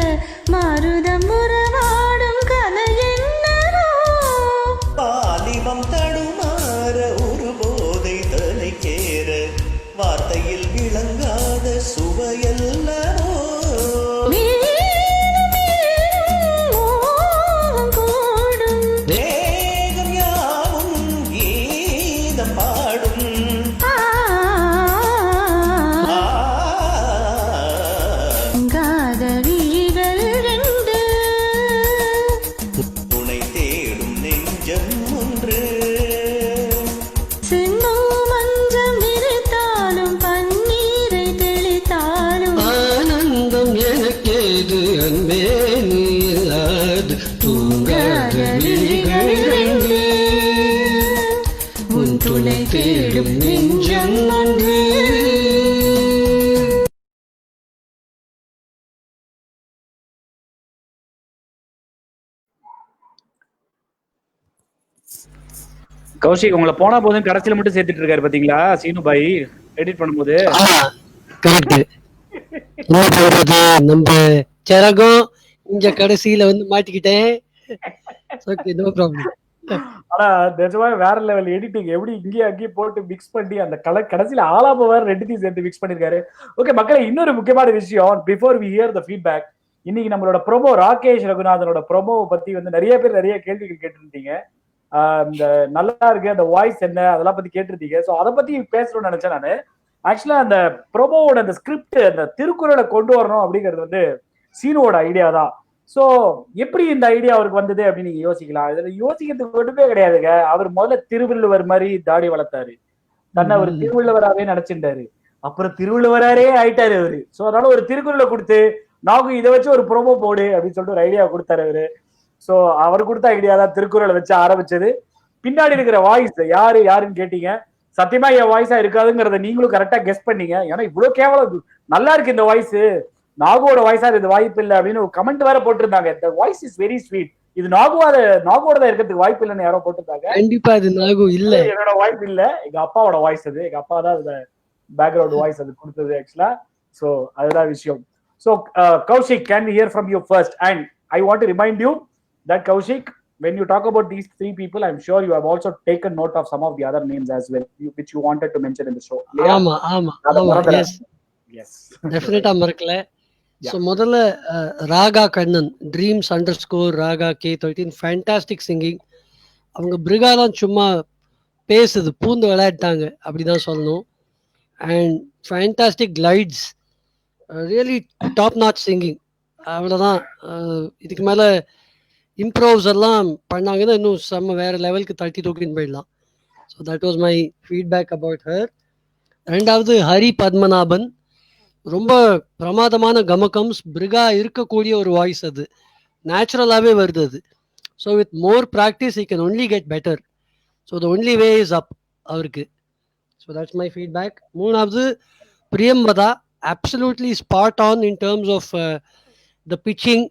[SPEAKER 8] மாருதம் உறவாடும் கலை என்னவோ
[SPEAKER 10] பாலிவம் தடுமாற ஒரு போதை தலைக்கேற வார்த்தையில் விளங்காத சுவையல்லவோ
[SPEAKER 8] மேலும் மேலும் மோகம் கூடும்
[SPEAKER 10] தேகம் யாவும் கீதம் பாடும் ஆ,
[SPEAKER 8] காதலிகள் ரெண்டு
[SPEAKER 10] துணை தேடும் நெஞ்சம் ஒன்று
[SPEAKER 8] செம்மோ மஞ்சம் விரித்தாலும் பன்னீரை தெளித்தாலும்
[SPEAKER 7] ஆனந்தம் எனக்கேது அன்பே நீ இல்லாது தூங்காத விழிகள் ரெண்டு உன் துணை தேடும் நெஞ்சம் ஒன்று
[SPEAKER 2] கௌஷிக் உங்களை போனா போதும் கடைசியில மட்டும் சேர்த்துட்டு இருக்காரு பாத்தீங்களா சீனு பாய் எடிட் பண்ணும்போது.
[SPEAKER 4] கரெக்ட். என்ன பண்றது, நம்ம சரகம் இங்க கடைசியில வந்து மாட்டிக்கிட்டேன். Okay, no problem.
[SPEAKER 2] ஆனா நிஜமாவே வேற லெவல் எடிட்டிங். எப்படி இங்கேயும் அங்கேயும் போட்டு மிக்ஸ் பண்ணி அந்த கடைசியில ஆலாப வேற ரெண்டுத்தையும் சேர்த்து மிக்ஸ் பண்ணிருக்காரு. ஓகே மக்களே, இன்னொரு முக்கியமான விஷயம் before we hear the feedback. இன்னைக்கு நம்மளோட ப்ரோமோ ராகேஷ் ரகுநாதனோட ப்ரோமோவை பத்தி வந்து நிறைய பேர் நிறைய கேள்விகள் கேட்டிருந்தீங்க. இந்த நல்லா இருக்கு அந்த வாய்ஸ் என்ன அதெல்லாம் பத்தி கேட்டிருந்தீங்க. ஸோ அதை பத்தி பேசணும்னு நினைச்சேன் நான். ஆக்சுவலா அந்த ப்ரோமோவோட அந்த ஸ்கிரிப்ட் அந்த திருக்குறளை கொண்டு வரணும் அப்படிங்கிறது வந்து சீனுவோட ஐடியா தான். ஸோ எப்படி இந்த ஐடியா அவருக்கு வந்தது அப்படின்னு நீங்க யோசிக்கலாம். இதுல யோசிக்கிறதுக்கு ஒன்றுமே கிடையாதுங்க. அவர் முதல்ல திருவள்ளுவர் மாதிரி தாடி வளர்த்தாரு, தன்னை அவர் திருவள்ளுவராகவே நினைச்சிட்டாரு, அப்புறம் திருவள்ளுவராரே ஆயிட்டாரு அவரு. ஸோ அதனால ஒரு திருக்குறளை கொடுத்து நாகு இதை வச்சு ஒரு ப்ரோமோ போடு அப்படின்னு சொல்லிட்டு ஒரு ஐடியா கொடுத்தாரு அவரு. ஸோ அவர் கொடுத்த ஐடியா தான் திருக்குறளை வச்சு ஆரம்பிச்சது. பின்னாடி இருக்கிற வாய்ஸ் யாருன்னு கேட்டீங்க. சத்தியமா என் வாய்ஸா இருக்காதுங்கிறத நீங்களும் கரெக்டா கெஸ் பண்ணீங்க. ஏன்னா இவ்வளவு கேவலம் நல்லா இருக்கு இந்த வாய்ஸ், நாகுவோட வாய்ஸா இது வாய்ப்பு இல்லை அப்படின்னு ஒரு கமெண்ட் வேற போட்டிருந்தாங்க. இந்த வாய்ஸ் இஸ் வெரி ஸ்வீட், இது நாகுவோட தான் இருக்கிறதுக்கு வாய்ப்பு இல்லைன்னு யாரோ போட்டிருந்தாங்க.
[SPEAKER 4] கண்டிப்பா அது நாகு இல்ல,
[SPEAKER 2] என்னோட வாய்ஸ் இல்ல, எங்க அப்பாவோட வாய்ஸ் அது. எங்க அப்பா தான் பேக்ரவுண்ட் வாய்ஸ் அது கொடுத்தது ஆக்சுவலா. ஸோ அதுதான் விஷயம். So Kaushik, can we hear from you first? And I want to remind you that Kaushik, when you talk about these three people, I'm sure you have also taken note of some of the other names as well, which you wanted to mention in the show.
[SPEAKER 4] ஆமா ஆமா ஆமா, எஸ்
[SPEAKER 2] Yes.
[SPEAKER 4] டெஃபினட்டா மறக்கல. ஸோ முதல்ல Raaga Kannan, dreams_raga K13, fantastic singing. அவங்க பிரிகாலாம் சும்மா பேசுது, பூந்து விளையாட்டாங்க அப்படிதான் சொல்லணும். And fantastic glides, really top not singing. அவ்வளோதான். இதுக்கு மேலே இம்ப்ரோவ்ஸ் எல்லாம் பண்ணாங்கன்னா இன்னும் செம்ம வேறு லெவலுக்கு தட்டி தூக்கின்னு போயிடலாம். So that was my feedback about her. ரெண்டாவது ஹரி பத்மநாபன், ரொம்ப பிரமாதமான கமகம்ஸ் பிரிகா இருக்கக்கூடிய ஒரு வாய்ஸ் அது நேச்சுரலாகவே வருது அது. So with more practice he can only get better. So the only way is up அவருக்கு. So that's my feedback. மூணாவது Priyamvada, absolutely spot on in terms of the pitching,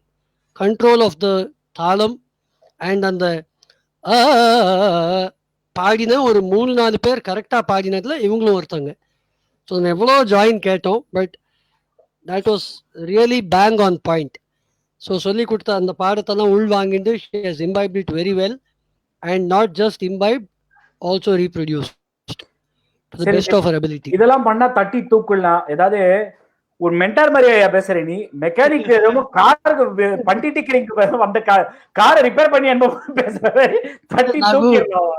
[SPEAKER 4] control of the தாளம் அண்ட் அந்த பாடின ஒரு 3-4 பேர் கரெக்டாக பாடினதில் இவங்களும் ஒருத்தங்க. ஸோ நம்ம எவ்வளோ ஜாயின் கேட்டோம், but that was really bang on point. So சொல்லி கொடுத்த அந்த பாடத்தெல்லாம் உள் வாங்கிட்டு she has imbibed it very well and not just imbibed, also reproduced to the best of her ability.
[SPEAKER 2] இதெல்லாம் பண்ணா தட்டி தூக்கலாம். ஏதாவது ஒரு மென்டார் மாதிரி பேசுற நீ, மெக்கானிக் காருக்கு பண்டி டிக்கரிங் அந்த காரை ரிப்பேர் பண்ணி என்ன பேசுற தட்டி தூக்கிடலாம்.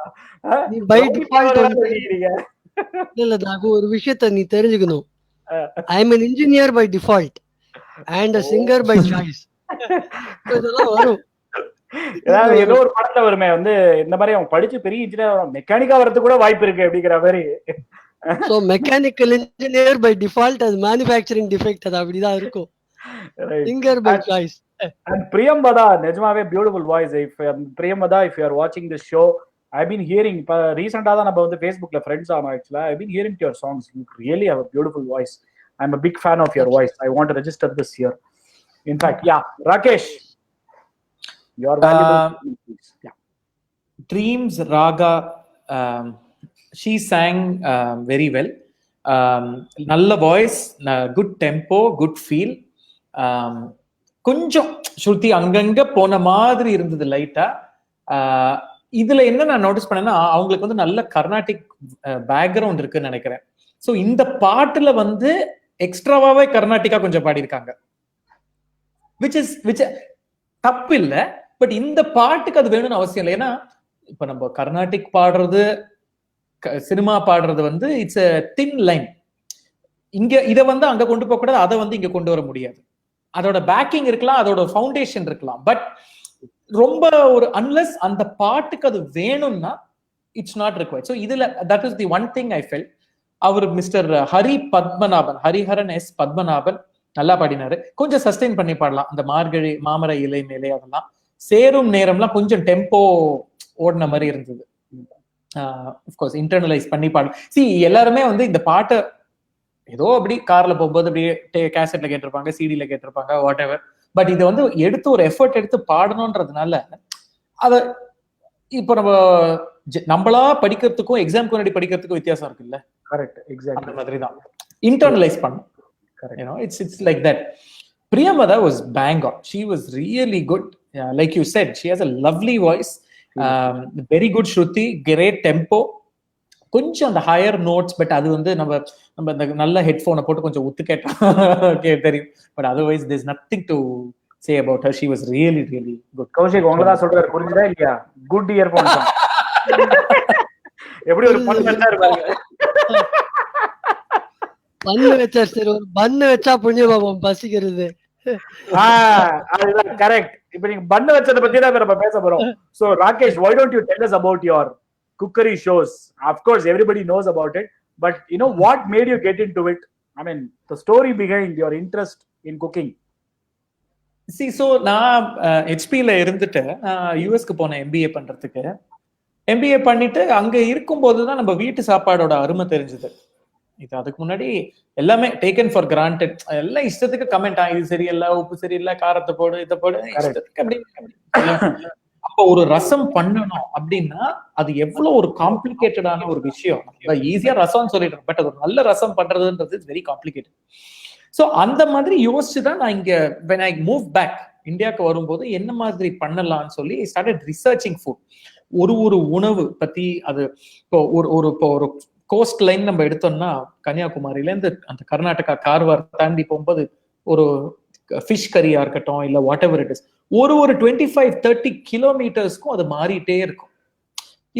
[SPEAKER 4] இல்ல நாகு, ஒரு விஷயத்த நீ தெரிஞ்சுக்கணும். I am an engineer by default and a singer by choice. இதெல்லாம் வரும்.
[SPEAKER 2] ஏதாவது ஏதோ ஒரு படத்துல வருமே வந்து இந்த மாதிரி அவன் படிச்சு பெரிய இன்ஜினியர் மெக்கானிக்கா வரது கூட வாய்ப்பு இருக்கு அப்படிங்கிற மாதிரி.
[SPEAKER 4] So mechanical engineer by default as manufacturing defect, அது அப்படிதான் இருக்கும். Singer by choice.
[SPEAKER 2] And Priyambada, நிஜமாவே beautiful voice. If Priyambada, if you are watching this show, I've been hearing recently தான் நம்ம வந்து Facebookல friends ஆனோம். Actually I've been hearing your songs. You really have a beautiful voice. I'm a big fan of your voice. I want to register this here. In fact, yeah, Rakesh, your valuable yeah.
[SPEAKER 6] Dreams Raga, she sang very well. நல்ல voice, good tempo, good feel. கொஞ்சம் ஸ்ருதி அங்கங்க போன மாதிரி இருந்தது லைட்டா. இதுல என்ன நான் நோட்டீஸ் பண்ணேன்னா, அவங்களுக்கு வந்து நல்ல கர்நாடிக் பேக்ரவுண்ட் இருக்குன்னு நினைக்கிறேன். ஸோ இந்த பாட்டுல வந்து எக்ஸ்ட்ராவாவே கர்நாடிக்கா கொஞ்சம் பாடியிருக்காங்க, விச் தப்பு இல்லை. பட் இந்த பாட்டுக்கு அது வேணும்னு அவசியம் இல்லை. ஏன்னா இப்ப நம்ம கர்நாடிக் பாடுறது, சினிமா பாடுறது வந்து இட்ஸ் a thin லைன். இங்க இதை வந்து அங்க கொண்டு போக கூடாது, அதை வந்து இங்க கொண்டு வர முடியாது. அதோட பேக்கிங் இருக்கலாம், அதோட ஃபவுண்டேஷன் இருக்கலாம். பட் ரொம்ப ஒரு அன்லெஸ் அந்த பாட்டுக்கு அது வேணும்னா இட்ஸ் நாட் ரிக்வயர்ட். ஸோ இதுல that is the one thing I felt. அவர் மிஸ்டர் ஹரிஹரன் எஸ் பத்மநாபன் நல்லா பாடினாரு. கொஞ்சம் சஸ்டெயின் பண்ணி பாடலாம். அந்த மார்கழி மாமர இலை மேலே அதெல்லாம் சேரும் நேரம்லாம் கொஞ்சம் டெம்போ ஓடின மாதிரி இருந்தது. அஃப்கோர்ஸ் இன்டர்னலைஸ் பண்ணி பாடலாம். எல்லாருமே வந்து இந்த பாட்டை ஏதோ அப்படி கார்ல போகும்போது அப்படியே கேசட்ல கேட்டிருப்பாங்க, சிடில கேட்டிருப்பாங்க, வாட் எவர். பட் இதை வந்து எடுத்து ஒரு எஃபர்ட் எடுத்து பாடணும்ன்றதுனால அத இப்போ நம்மளா படிக்கிறதுக்கும் எக்ஸாம்க்கு முன்னாடி படிக்கிறதுக்கும் வித்தியாசம் இருக்குல்ல.
[SPEAKER 2] Correct, exactly.
[SPEAKER 6] அந்த மாதிரி தான் இன்டர்னலைஸ் பண்ணும். You know, it's like that. Priyambada was bang on. She was really good. Like you said, she has a lovely voice, very good shruti, great tempo. கொஞ்சம் அந்த ஹையர் நோட்ஸ், பட் அது வந்து நம்ம இந்த நல்ல ஹெட்ஃபோனை போட்டு கொஞ்சம் ஒத்து கேட்டோம் தெரியும். But otherwise there is nothing to say about her. She was really really good.
[SPEAKER 2] Kaushik உங்களை தான் சொல்றாரு, புரிஞ்சுதா இல்லையா? குட் இயர்ஃபோன் எப்படி ஒரு பண்ணு இருப்பாங்க.
[SPEAKER 4] பண்ணு வச்சா சரி, ஒரு பண்ணு வச்சா புண்ணிய பாபம் பசிக்கிறது.
[SPEAKER 2] அதுதான் கரெக்ட். இப்ப நீங்க பண்ணு வச்சதை பத்தி தான் நம்ம பேச போறோம். So Rakesh, why don't you tell us about your cookery shows? Of course everybody knows about it, but you know what made you get into it? I mean, the story behind your interest in cooking.
[SPEAKER 6] so நான் ஹெச்பில இருந்துட்டு யூஎஸ்க்கு போனேன் எம்பிஏ பண்றதுக்கு. எம்பிஏ பண்ணிட்டு அங்க இருக்கும்போது தான் நம்ம வீட்டு சாப்பாடோட அருமை தெரிஞ்சது. இது அதுக்கு முன்னாடி எல்லாமே டேக்கன் ஃபார் கிராண்டட். எல்லாம் இஷ்டத்துக்கு கமெண்ட், இது சரியில்லை, உப்பு சரியில்லை, காரத்தை போடு, இதை போடு, இஷ்டத்துக்கு அப்படி. அப்போ ஒரு ரசம் பண்ணணும் அப்படின்னா அது எவ்வளவு ஒரு காம்ப்ளிகேட்டடான ஒரு விஷயம். ஈஸியா ரசம்னு சொல்லிடுறோம், பட் அது ஒரு நல்ல ரசம் பண்றதுன்றது இட்ஸ் வெரி காம்ப்ளிகேட்டட். ஸோ அந்த மாதிரி யோசிச்சுதான் நான் இங்க when I moved back இந்தியாவுக்கு வரும்போது என்ன மாதிரி பண்ணலாம்னு சொல்லி started researching food. ஒரு உணவு பத்தி. அது இப்போ ஒரு கோஸ்ட் லைன் நம்ம எடுத்தோம்னா கன்னியாகுமரியில இருந்து அந்த கர்நாடகா கார்வார் தாண்டி போகும்போது ஒரு ஃபிஷ் கரியா இருக்கட்டும், இல்ல வாட் எவர் இட் இஸ், ஒரு 25-30 கிலோமீட்டர்ஸ்க்கும் அது மாறிட்டே இருக்கும்.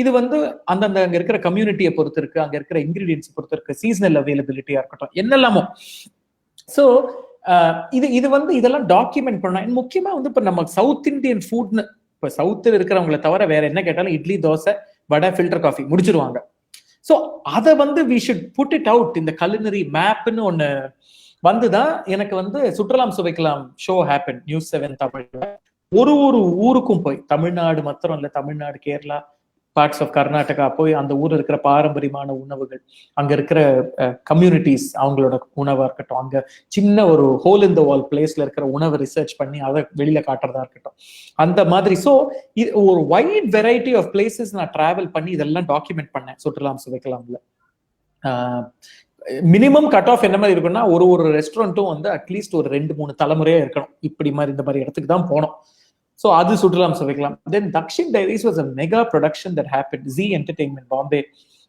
[SPEAKER 6] இது வந்து அந்தந்த அங்க இருக்கிற கம்யூனிட்டியை பொறுத்து இருக்கு, அங்க இருக்கிற இன்கிரீடியன்ஸ் பொறுத்து இருக்கு, சீசனல் அவைலபிலிட்டியா இருக்கட்டும், என்னெல்லாமோ. ஸோ இது வந்து இதெல்லாம் டாக்குமெண்ட் பண்ணணும். முக்கியமா வந்து இப்ப நம்ம சவுத் இந்தியன் ஃபுட்னு, இப்ப சவுத்தில் இருக்கிறவங்களை தவிர வேற என்ன கேட்டாலும் இட்லி, தோசை, வடை, ஃபில்டர் காஃபி முடிச்சிருவாங்க. ஸோ அதை வந்து we should put it out இந்த கலினரி மேப்னு வந்துதான் எனக்கு வந்து சுற்றலாம் சுவைக்கலாம் ஷோ ஹேப்பன் நியூஸ் 7 தமிழ்ல. ஒரு ஊருக்கும் போய், தமிழ்நாடு மாத்திரம் இல்ல, தமிழ்நாடு, கேரளா, பார்ட்ஸ் ஆஃப் கர்நாடகா போய் அந்த ஊர்ல இருக்கிற பாரம்பரியமான உணவுகள், அங்க இருக்கிற கம்யூனிட்டிஸ் அவங்களோட உணவா இருக்கட்டும், அங்க சின்ன ஒரு ஹோல் இன் த வால் பிளேஸ்ல இருக்கிற உணவை ரிசர்ச் பண்ணி அதை வெளியில காட்டுறதா இருக்கட்டும், அந்த மாதிரி. ஸோ ஒரு வைட் வெரைட்டி ஆஃப் பிளேசஸ் நான் டிராவல் பண்ணி இதெல்லாம் டாக்குமெண்ட் பண்ணேன் சுற்றலாம் சுவைக்கலாம்ல. மினிமம் கட் ஆஃப் என்ன மாதிரி இருக்குன்னா, ஒரு ரெஸ்டாரண்ட்டும் வந்து அட்லீஸ்ட் ஒரு 2-3 தலைமுறையா இருக்கணும். இப்படி மாதிரி இந்த மாதிரி இடத்துக்கு தான் போனோம். ஸோ அது சுற்றலாம் சுவைக்கலாம். Then Dakshin diaries was a mega production that happen. Zee entertainment Bombay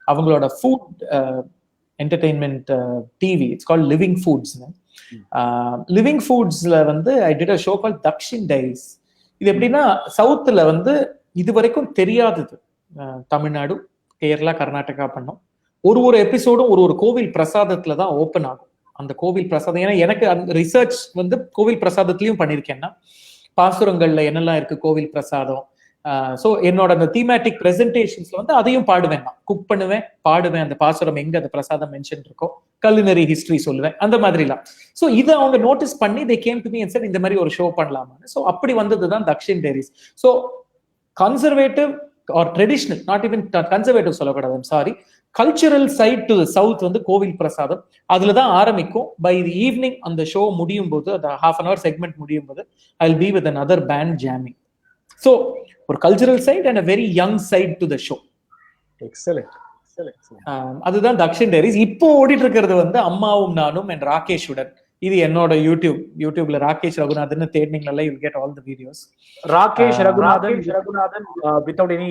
[SPEAKER 6] அவங்களோட food entertainment TV, it's called living foods. Living ஃபுட்ஸ்ல வந்து I did a show call Dakshin diaries. இது எப்படின்னா, சவுத்துல வந்து இது வரைக்கும் தெரியாதது தமிழ்நாடு, கேரளா, கர்நாடகா பண்ணோம். ஒரு எபிசோடும் ஒரு கோவில் பிரசாதத்துல தான் ஓப்பன் ஆகும். அந்த கோவில் பிரசாதம், ஏன்னா எனக்கு அந்த ரிசர்ச் வந்து கோவில் பிரசாதத்திலயும் பண்ணிருக்கேன்னா, பாசுரங்கள்ல என்னெல்லாம் இருக்கு கோவில் பிரசாதம். ஸோ என்னோட அந்த தீமேட்டிக் பிரசன்டேஷன்ஸ்ல வந்து அதையும் பாடுவேன், நான் குக் பண்ணுவேன், பாடுவேன், அந்த பாசுரம் எங்க அந்த பிரசாதம் மென்ஷன் இருக்கோ, கல்லினரி ஹிஸ்டரி சொல்லுவேன், அந்த மாதிரிலாம். ஸோ இதை அவங்க நோட்டீஸ் பண்ணி they came to me and said இந்த மாதிரி ஒரு ஷோ பண்ணலாமான்னு. ஸோ அப்படி வந்ததுதான் Dakshin diaries. So conservative or traditional, not even conservative சொல்லக்கூடாது, I'm sorry, cultural side to south வந்து கோவில் பிரசாதம் அதுலதான் ஆரம்பிக்கும். பை தி ஈவினிங் அந்த ஷோ முடியும் போது, அந்த half an hour செக்மெண்ட் முடியும் போது, I will be with another band jamming. So ஒரு cultural side and a very young side to the show.
[SPEAKER 2] Excellent.
[SPEAKER 6] அதுதான் தக்ஷின் டைரிஸ். இப்போ ஓடிட்டு இருக்கிறது வந்து அம்மாவும் நானும் அண்ட் ராகேஷுடன். இது என்னோட யூடியூப்ல ராகேஷ் ரகுநாதன் தேடினீங்களா, you get all the videos.
[SPEAKER 2] Rakesh Raghunathan without any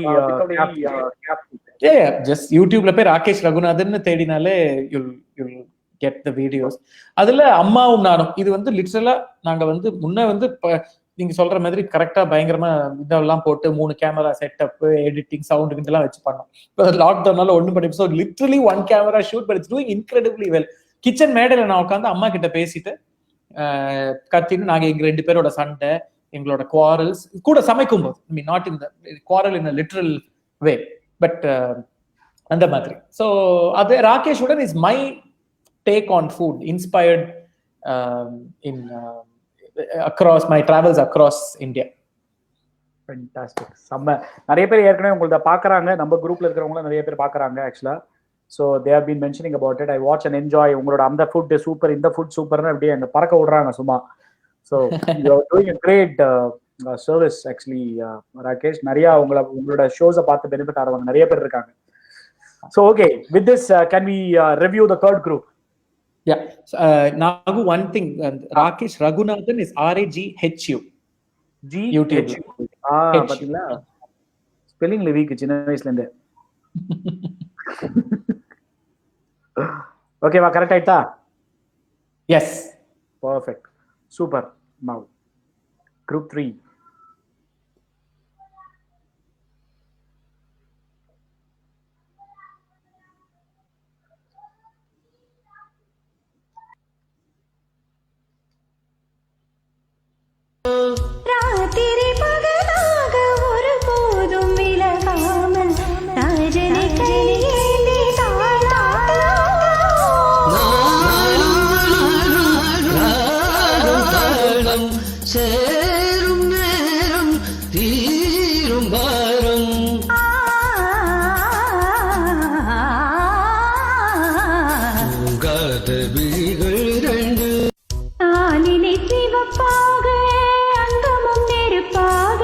[SPEAKER 6] just யூடியூப்ல போய் Rakesh Raghunathan தேடினாலே you'll get the videos. அதுல அம்மாவும் நானும் இது வந்து லிட்டரலா நாங்க வந்து முன்ன வந்து நீங்க சொல்ற மாதிரி கரெக்டா பயங்கரமா இதெல்லாம் போட்டு 3 கேமரா செட்டப், எடிட்டிங், சவுண்ட் இதெல்லாம் வச்சு பண்ணோம். லாக்டவுனால ஒண்ணும் பண்ணி, so literally 1 camera shoot, but it's doing incredibly well. Kitchen மேடையில நான் உட்காந்து அம்மா கிட்ட பேசிட்டு கத்தின்னு, நாங்க எங்க 2 பேரோட சண்டை, எங்களோட குவாரல்ஸ் கூட சமைக்கும் போது, I mean not in the quarrel in a literal way, but அந்த மாதிரி. ஸோ அது ராகேஷுடன் is my take on food, inspired in across my travels across India.
[SPEAKER 2] Fantastic. செம்ம. நிறைய பேர் ஏற்கனவே உங்கள்ட்ட பாக்குறாங்க, நம்ம குரூப்ல இருக்கிறவங்க நிறைய பேர் பாக்குறாங்க ஆக்சுவலா. So they have been mentioning about it. I watch and enjoy. உங்களோட அந்த ஃபுட் சூப்பர், இந்த ஃபுட் சூப்பர்னு அப்படியே அங்கே பறக்க விடுறாங்க சும்மா. So you are doing a great service actually, Rakesh. நிறைய உங்களோட ஷோஸை பார்த்து பெனிஃபிட் ஆகிறவங்க நிறைய பேர் இருக்காங்க. So okay, with this can we review the third group?
[SPEAKER 6] Yeah. Nagu, one thing, Rakesh Raghunathan is RAGHU. YouTube.
[SPEAKER 2] பாத்தீங்களா, ஸ்பெல்லிங்ல வீக் சின்ன வயசுல இருந்தே. ஓகேவா, கரெக்ட் ஆயிட்டா?
[SPEAKER 6] Yes,
[SPEAKER 2] perfect, super. Now group 3.
[SPEAKER 8] ராத்திரி பகலாக ஒருபோதும் விலகாமல் ராஜனை கையேந்தி
[SPEAKER 7] தாளம் சேரும் நேரம் தீரும் பாரம். தூங்காத விழிகள் 2
[SPEAKER 8] ஆலிலை சிவப்பாக அங்கமும் நெருப்பாக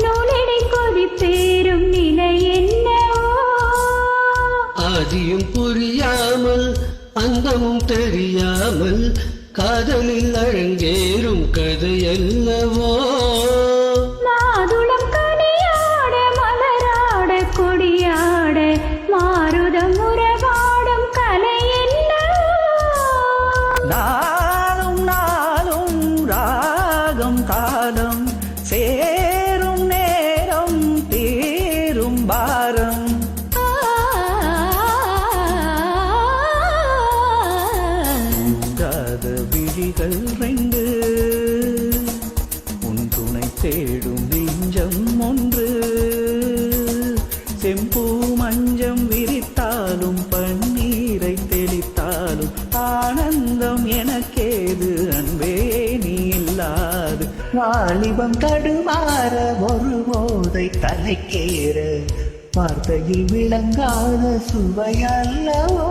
[SPEAKER 8] நூலிடை கொதிப்பேறும் நிலை என்னவோ.
[SPEAKER 7] ஆதியும் புரியாமல் அந்தமும் தெரியாமல் காதலில் அரங்கேறும் கதையல்லவோ.
[SPEAKER 8] மாதுளம் கனியாட மலராட கொடியாட மாருதம் உறவாடும் கலை என்னவோ.
[SPEAKER 1] நாளும் நாளும் ராகம் காலம் சேரும் நேரம் தீரும் பாரம். உங்காத விழிகள் 2 உன் துணை தேடும் நெஞ்சம் 1. செம்பூ மஞ்சம் விரித்தாலும் பன்னீரை தெளித்தாலும் ஆனந்தம் எனக்கே வாலிபம் தடுமாற ஒரு போதை தலைக்கேற வார்த்தையில் விளங்காத சுவையல்லவோ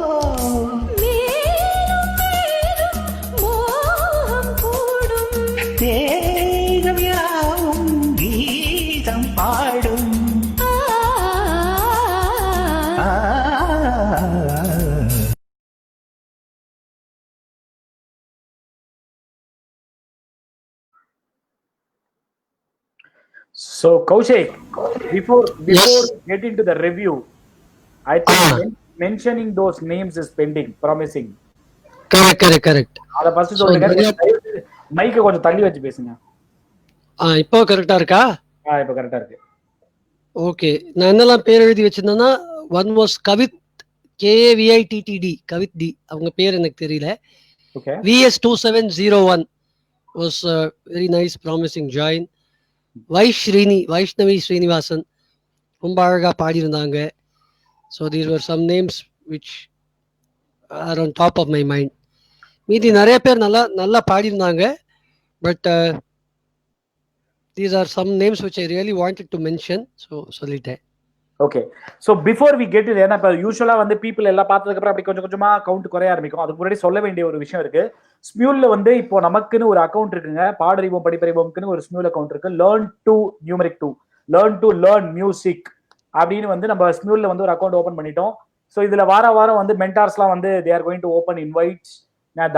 [SPEAKER 8] மேலும் மேலும் மோகம் கூடும்
[SPEAKER 1] தேகம் யாவும் கீதம் பாடும் ஆ.
[SPEAKER 2] So Kaushik, before get into the review, I think mentioning those names is pending, promising.
[SPEAKER 4] Correct
[SPEAKER 2] அத ஃபர்ஸ்ட் சொல்லுங்க. மைக்க கொஞ்சம் தள்ளி வச்சு பேசுங்க.
[SPEAKER 4] இப்போ கரெக்டா இருக்கா?
[SPEAKER 2] இப்போ கரெக்டா இருக்கு.
[SPEAKER 4] ஓகே, நான் என்னெல்லாம் பேர் எழுதி வச்சிருந்தேன்னா, ஒன் வாஸ் கவித், KAVITTD, கவித் டி, அவங்க பேர் எனக்கு தெரியல.
[SPEAKER 2] Okay.
[SPEAKER 4] VS2701 was a very nice promising join. Vaishnavi Srinivasan ரொம்ப அழகா பாடியிருந்தாங்க. So these were some names which are on top of my mind. மீதி நிறைய பேர் நல்லா பாடியிருந்தாங்க. But these are some names which I really wanted to mention. So சொல்லிட்டேன்.
[SPEAKER 2] Okay, so before we get இது, ஏன்னா இப்போ யூஸ்வலாக வந்து பீப்புள் எல்லாம் பார்த்ததுக்கப்புறம் அப்படி கொஞ்சம் கொஞ்சமாக கவுண்ட் குறைய ஆரம்பிக்கும். அதுக்கு முன்னாடி சொல்ல வேண்டிய ஒரு விஷயம் இருக்கு. ஸ்மியூல்ல வந்து இப்போ நமக்குன்னு ஒரு அக்கௌண்ட் இருக்குங்க. பாடறிவோம் படிப்பறிவோம்க்குன்னு ஒரு ஸ்மியூல் அக்கௌண்ட் இருக்கு. Learn to numeric 2, learn to learn music அப்படின்னு வந்து நம்ம ஸ்மியூல்ல வந்து ஒரு அக்கௌண்ட் ஓப்பன் பண்ணிட்டோம். ஸோ இதுல வாரம் வந்து மென்டார்ஸ்லாம் வந்து they are going to open invites.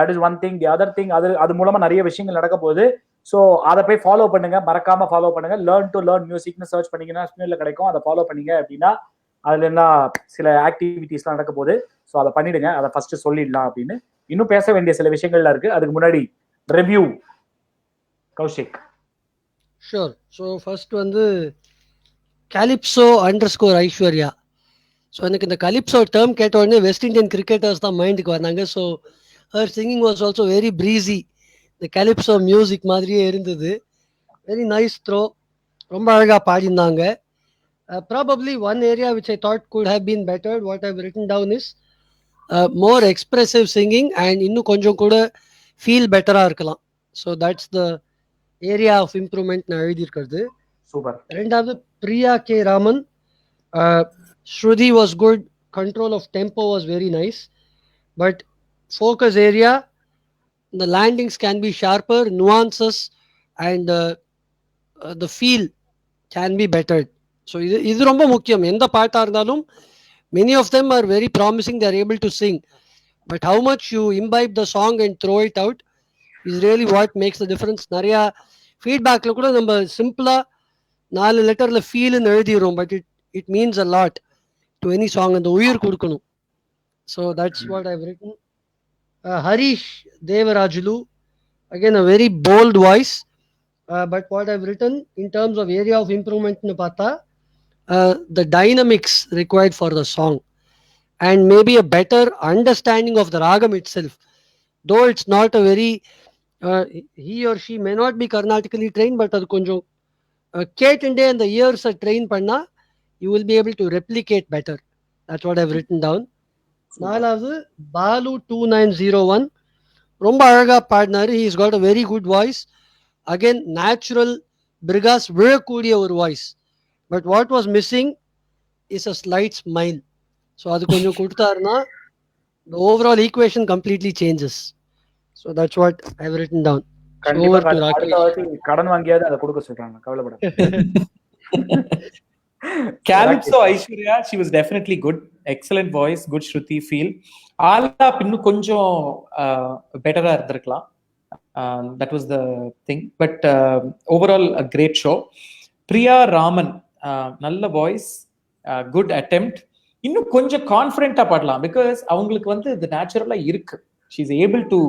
[SPEAKER 2] That is one thing. The other thing, அது மூலமா நிறைய விஷயங்கள் நடக்க போகுது. ஸோ அதை போய் ஃபாலோ பண்ணுங்க, மறக்காம ஃபாலோ பண்ணுங்க. லேர்ன் டு லேர்ன் மியூசிக்னு சர்ச் பண்ணீங்கன்னா ஸ்மியூல்ல கிடைக்கும். அதை ஃபாலோ பண்ணீங்க அப்படின்னா அதுல என்ன சில ஆக்டிவிட்டிஸ்லாம் நடக்க போகுது. ஸோ அதை பண்ணிடுங்க. அதை ஃபர்ஸ்ட் சொல்லிடலாம் அப்படின்னு. இன்னும் பேச வேண்டிய சில விஷயங்கள்லாம் இருக்கு. அதுக்கு முன்னாடி review Kaushik.
[SPEAKER 4] Sure. So first வந்து Calypso_ ஐஸ்வர்யா. ஸோ எனக்கு இந்த கலிப்ஸோ டேர்ம் கேட்ட உடனே வெஸ்ட் இண்டியன் கிரிக்கெட்டர்ஸ் தான் மைண்டுக்கு வந்தாங்க. So her singing was also very breezy. இந்த கலிப்ஸோ மியூசிக் மாதிரியே இருந்தது. Very nice throw. ரொம்ப அழகாக பாடியிருந்தாங்க. Probably one area which I thought could have been bettered, what I've written down is more expressive singing and இன்னும் கொஞ்சம் கூட feel better-ஆ இருக்கலாம். So that's the area of improvement நான் எழுதியிருக்கிறது.
[SPEAKER 2] சூப்பர்.
[SPEAKER 4] ரெண்டாவது Priya K Raman. Shruti was good, control of tempo was very nice, but focus area, the landings can be sharper, nuances and the feel can be bettered. So இது ரொம்ப முக்கியம். எந்த பாட்டாக இருந்தாலும் many of them are very promising, they're able to sing, but how much you imbibe the song and throw it out is really what makes the difference. நிறையா ஃபீட்பேக்கில் கூட நம்ம சிம்பிளாக 4 லெட்டரில் ஃபீல்னு எழுதிடுறோம், but it means a lot to any song. அந்த உயிர் கொடுக்கணும். So that's what I've written. Harish Devarajulu, again a very bold voice. But what I've written in terms of area of improvement nu paatha, the dynamics required for the song and maybe a better understanding of the ragam itself. Though it's not a very he or she may not be Karnatically trained, but adu konjam ketinde and the ears are trained panna, you will be able to replicate better. That's what I've written down. Naalavu Balu 2901 romba alaga paadnaru. He's got a very good voice. Again, natural brigas விழக்கூடிய ஒரு வாய்ஸ். But what was missing is a slight smile. So அது கொஞ்சம் கொடுத்தாருன்னா the overall equation completely changes. So that's what I've written down. Over to Rakesh.
[SPEAKER 2] கடன் வாங்கியாவது அதை கொடுக்க சொல்றாங்க, கவலைப்படாத.
[SPEAKER 6] Calypso Aishwarya, she was definitely good, excellent voice, good shruti feel. ஆலா இன்னும் கொஞ்சம் பெட்டரா இருந்திருக்கலாம். That was the thing, but overall a great show. Priya Raman, நல்ல வாய்ஸ், good attempt. இன்னும் கொஞ்சம் கான்ஃபிடென்ட்டா பாடலாம், பிகாஸ் அவங்களுக்கு வந்து இது நேச்சுரலா இருக்கு. she is able to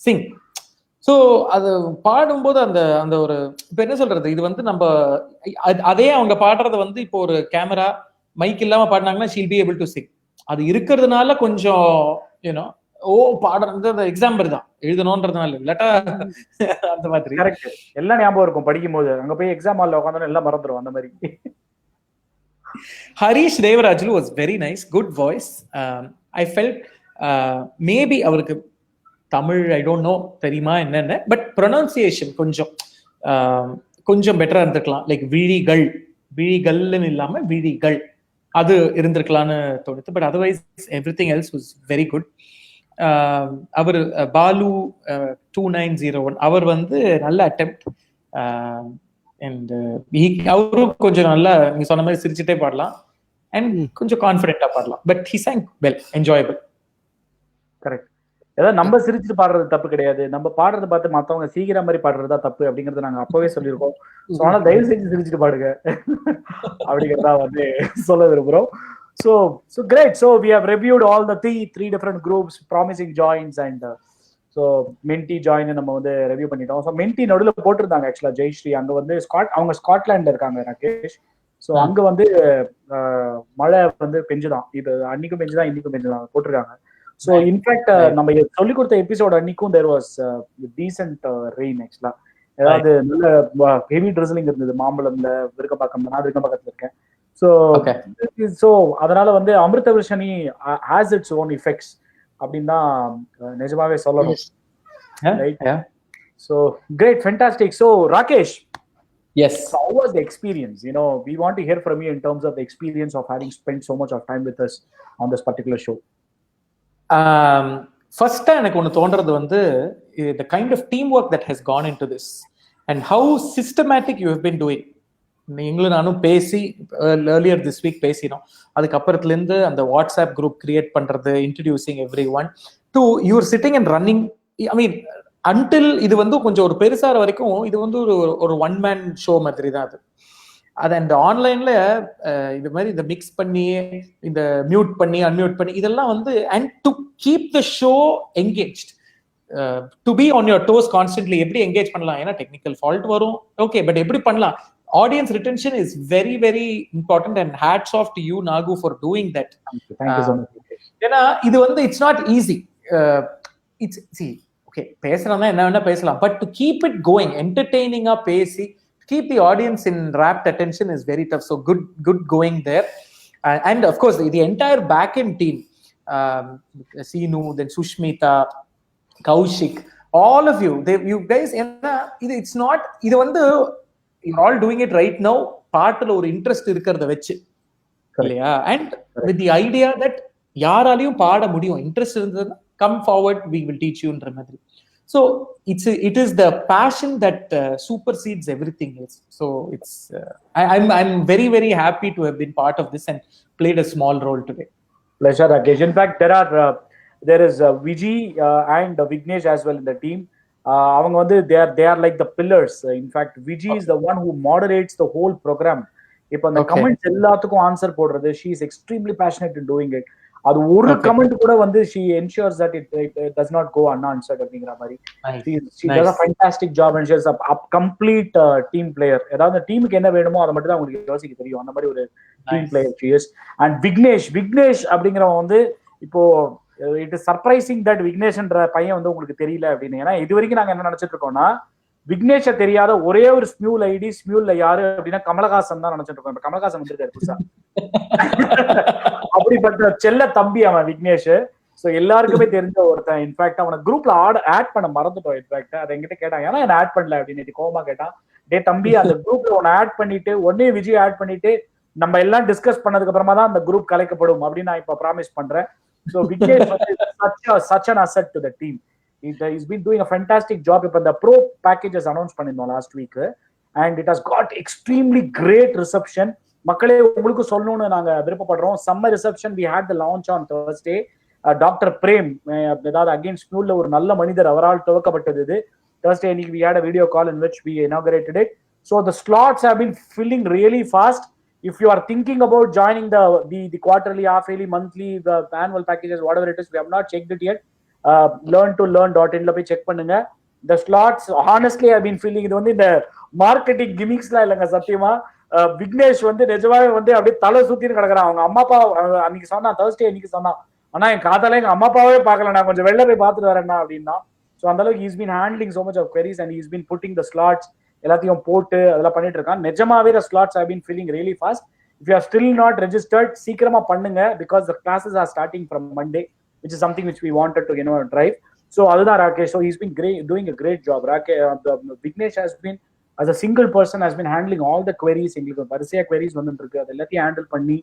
[SPEAKER 6] sing. So அது பாடும்போது அந்த அந்த ஒரு இப்போ என்ன சொல்றது, இது வந்து நம்ம அதே அவங்க பாடுறத வந்து இப்போ ஒரு கேமரா மைக் இல்லாம பாடினாங்கன்னா she'll be able to sing. அது இருக்கிறதுனால கொஞ்சம் யூனோ பாடுறது அந்த எக்ஸாம்பிள் தான் எழுதணும்ன்றதுனால இல்லாட்டா அந்த மாதிரி.
[SPEAKER 2] கரெக்ட், எல்லாம் ஞாபகம் இருக்கும் படிக்கும் போது. அங்க போய் எக்ஸாம் ஹால்ல உட்காந்தோம் எல்லாம் மறந்துடும் அந்த மாதிரி.
[SPEAKER 6] Harish Devarajulu was very nice, good voice. I felt maybe அவருக்கு தமிழ் ஐ டோன்ட் நோ தெரியுமா என்னென்ன, பட் ப்ரொனவுன்சியேஷன் கொஞ்சம் கொஞ்சம் பெட்டரா இருந்திருக்கலாம். லைக் விழிகள்னு இல்லாம விழிகள் அது இருந்திருக்கலாம்னு தோணுது. But otherwise every thing else was very good. அவர் பாலு 2901 அவர் வந்து நல்ல அட்டெம்ப்ட். அண்ட் அவரும் கொஞ்சம் நல்லா நீங்க சொன்ன மாதிரி சிரிச்சுட்டே பாடலாம் அண்ட் கொஞ்சம் கான்ஃபிடென்ட்டா பாடலாம். But he sang well, enjoyable.
[SPEAKER 2] Correct. ஏதாவது நம்ம சிரிச்சுட்டு பாடுறது தப்பு கிடையாது, நம்ம பாடுறத பார்த்து மத்தவங்க சீக்கிர மாதிரி பாடுறதா தப்பு அப்படிங்கறத நாங்க அப்பவே சொல்லியிருக்கோம். ஸோ ஆனால் தயவு செஞ்சு சிரிச்சுட்டு பாடுங்க அப்படிங்கிறதா வந்து சொல்ல விரும்புறோம். So great. So we have reviewed all the three different groups, promising joins, and so Menti join நம்ம வந்து ரிவ்யூ பண்ணிட்டோம். ஸோ மென்டி நடுவில் போட்டிருந்தாங்க ஆக்சுவலா ஜெயஸ்ரீ. அங்க வந்து அவங்க ஸ்காட்லாண்ட்ல இருக்காங்க ராகேஷ். ஸோ அங்க வந்து மழை வந்து பெஞ்சுதான், இது அன்னைக்கும் பெஞ்சுதான் இன்னைக்கும் பெஞ்சுதான் போட்டிருக்காங்க. ஸோ இன்ஃபேக்ட் நம்ம சொல்லி கொடுத்த எபிசோட் அன்னைக்கும் தேர் வாஸ் டீசென்ட் ரெயின் ஆக்சுவலா. ஏதாவது நல்ல ஹெவி ட்ரிசலிங் இருந்தது மாம்பழம்ல, விருக்கப்பாக்கம். நான் விருக்கப்பாக்கத்துல இருக்கேன். ஸோ அதனால வந்து Amritavarshini has its own effects அப்படின்னு தான் நிஜமாவே சொல்லணும். So great, fantastic. So Rakesh,
[SPEAKER 6] yes,
[SPEAKER 2] how was the experience? You know, we want to hear from you in terms of the experience of having spent so much of time with us on this particular show.
[SPEAKER 6] ஃபர்ஸ்டா எனக்கு ஒன்று தோன்றது வந்து the kind of teamwork that has gone into this and how systematic you have been doing. நீங்களும் நானும் பேசி earlier this week பேசினோம். அதுக்கப்புறத்துலேருந்து அந்த வாட்ஸ்அப் குரூப் கிரியேட் பண்றது, introducing everyone to your sitting and running. I mean until இது வந்து கொஞ்சம் ஒரு பெருசார வரைக்கும் இது வந்து ஒரு ஒன் மேன் ஷோ மாதிரி தான் அது. அந்த ஆன்லைன்ல இது மாதிரி இதை மிக்ஸ் பண்ணி இந்த மியூட் பண்ணி அன்மியூட் பண்ணி இதெல்லாம் வந்து and to keep the show engage, to be on your dose constantly. எப்படி என்கேஜ் பண்ணலாம்? ஏன்னா டெக்னிக்கல் ஃபால்ட் வரும், ஓகே, பட் எப்படி பண்ணலாம்? Audience retention is very, very important, and hats off to you, Nagu, for doing that.
[SPEAKER 2] Thank you so much.
[SPEAKER 6] ஏன்னா இது வந்து it's not easy. It's see, okay, பேசலாம்னா என்ன வேணா பேசலாம், but to keep it going, entertaining-ஆ பேசி keep the audience in rapt attention is very tough. So good going there. And of course the entire back-end team, Seenu, then Sushmita, Kaushik, all of you, you guys, it's not, இது வந்து you're all doing it right now பாட்டுல ஒரு இன்ட்ரெஸ்ட் இருக்கிறத வச்சு இல்லையா? And with the idea that யாராலையும் பாட முடியும், இன்ட்ரெஸ்ட் இருந்ததுன்னா come forward, we will teach you ன்ற மாதிரி. So it is the passion that supersedes everything else. So it's I'm very, very happy to have been part of this and played a small role today.
[SPEAKER 2] Pleasure, Rakesh. In fact, there is Vijay and Vignesh as well in the team. அவங்க வந்து they are like the pillars. In fact, Vijay is the one who moderates the whole program. இப்போ அந்த கமெண்ட்ஸ் எல்லாத்துக்கும் ஆன்சர் போடுறது, she is extremely passionate in doing it. அது ஒரு கமெண்ட் கூட வந்து she ensures that it does not go unanswered அப்படிங்கிற மாதிரி. She does a fantastic job and she is a complete team player. ஏதாவது டீமுக்கு என்ன வேணுமோ அதை மட்டும் தான் உங்களுக்கு யோசிக்க தெரியும், அந்த மாதிரி ஒரு team player she is. And Vignesh அப்படிங்கிறவன் வந்து இப்போ இட் இஸ் சர்ப்ரைசிங் தட் விக்னேஷ்ன்ற பையன் வந்து உங்களுக்கு தெரியல அப்படின்னு. ஏன்னா இது வரைக்கும் நாங்க என்ன நினைச்சிட்டு இருக்கோம்னா, விக்னேஷ தெரியாத ஒரே ஒரு ஸ்மியூல் ஐடி, ஸ்மியூல்ல யாரு அப்படின்னா கமலஹாசன் தான் நினைச்சிட்டு இருக்கோம். கமலஹாசன் வந்திருக்காரு புதுசா. அப்படிப்பட்ட செல்ல தம்பி அவன் விக்னேஷ். சோ எல்லாருக்குமே தெரிஞ்ச ஒருத்தன். இன்ஃபேக்ட் அவனை குரூப்ல ஆட் பண்ண மறந்துட்டோம். இன்ஃபேக்ட் அதை என்கிட்ட கேட்டாங்க, ஏன்னா என்ன ஆட் பண்ணல அப்படின்னு கோவமா கேட்டான். டே தம்பி, அந்த குரூப்ல உன்னை ஆட் பண்ணிட்டு உடனே விஜய் ஆட் பண்ணிட்டு நம்ம எல்லாம் டிஸ்கஸ் பண்ணதுக்கு அப்புறமா தான் அந்த குரூப் கலைக்கப்படும் அப்படின்னு நான் இப்ப ப்ராமிஸ் பண்றேன். So Vignesh is such an asset to the team. He's been doing a fantastic job. If the pro packages announced பண்ணிருந்தோம் last week, and it has got extremely great reception. மக்களே உங்களுக்கு சொல்லணும்னு நாங்க விருப்பப்படுறோம். summer reception, we had the launch on Thursday. Doctor Prem, ஏதாவது அகைன்ஸ்ட் ஸ்கூல்ல ஒரு நல்ல மனிதர், அவரால் துவக்கப்பட்டது இது. Thursday இன்னைக்கு we had a video call in which we inaugurated it. So the slots have been filling really fast. If you are thinking about joining the quarterly, half yearly, monthly, the annual packages, whatever it is, we have not checked it yet. learn-to-learn.in la poi check பண்ணுங்க. The slots honestly have been filling. இது வந்து இந்த மார்க்கெட்டிங் கிமிக்ஸ்லாம் இல்லைங்க சத்தியமா. விக்னேஷ் வந்து நிஜமாவே வந்து அப்படியே தலை சுத்தின்னு கிடக்குறான். அவங்க அம்மா அப்பா அன்னைக்கு சொன்னா, Thursday அன்னைக்கு சொன்னா, ஆனா என் காதால எங்க அம்மா அப்பாவே பார்க்கல, நான் கொஞ்சம் வெளில போய் பார்த்துட்டு வரேன்னா அப்படின்னா. ஸோ அந்த அளவுக்கு he's been handling so much of queries and he's been putting the slots எல்லாத்தையும் போட்டு அதெல்லாம் பண்ணிட்டு இருக்கான். நிஜமாவே the slots have been filling really fast. If you are still not registered, சீக்கிரமா பண்ணுங்க, because the classes are starting from Monday, which is something which we wanted to drive. So அதுதான் Rakesh. So he's been doing a great job. Vignesh has been as a single person has been handling all the queries. எங்களுக்கு வரிசையா queries வந்துட்டு இருக்கு, அது எல்லாத்தையும் ஹேண்டில் பண்ணி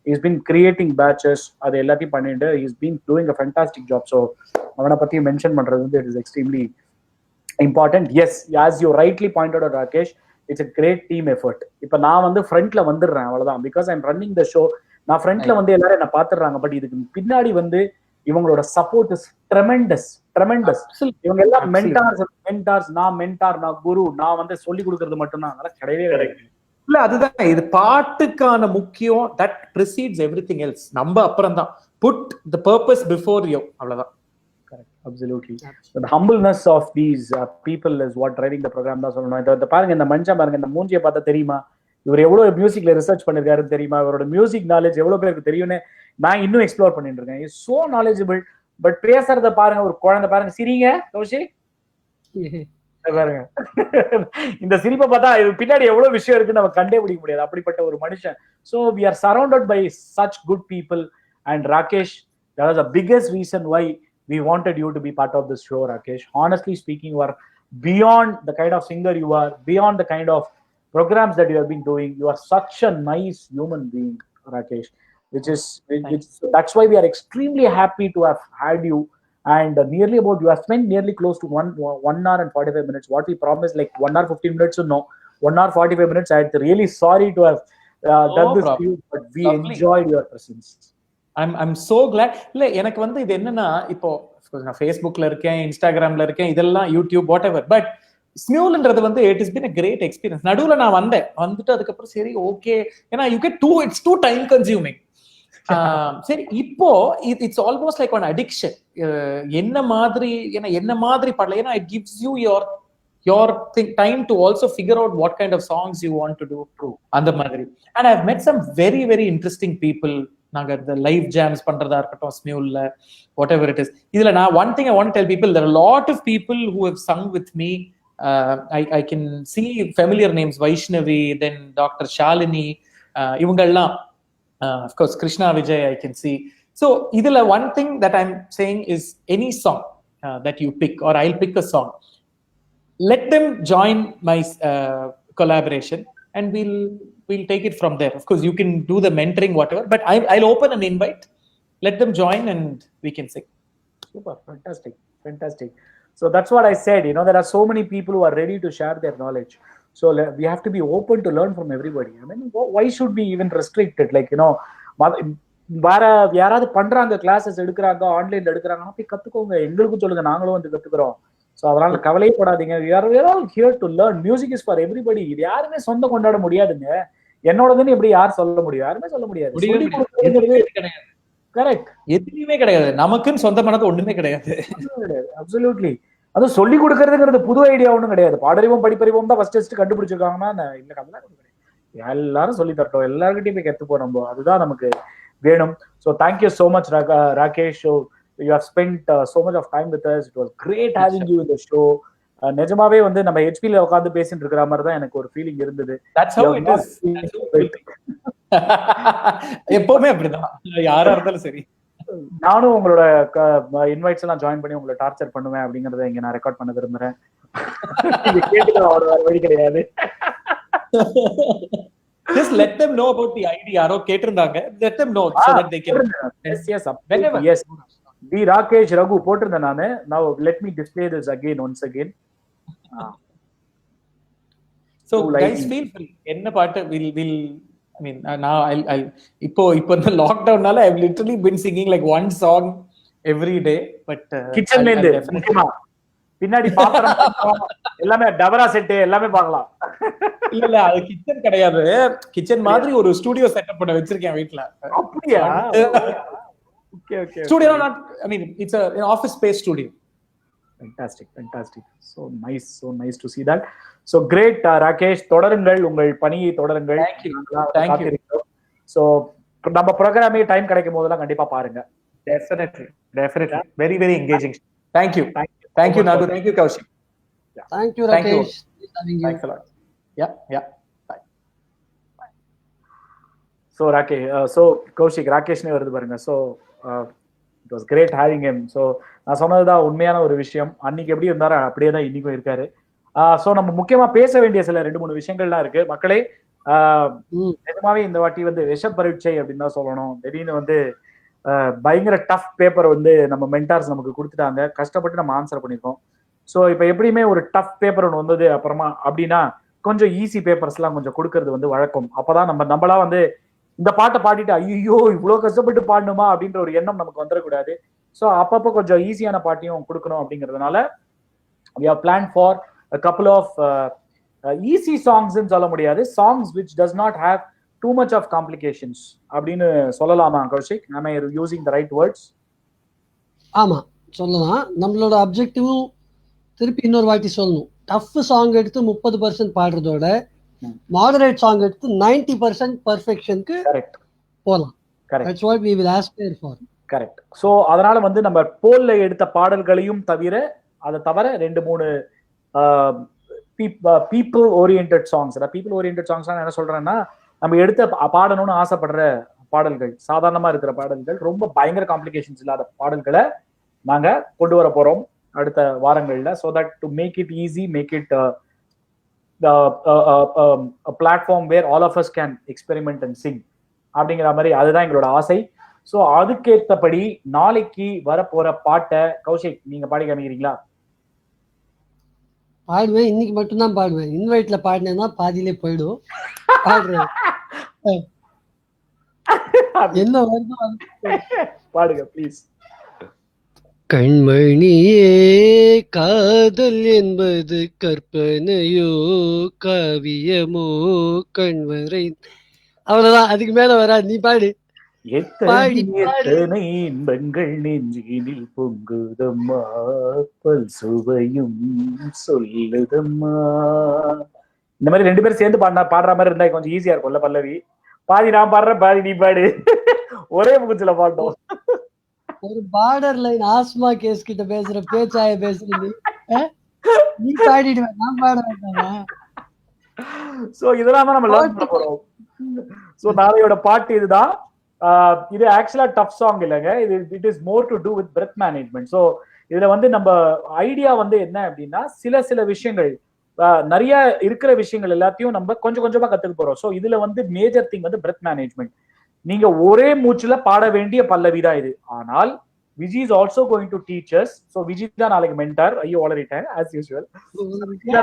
[SPEAKER 2] he's been creating batches, அது எல்லாத்தையும் பண்ணிட்டு he's been doing a fantastic job. So அவனை பத்தி மென்ஷன் பண்றது வந்து it is extremely important. Yes, as you rightly pointed out, Rakesh, it's a great team effort. இப்ப நான் வந்து ஃப்ரண்ட்ல வந்துடுறேன் அவ்வளவுதான், because I'm running the show. நான் ஃப்ரண்ட்ல வந்து எல்லாரும் என்ன பாத்துறாங்க, பட் இதுக்கு பின்னாடி வந்து இவங்களோட சப்போர்ட் இஸ் ட்ரெமெண்டஸ். இவங்க எல்லாம் மென்டார்ஸ். நான் மென்டார், நான் குரு, நான் வந்து சொல்லி கொடுக்கறது மட்டும்தான், அதெல்லாம் கிடையவே கிடையாது.
[SPEAKER 6] இல்ல அதுதான், இது பாட்டுக்கான முக்கியம். That precedes everything else. நம்ம அப்புறம் தான் put the purpose before you, அவ்வளவுதான்.
[SPEAKER 2] Correct, absolutely. So the humbleness of these people is what driving the program தான் சொல்லணும். இந்த பாருங்க, இந்த மனுஷன் பாருங்க, இந்த மூஞ்சியை பார்த்தா தெரியுமா இவர் எவ்வளவு மியூசிக்ல ரிசர்ச் பண்ணிருக்காருன்னு தெரியுமா, இவரோட மியூசிக் நாலேஜ் எவ்வளவு பேருக்கு தெரியும்னு நான் இன்னும் எக்ஸ்ப்ளோர் பண்ணிட்டு இருக்கேன். Is so knowledgeable. பட் பேசுறத பாருங்க, ஒரு குழந்தை பாருங்க, சிரிங்க கௌஷிக் பாருங்க. இந்த சிரிப்பை பார்த்தா இது பின்னாடி எவ்வளவு விஷயம் இருக்குன்னு நம்ம கண்டே பிடிக்க முடியாது, அப்படிப்பட்ட ஒரு மனுஷன். So we are surrounded by such good people. And Rakesh, that was the biggest reason why we wanted you to be part of this show, Rakesh. Honestly speaking, you are beyond the kind of singer you are, beyond the kind of programs that you have been doing. You are such a nice human being, Rakesh, which that's why we are extremely happy to have had you. And nearly about, you have spent nearly close to 1 hour and 45 minutes. What we promised, like 1 hour 15 minutes, no, 1 hour 45 minutes. I'm really sorry to have done this to you, but we enjoyed your presence.
[SPEAKER 6] I'm so glad. இல்ல எனக்கு வந்து இது என்னன்னா, இப்போ நான் ஃபேஸ்புக்ல இருக்கேன், இன்ஸ்டாகிராம்ல இருக்கேன், இதெல்லாம் யூடியூப் வாட் எவர், பட் ஸ்மியூல்ன்றது வந்து it is been a great experience. நடுவுல நான் வந்துட்டு அதுக்கப்புறம் சரி ஓகே, ஏன்னா you get it's too time consuming. சரி, இப்போ it's almost like one addiction. என்ன மாதிரி பாடல, ஏன்னா it gives you your time to also figure out what kind of songs you want to do. True, அந்த மாதிரி. And I've met some very very interesting people. நாங்க இந்த லைவ் ஜாம்ஸ் பண்றதா இருக்கட்டும், ஸ்மியூல்ல வாட் எவர் இட் இஸ். இதுல நான் one thing I want to tell people, there are a lot of people who have sung with me. I can see familiar names, Vaishnavi, then Dr. Shalini, இவங்கெல்லாம், of course Krishna Vijay I can see. So இதுல one thing that I'm saying is, any song that you pick, or I'll pick a song, let them join my collaboration and we'll take it from there. Of course you can do the mentoring whatever, but I'll open an invite, let them join and we can sing.
[SPEAKER 2] Super, fantastic. So that's what I said, there are so many people who are ready to share their knowledge. So we have to be open to learn from everybody. I mean, why should we even restrict it? Like, வேற யாராவது பண்றாங்க, கிளாஸஸ் எடுக்கிறாங்க, ஆன்லைன்ல எடுக்கிறாங்கன்னா போய் கத்துக்கோங்க, எங்களுக்கும் சொல்லுங்க, நாங்களும் வந்து கத்துக்கிறோம். ஸோ அதனால கவலையப்படாதீங்க. we are all here to learn. Music is for everybody. இது யாருமே சொந்தம் கொண்டாட முடியாதுங்க. என்னோடதுன்னு எப்படி யார் சொல்ல முடியும்? யாருமே சொல்ல முடியாது. கரெக்ட்,
[SPEAKER 6] எதுவுமே கிடையாது, நமக்குன்னு சொந்தமானது ஒண்ணுமே கிடையாது.
[SPEAKER 2] அப்சல்யூட்லி. அதுவும் சொல்லி கொடுக்கறதுங்கிறது புது ஐடியா ஒன்றும் கிடையாது. பாடறிவோம் படிப்பறிவோம் தான் ஃபர்ஸ்ட் கண்டுபிடிச்சிருக்காங்கன்னா இல்ல, அதெல்லாம் எல்லாரும் சொல்லி தரட்டும், எல்லாருக்கிட்டையும் போய் கத்துப்போம் நம்ம, அதுதான் நமக்கு வேணும். So thank you so much Rakesh. So you have spent so much of time with us. It was great having you in the show. நிஜமாவே வந்து நம்ம ஹெச்பில உட்கார்ந்து பேசிட்டு இருக்கிற மாதிரி தான் எனக்கு ஒரு ஃபீலிங் இருந்தது.
[SPEAKER 6] That's how it is. எப்பவுமே அப்படிதான், யாரா இருந்தாலும் சரி.
[SPEAKER 2] நானும் உங்களோட இன்வைட்ஸ் எல்லாம் ஜாயின் பண்ணி உங்களை டார்ச்சர் பண்ணுவேன் அப்படிங்கறத இங்க நான் ரெக்கார்ட் பண்ண விரும்புறேன். இது கேட்கல வேற வழி கிடையாது.
[SPEAKER 6] Just let them know about the ID. யாரோ கேட்டிருந்தாங்க, let them know so that they can.
[SPEAKER 2] Yes. D Rakesh Raghu போட்டிருந்தேன் நானு. Now let me display this once again.
[SPEAKER 6] So guys, feel free. என்ன பாட்டு will I mean now I'll இப்போ இந்த லாக்டவுன்னால I've literally been singing like one song every day, but
[SPEAKER 2] கிச்சன்ல இருந்து முக்கியமா பின்னாடி பாத்திரம் எல்லாமே டபரா செட் எல்லாமே பார்க்கலாம்.
[SPEAKER 6] இல்ல அது கிச்சன் கிடையாது, கிச்சன் மாதிரி ஒரு ஸ்டுடியோ செட்டப் பண்ண வச்சிருக்கேன் வீட்ல.
[SPEAKER 2] அப்படியே?
[SPEAKER 6] Okay. Studio not, I mean it's an office space studio.
[SPEAKER 2] Fantastic. So nice to see that. So great, Rakesh, தொடருங்கள், உங்கள் பணியை தொடருங்கள்.
[SPEAKER 6] Thank you.
[SPEAKER 2] So நம்ம ப்ரோகிராமே டைம் கிடைக்கும் போதெல்லாம் கண்டிப்பா பாருங்க.
[SPEAKER 6] Definitely. Very very engaging. Thank you Nadu. Thank you Kaushik.
[SPEAKER 4] Thank you Rakesh.
[SPEAKER 6] Thanks a lot. Yeah. Bye.
[SPEAKER 2] So Rakesh, Kaushik, ராகேஷ்னே வருது பாருங்க. So it was great having him. So நான் சொன்னதுதான் உண்மையான ஒரு விஷயம். அன்னைக்கு எப்படி இருந்தாரோ அப்படியே தான் இன்னைக்கும் இருக்காரு. ஸோ நம்ம முக்கியமா பேச வேண்டிய சில 2-3 விஷயங்கள்லாம் இருக்கு மக்களே. நிஜமாவே இந்த வாட்டி வந்து விஷ பரீட்சை அப்படின்னு தான் சொல்லணும். திடீர்னு வந்து பயங்கர டஃப் பேப்பர் வந்து நம்ம மென்டார்ஸ் நமக்கு கொடுத்துட்டாங்க. கஷ்டப்பட்டு நம்ம ஆன்சர் பண்ணிருக்கோம். ஸோ இப்போ எப்படியுமே ஒரு டஃப் பேப்பர் ஒன்று வந்தது அப்புறமா அப்படின்னா கொஞ்சம் ஈஸி பேப்பர்ஸ் எல்லாம் கொஞ்சம் கொடுக்கறது வந்து வழக்கம். அப்பதான் நம்மளா வந்து இந்த பாட்டை பாடிட்டு ஐயோ இவ்வளவு கஷ்டப்பட்டு பாடணுமா அப்படின்ற ஒரு எண்ணம் நமக்கு வந்துடக்கூடாது. ஸோ அப்பப்போ கொஞ்சம் ஈஸியான பாட்டையும் கொடுக்கணும் அப்படிங்கிறதுனால we have planned for a couple of easy songs ன்னு சொல்ல முடியாது, songs which does not have too much of complications அப்படின்னு சொல்லலாமா Kaushik? am I using the right words?
[SPEAKER 4] ஆமா சொல்லலாம். நம்மளோட அப்ஜெக்டிவும் திருப்பி இன்னொரு வாட்டி சொல்லணும். டஃப் சாங் எடுத்து 30% பாடுறதோட மாடரேட் சாங் எடுத்து 90% பர்ஃபெக்ஷனுக்கு போகலாம். That's what we will aspire for.
[SPEAKER 2] Correct. So அதனால வந்து நம்ம போல்ல எடுத்த பாடல்களையும் தவிர அதை தவிர 2-3 people orient songs. People orient songs என்ன சொல்றேன்னா நம்ம எடுத்த பாடணும்னு ஆசைப்படுற பாடல்கள், சாதாரணமா இருக்கிற பாடல்கள், ரொம்ப பயங்கர காம்ப்ளிகேஷன்ஸ் இல்லாத பாடல்களை நாங்க கொண்டு வர போறோம் அடுத்த வாரங்கள்ல. So that to make it easy, make it platform where all of us can experiment and sing அப்படிங்கிற மாதிரி அதுதான் எங்களோட ஆசை. ஸோ அதுக்கேற்றபடி நாளைக்கு வரப்போற பாட்டை கௌஷிக் நீங்க பாடி காமிக்கிறீங்களா?
[SPEAKER 4] பாடுவேன், இன்னைக்கு மட்டும்தான் பாடுவேன். இன்வைட்ல பாடினேன்னா பாதியிலே போயிடும். பாடுறேன், என்ன வருதோ
[SPEAKER 2] பாடுங்க ப்ளீஸ்.
[SPEAKER 7] கண்மணியே காதல் என்பது கற்பனையோ காவியமோ கண்வரை.
[SPEAKER 4] அவ்வளவுதான், அதுக்கு மேல வராது. நீ பாடு.
[SPEAKER 2] எத்தனை இன்பங்கள் நெஞ்சினில் பொங்குதம்மா, பல் சுவையும் சொல்லுதம்மா. இந்த மாதிரி 2 பேரும் சேர்ந்து பாடுற மாதிரி இருந்தா கொஞ்சம் ஈஸியா இருக்கும்ல பல்லவி. பாதி நான் பாடுறேன், பாதி நீ பாடு, ஒரே முகத்துல பாட்டோம்.
[SPEAKER 4] ஒரு பார்டர் லைன் ஆஸ்மா கேஸ் கிட்ட பேசுற பேச்சாய பேசுறது நீ பாடிடுவேன், நான் பாட வேண்டாம்.
[SPEAKER 2] சோ இதெல்லாம் தான் நம்ம லேர்ன் பண்ண போறோம். சோ நாளையோட பாட்டு இதுதான். இது ஆக்சுவலா டஃப் சாங் இல்லைங்க, இது it is more to do with breath management. So இதுல வந்து நம்ம ஐடியா வந்து என்ன அப்படின்னா சில விஷயங்கள் நிறைய இருக்கிற விஷயங்கள் எல்லாத்தையும் நம்ம கொஞ்சம் கொஞ்சமா கத்துக்க போறோம். ஸோ இதுல வந்து மேஜர் திங் வந்து பிரெத் மேனேஜ்மெண்ட். நீங்க ஒரே மூச்சுல பாட வேண்டிய பல்லவி தான் இது. ஆனால் Viji is also going to teach as. So Viji தான் நாளைக்கு மென்டார். ஐயோ ஆல்ரெடி ஆஸ் யூஸ்வல்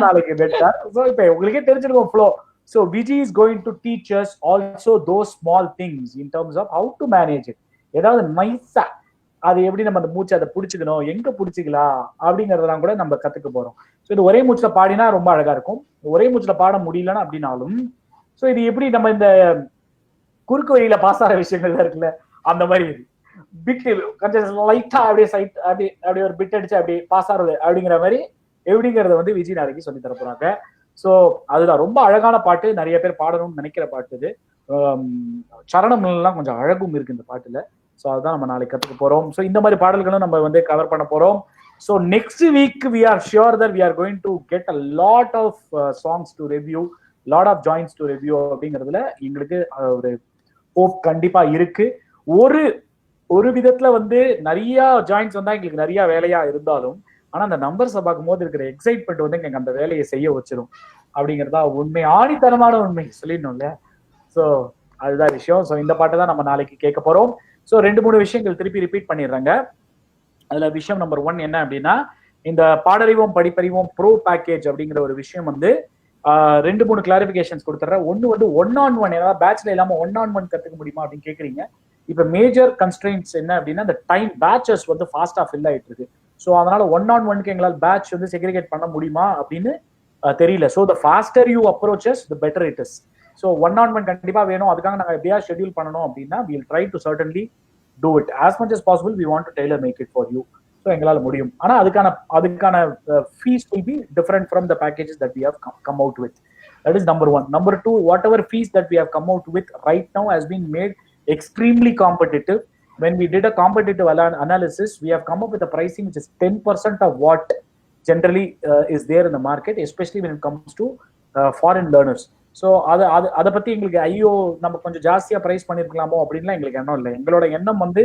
[SPEAKER 2] நாளைக்கு மென்டார். ஸோ இப்போ உங்களுக்கே தெரிஞ்சிருக்கும் flow. So Vijay is going to teach us also those small things in terms of how to manage it. ஏதாவது நைஸா அது எப்படி நம்ம அந்த மூச்சை அதை பிடிச்சிக்கணும், எங்க பிடிச்சிக்கலாம் அப்படிங்கறதெல்லாம் கூட நம்ம கத்துக்க போறோம். ஸோ இது ஒரே மூச்சுல பாடினா ரொம்ப அழகா இருக்கும். ஒரே மூச்சுல பாட முடியலன்னா அப்படின்னாலும் ஸோ இது எப்படி நம்ம இந்த குறுக்கு வழியில பாஸ் ஆகிற விஷயங்கள்ல இருக்குல்ல அந்த மாதிரி இது பிட் கொஞ்சம் லைட்டா அப்படியே சைட் அப்படியே ஒரு பிட் அடிச்சு அப்படியே பாஸ் ஆறது அப்படிங்கிற மாதிரி எப்படிங்கிறத வந்து விஜய் நாளைக்கு சொல்லி தர போறாங்க. ஸோ அதுதான் ரொம்ப அழகான பாட்டு, நிறைய பேர் பாடணும்னு நினைக்கிற பாட்டு இது. சரணம்லாம் கொஞ்சம் அழகும் இருக்கு இந்த பாட்டுல. ஸோ அதுதான் நம்ம நாளைக்கு கற்றுக்க போறோம். ஸோ இந்த மாதிரி பாடல்களும் நம்ம வந்து கவர் பண்ண போறோம். So next week we are sure that we are going to get a lot of songs to review, lot of joins to review அப்படிங்கிறதுல எங்களுக்கு ஒரு ஹோப் கண்டிப்பா இருக்கு. ஒரு விதத்துல வந்து நிறைய ஜாயின்ஸ் வந்தா எங்களுக்கு நிறைய வேலையா இருந்தாலும் ஆனா அந்த நம்பர்ஸை பார்க்கும்போது இருக்கிற எக்ஸைட்மெண்ட் வந்து எங்களுக்கு அந்த வேலையை செய்ய வச்சிடும் அப்படிங்கிறதா உண்மை, ஆணித்தனமான உண்மை சொல்லிடணும்ல. ஸோ அதுதான் விஷயம். ஸோ இந்த பாட்டை தான் நம்ம நாளைக்கு கேட்க போறோம். ஸோ 2-3 விஷயங்கள் திருப்பி ரிப்பீட் பண்ணிடுறாங்க. அதுல விஷயம் நம்பர் 1 என்ன அப்படின்னா இந்த பாடறிவோம் படிப்பறிவோம் ப்ரோ பேக்கேஜ் அப்படிங்கிற ஒரு விஷயம் வந்து 2-3 கிளாரிபிகேஷன்ஸ் கொடுத்துட்றேன். ஒன்று வந்து 1-on-1 ஏதாவது பேட்ச்ல இல்லாம 1-on-1 கத்துக்க முடியுமா அப்படின்னு கேட்குறீங்க. இப்போ மேஜர் கன்ஸ்ட்ரெயின்ஸ் என்ன அப்படின்னா இந்த டைம் பேட்சஸ் வந்து ஃபாஸ்டா ஃபில் ஆயிட்டு இருக்கு. ஸோ அதனால 1-on-1க்கு எங்களால் பேட்ச் வந்து செக்ரிகேட் பண்ண முடியுமா அப்படின்னு தெரியல. So the faster you approaches the better it is. So 1-on-1 கண்டிப்பா வேணும். அதுக்காக நாங்கள் எப்படியா ஷெட்யூல் பண்ணணும் அப்படின்னா we will try to certainly do it as much as possible. We want to tailor make it for you. So எங்களால் முடியும். ஆனால் அதுக்கான fees will be different from the packages that we have come out with. That is number 1. Number 2, whatever fees that we have come out with right now has been made extremely competitive. When we did a competitive analysis, we have come up with a pricing which is 10% of what generally is there in the market, especially when it comes to foreign learners. So அதை பத்தி எங்களுக்கு ஐயோ நம்ம கொஞ்சம் ஜாஸ்தியா ப்ரைஸ் பண்ணிருக்கலாமோ அப்படின்லாம் எங்களுக்கு எண்ணம் இல்லை. எங்களோட எண்ணம் வந்து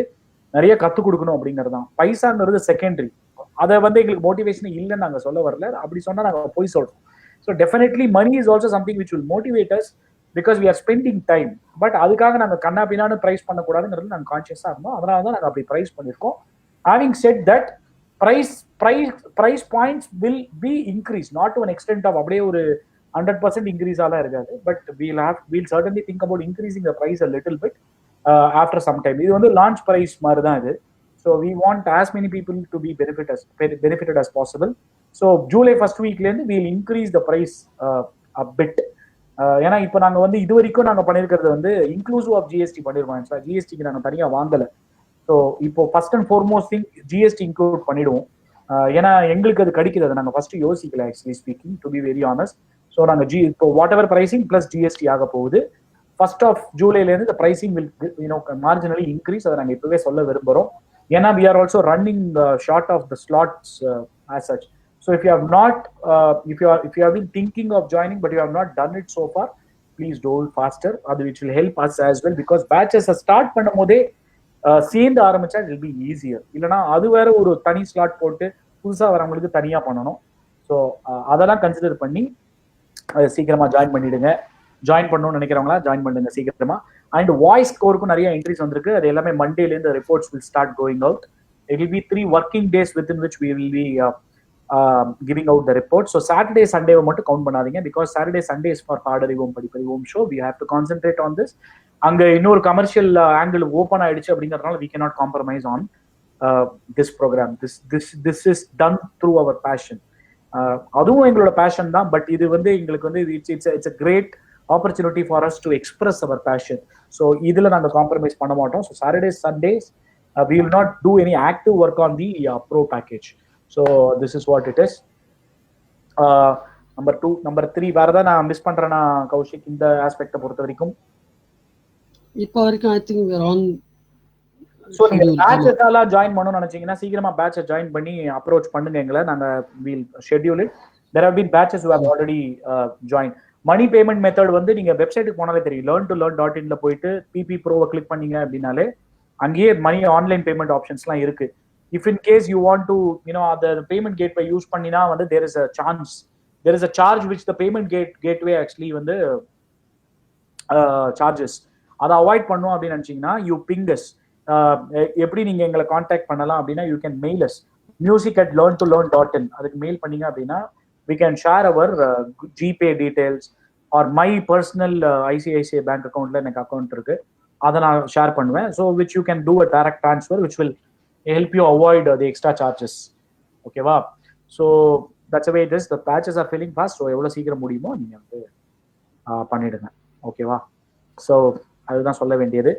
[SPEAKER 2] நிறைய கற்றுக் கொடுக்கணும் அப்படிங்கிறது தான். பைசாங்கிறது செகண்டரி. அதை வந்து எங்களுக்கு மோட்டிவேஷன் இல்லைன்னு நாங்கள் சொல்ல வரல, அப்படி சொன்னால் நாங்கள் போய் சொல்கிறோம். So definitely money is also something which will motivate us because we are spending time. But அதுக்காக நாங்கள் கண்ணா பின்னான்னு ப்ரைஸ் பண்ணக்கூடாதுங்கிறது நாங்கள் கான்ஷியஸாக இருந்தோம். அதனால தான் நாங்கள் அப்படி ப்ரைஸ் பண்ணியிருக்கோம். Having set that price points will be increased, not to an extent of அப்படியே ஒரு 100% increase ஆலாம் இருக்காது. But we'll certainly think about increasing the price a little bit after some time. இது வந்து லான்ச் பிரைஸ் மாதிரி தான் இது. So we want as many people to be benefited as possible. So July first weekலேருந்து we'll increase the price a bit. ஏன்னா இப்போ நாங்கள் வந்து இது வரைக்கும் நாங்கள் பண்ணியிருக்கிறது வந்து இன்க்ளூசிவ் ஆஃப் ஜிஎஸ்டி பண்ணிடுவோம். ஜிஎஸ்டிக்கு நாங்கள் தனியாக வாங்கலை. ஸோ இப்போ first and foremost thing GST include பண்ணிடுவோம். ஏன்னா எங்களுக்கு அது கிடைக்குது, அதை நாங்கள் ஃபர்ஸ்ட் யோசிக்கல actually speaking, to be very honest. So நாங்கள் இப்போ what ever pricing plus GST ஆக போகுது. ஃபர்ஸ்ட் ஆஃப் ஜூலைலேருந்து இந்த ப்ரைசிங் வில் மார்ஜினலி இன்க்ரீஸ். அதை நாங்கள் இப்போவே சொல்ல விரும்புகிறோம். ஏன்னா we are also running short of the slots as such. So if you have not if you have been thinking of joining but you have not done it so far, please do it faster. That which will help us as well, because batches start பண்ணும்போதே சேர்ந்து ஆரம்பிச்சா it will be easier. இல்லனா அது வேற ஒரு தனி ஸ்லாட் போட்டு புதுசா வரவங்களுக்கு தனியா பண்ணணும். ஸோ அதெல்லாம் கன்சிடர் பண்ணி சீக்கிரமா ஜாயின் பண்ணிடுங்க. ஜாயின் பண்ணணும்னு நினைக்கிறவங்களா ஜாயின் பண்ணுங்க சீக்கிரமா. அண்ட் வாய்ஸ் ஸ்கோருக்கும் நிறைய என்ட்ரிஸ் வந்திருக்கு. அது எல்லாமே மண்டேலேருந்து reports will start going out. It will be 3 working days within which we will be giving out the report. So Saturday Sunday மட்டும் கவுண்ட் பண்ணாதீங்க, because Saturday Sunday is for பாடறிவோம் படிப்பறிவோம் show. We have to concentrate on this. அங்க இன்னொரு கமர்ஷியல் ஆங்கிள் ஓப்பன் ஆயிடுச்சு அப்படிங்கறதுனால we cannot compromise on this program. This is done through our passion. அதுவும் எங்களோட பேஷன் தான். பட் இது வந்து எங்களுக்கு வந்து it's a great opportunity for us to express our passion. So இதுல நாங்க காம்ப்ரமைஸ் பண்ண மாட்டோம். So Saturdays Sundays we will not do any active work on the pro package. So this is what it is. Number 2, number 3 வேற ஏதாவது நான் மிஸ் பண்றேனா கௌஷிக் இந்த ஆஸ்பெக்ட பொறுத்த வரைக்கும்?
[SPEAKER 7] இப்போ வரைக்கும் I think we are on.
[SPEAKER 2] So நீங்க பேட்சஸ் எல்லாம் ஜாயின் பண்ணணும்னு நினைச்சீங்கன்னா சீக்கிரமா பேட்சை ஜாயின் பண்ணி அப்ரோச் பண்ணுங்க எங்களை. நாங்க will schedule it. There have been batches who have already joined. Money payment method வந்து நீங்க வெப்சைட்டுக்கு போனாலே தெரியும். learn-to-learn.in போயிட்டு பிபி ப்ரோவை கிளிக் பண்ணீங்க அப்படின்னாலே அங்கேயே மணி ஆன்லைன் பேமெண்ட் ஆப்ஷன்ஸ்லாம் இருக்கு. If in case you want to அந்த பேமெண்ட் கேட்வே யூஸ் பண்ணினா வந்து there is a charge which the payment gateway actually வந்து சார்ஜஸ். அதை அவாய்ட் பண்ணும் அப்படின்னு நினைச்சீங்கன்னா யூ பிங்கஸ். எப்படி நீங்க எங்களை கான்டாக்ட் பண்ணலாம் அப்படின்னா you can mail as music@learn-to-learn.in. அதுக்கு மெயில் பண்ணீங்க அப்படின்னா we can share our GPay details or my personal ICICI bank accountல எனக்கு அக்கௌண்ட் இருக்கு, அதை நான் ஷேர் பண்ணுவேன். So which you can do a direct transfer which will help you avoid the extra charges. ஓகேவா? So that's the way it is. The patches are filling fast. So எவ்வளோ சீக்கிரம் முடியுமோ நீங்க வந்து பண்ணிடுங்க. ஓகேவா? ஸோ அதுதான் சொல்ல வேண்டியது.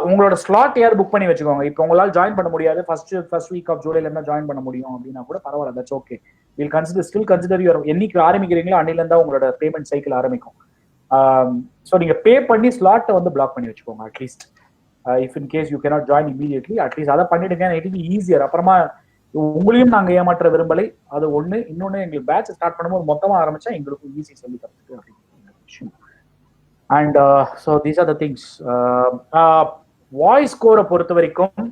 [SPEAKER 2] உங்களோட ஸ்லாட் யார் புக் பண்ணி வச்சுக்கோங்க. இப்போ உங்களால் ஜாயின் பண்ண முடியாது, ஃபர்ஸ்ட் வீக் ஆஃப் ஜூலைல இருந்தா ஜாயின் பண்ண முடியும் அப்படின்னா கூட பரவாயில்ல, that's okay. Will consider your என்னைக்கு ஆரம்பிக்கிறீங்களோ அன்னில இருந்தா உங்களோட பேமெண்ட் சைக்கிள் ஆரம்பிக்கும். ஸோ நீங்க பே பண்ணி ஸ்லாட்டை வந்து பிளாக் பண்ணி வச்சுக்கோங்க. At least if in case you cannot join immediately, at least அதை பண்ணிடுங்க. It be easier. அப்புறமா உங்களையும் நாங்கள் ஏமாற்ற விரும்பலை, அது ஒன்று. இன்னொன்று, எங்களுக்கு பேட்ச் ஸ்டார்ட் பண்ணும்போது மொத்தமாக ஆரம்பிச்சா எங்களுக்கு ஈஸி சொல்லி தரதுக்கு அப்படிங்கிற விஷயம். And so these are the things. Voice ஸ்கோரை பொறுத்த வரைக்கும்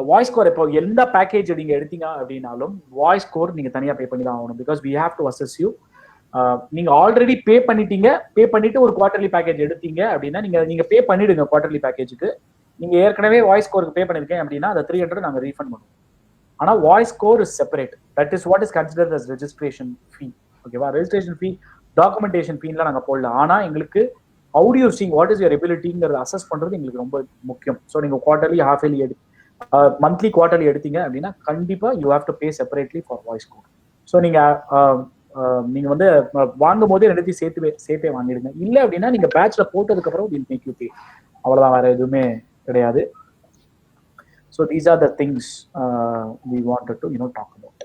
[SPEAKER 2] வாய்ஸ் ஸ்கோர் இப்போ எந்த பேக்கேஜ் நீங்க எடுத்தீங்க அப்படின்னாலும் வாய்ஸ் ஸ்கோர் நீங்க தனியா பே பண்ணி தான் ஆகணும். Because we have to assess you. நீங்க ஆல்ரெடி பே பண்ணிட்டு ஒரு குவார்டர்லி பேக்கேஜ் எடுத்தீங்க அப்படின்னா நீங்க பே பண்ணிடுங்க குவார்டர்லி பேக்கேஜுக்கு. நீங்க ஏற்கனவே வாய்ஸ் ஸ்கோருக்கு பே பண்ணிருக்கேன் அப்படின்னா அதை 300 நாங்கள் ரீஃபண்ட் பண்ணுவோம். ஆனா voice score is separate. That is what is considered as registration fee. ஓகேவா? ரெஜிஸ்ட்ரேஷன் ஃபீ, டாக்குமெண்டேஷன் ஃபீன்லாம் நாங்கள் போடல. ஆனா எங்களுக்கு audio sing what is your எபிலிட்டிங்கிறத அசஸ் பண்றது எங்களுக்கு ரொம்ப முக்கியம். ஸோ நீங்க quarterly, half yearly monthly quarterly எடுத்தீங்க அப்படின்னா கண்டிப்பா you have to pay separately for voice code. ஸோ நீங்க வந்து வாங்கும் போதே ரெண்டுத்தையும் சேர்த்தே வாங்கிடுங்க. இல்லை அப்படின்னா நீங்க பேட்ச்ல போட்டதுக்கு அப்புறம் வில் மேக் யூ பே. அவ்வளவுதான், வேற எதுவுமே கிடையாது. So these are the things we wanted to talk about.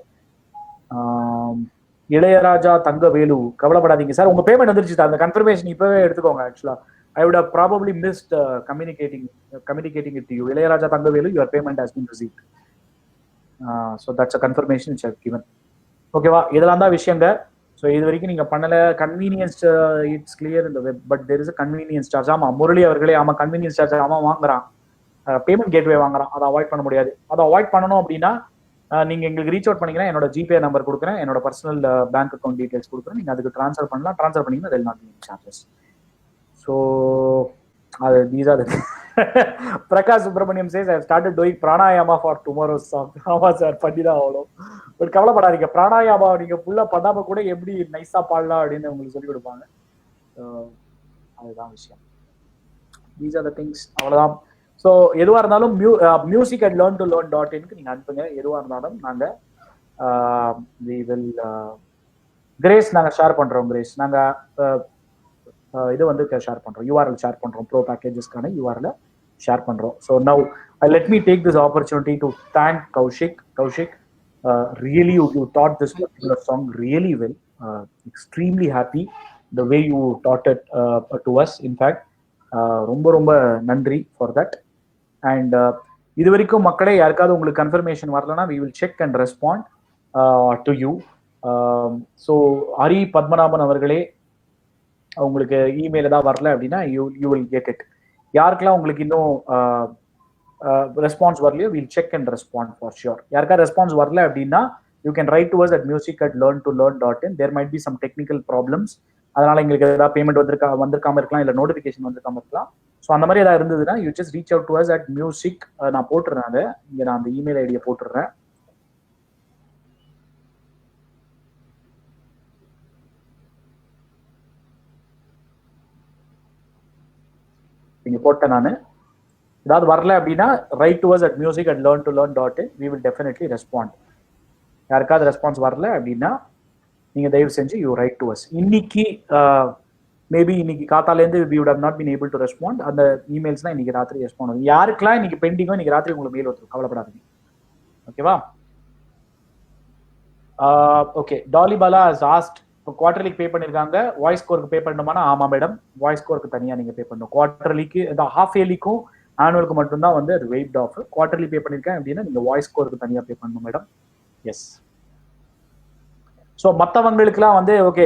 [SPEAKER 2] Ilaiyaraaja Thangavelu, கவலைப்படாதீங்க சார், உங்க பேமெண்ட் வந்துருச்சு சார். அந்த கன்ஃபர்மேஷன் இப்பவே எடுத்துக்கோங்க. ஆக்சுவலா I would have probably missed communicating it to you. Ilayaraja Thangavelu, your payment has been received. So that's a confirmation which I've given. Okay va, idella vishayanga. So idu varaiku neenga pannala convenience, it's clear in the web, but there is a convenience charge. Ama Murali avargale ama convenience charge ama vaangran, payment gateway vaangran, adha avoid panna mudiyadhu. Adha avoid pannanom appadina நீங்க எங்களுக்கு ரீச் அவுட் பண்ணீங்கன்னா என்னோட ஜிபே நம்பர் கொடுக்குறேன், என்னோட பர்சனல் பேங்க் அக்கௌண்ட் டீடைல்ஸ் கொடுக்குறேன், நீங்க அதுக்கு ட்ரான்ஸ்ஃபர் பண்ணலாம். ட்ரான்ஸ்ஃபர் பண்ணீங்கன்னா தெல் நாட் பி சார்ஜஸ். ஸோ அது these are the Prakash Subramaniam says I have started doing pranayama for tomorrow's song. ஆமா சார், பண்ணிதான் ஆகணும். பட் கவலைப்படாதீங்க, பிராணாயாமா நீங்க ஃபுல்லா பண்ணாம கூட எப்படி நைஸா பாடலாம் அப்படின்னு உங்களுக்கு சொல்லி கொடுப்பாங்க. அதுதான் விஷயம். these are the things. அவ்வளவுதான். ஸோ எதுவாக இருந்தாலும் music@learntolearn.in நீங்க அனுப்புங்க. எதுவாக இருந்தாலும் நாங்க we will கிரேஸ் நாங்க ஷேர் பண்றோம். கிரேஸ் நாங்க இது வந்து ஷேர் பண்றோம், URL ஷேர் பண்றோம், ப்ரோ பேக்கேஜஸ்க்கான URL ஷேர் பண்றோம். So now let me take this opportunity to thank Kaushik. Really you taught this particular song really well. Extremely happy the way you taught it to us. In fact ரொம்ப ரொம்ப நன்றி ஃபார் தட். அண்ட் இது வரைக்கும் மக்களே யாருக்காவது உங்களுக்கு கன்ஃபர்மேஷன் வரலன்னா we will check and respond to you. So Hari Padmanabhan அவர்களே, உங்களுக்கு இமெயில் ஏதாவது வரல அப்படின்னா you will get it. யாருக்கெல்லாம் உங்களுக்கு இன்னும் ரெஸ்பான்ஸ் வரலையோ we'll check and respond for sure. யாருக்கா ரெஸ்பான்ஸ் வரல அப்படின்னா you can write to us at music@learntolearn.in. there might be some technical problems. அதனால எங்களுக்கு ஏதாவது பேமெண்ட் வந்திருக்காம இருக்கலாம், இல்லை நோட்டிஃபிகேஷன் வந்திருக்காம இருக்கலாம். ஸோ அந்த மாதிரி ஏதாவது இருந்ததுன்னா you just reach out to us at music. நான் போட்டுறேன், அதை இங்கே நான் அந்த இமெயில் ஐடியை போட்டுடுறேன். இங்கே போட்டேன் நான். ஏதாவது வரல அப்படின்னா right to us at music@learntolearn.in. we will definitely respond. யாருக்காவது ரெஸ்பான்ஸ் வரல அப்படின்னா நீங்க தயவு செஞ்சு யூ ரைட் டு அஸ். இன்னைக்கு மேபி இன்னைக்கு காத்தாலேருந்து we would have not been able to respond. அந்த இமெயில்ஸ்லாம் இன்னைக்கு ராத்திரி ரெஸ்பாண்ட் ஆகும். யாருக்கெல்லாம் இன்னைக்கு பெண்டிங்கோ இன்னைக்கு ராத்திரி உங்களுக்கு மெயில் வந்துடும், கவலைப்படாதீங்க. ஓகேவா? Okay, Dolly Bala has asked குவார்டர்லிக்கு பே பண்ணிருக்காங்க, வாய்ஸ் கோருக்கு பே பண்ணணுமானா? ஆமா மேடம், வாய்ஸ் கோருக்கு தனியா நீங்க பே பண்ணணும். குவார்டர்லிக்கு இந்த ஹாஃப் இயர்லிக்கும் ஆனுவலுக்கு மட்டும்தான் வந்து அது வெயிட் ஆஃப். குவார்டர்லி பே பண்ணிருக்கேன் அப்படின்னா நீங்க வாய்ஸ் கோருக்கு தனியா பே பண்ணணும் மேடம். எஸ். ஸோ மற்றவங்களுக்குலாம் வந்து okay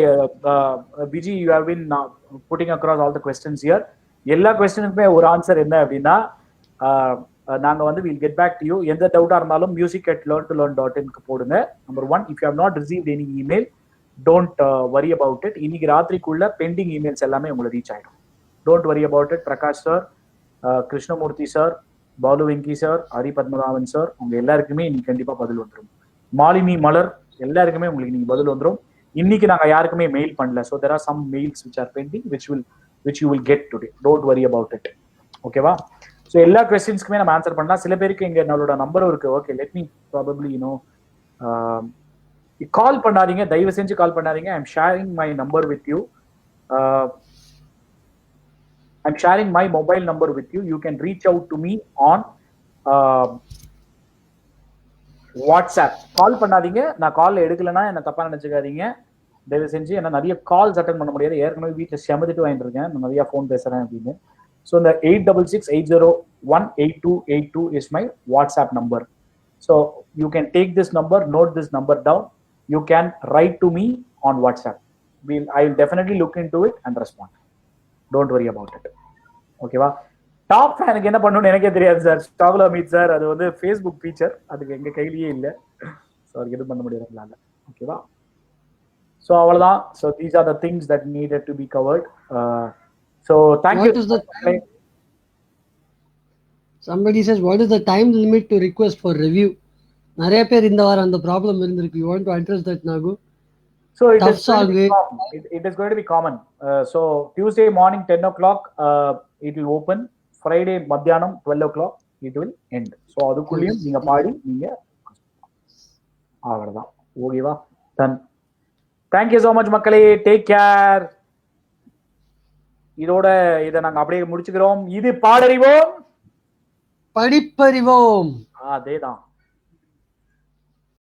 [SPEAKER 2] Viji, you have been putting across all the questions here. எல்லா கொஸ்டினுக்குமே ஒரு ஆன்சர் என்ன அப்படின்னா நாங்கள் வந்து will get back to you. எந்த டவுட்டாக இருந்தாலும் music@learntolearn.in போடுங்க. Number 1, if you have not received any email don't worry about it. இன்னைக்கு ராத்திரிக்குள்ள பெண்டிங் இமெயில்ஸ் எல்லாமே உங்களுக்கு ரீச் ஆகிடும். Don't worry about it. Prakash sir, Krishnamurthy sir, Balu Venky sir, Hari Padmanabhan sir, உங்க எல்லாருக்குமே இன்னைக்கு கண்டிப்பாக பதில் வந்துடும். மாலினி மலர், எல்லாருக்குமே உங்களுக்கு நீங்க பதில் வந்துடும். இன்னைக்கு நாங்க யாருக்குமே மெயில் பண்ணல. So there are some mails which are pending which you will get today. Don't worry about it. ஓகேவா? ஸோ எல்லா கொஸ்டின்ஸ்க்குமே நம்ம ஆன்சர் பண்ணலாம். சில பேருக்கு இங்க நம்மளோட நம்பரும் இருக்கு. ஓகே, let me probably கால் பண்ணாதீங்க, தயவு செஞ்சு கால் பண்ணாதீங்க. I'm sharing my number with you. I'm sharing my mobile number with you. You can reach out to me on WhatsApp. Call பண்ணாதீங்க, நான் கால் எடுக்கலன்னா என்ன தப்பா நினைச்சுக்காதீங்க தயவு செஞ்சு. ஏன்னா நிறைய கால்ஸ் அட்டன் பண்ண முடியாது, ஏற்கனவே வீட்டில் செமதிட்டு வாங்கிட்டு இருக்கேன், நான் நிறைய ஃபோன் பேசுறேன் அப்படின்னு. ஸோ இந்த 8668018282 is my WhatsApp number. So you can take this number, note this number down. You can write to me on WhatsApp. I will definitely look into it and respond. Don't worry about it. ஓகேவா? டாப் ஃபேனுக்கு என்ன பண்ணணும்னு எனக்கே தெரியாது சார். ஸ்டாகுல் அமித் சார், அது வந்து ஃபேஸ்புக் ஃபீச்சர், அதுக்கு எங்க கையிலேயே இல்லை. ஸோ அதுக்கு எதுவும் பண்ண முடியாது. ஓகேவா? ஸோ அவ்வளோதான். So these are the things that needed to be covered. So thank you.
[SPEAKER 7] Somebody says, what is the time limit to request for review? நிறைய பேர் இந்த வாரம் அந்த ப்ராப்ளம் இருந்திருக்கு. You want to address that, Nagu?
[SPEAKER 2] So it is going to be common. So Tuesday morning 10 o'clock it will open. Friday மத்தியானம் 12 o'clock it will end. So அதுக்குள்ளேயும் நீங்க பாடி நீங்க அவ்வளவுதான். ஓகேவா? Ton. Thank you so much மக்களே. Take care. இதோட இதை நாங்க அப்படியே முடிச்சுக்கிறோம். இது பாடறிவோம்
[SPEAKER 7] படிப்பறிவோம்.
[SPEAKER 2] அதேதான்.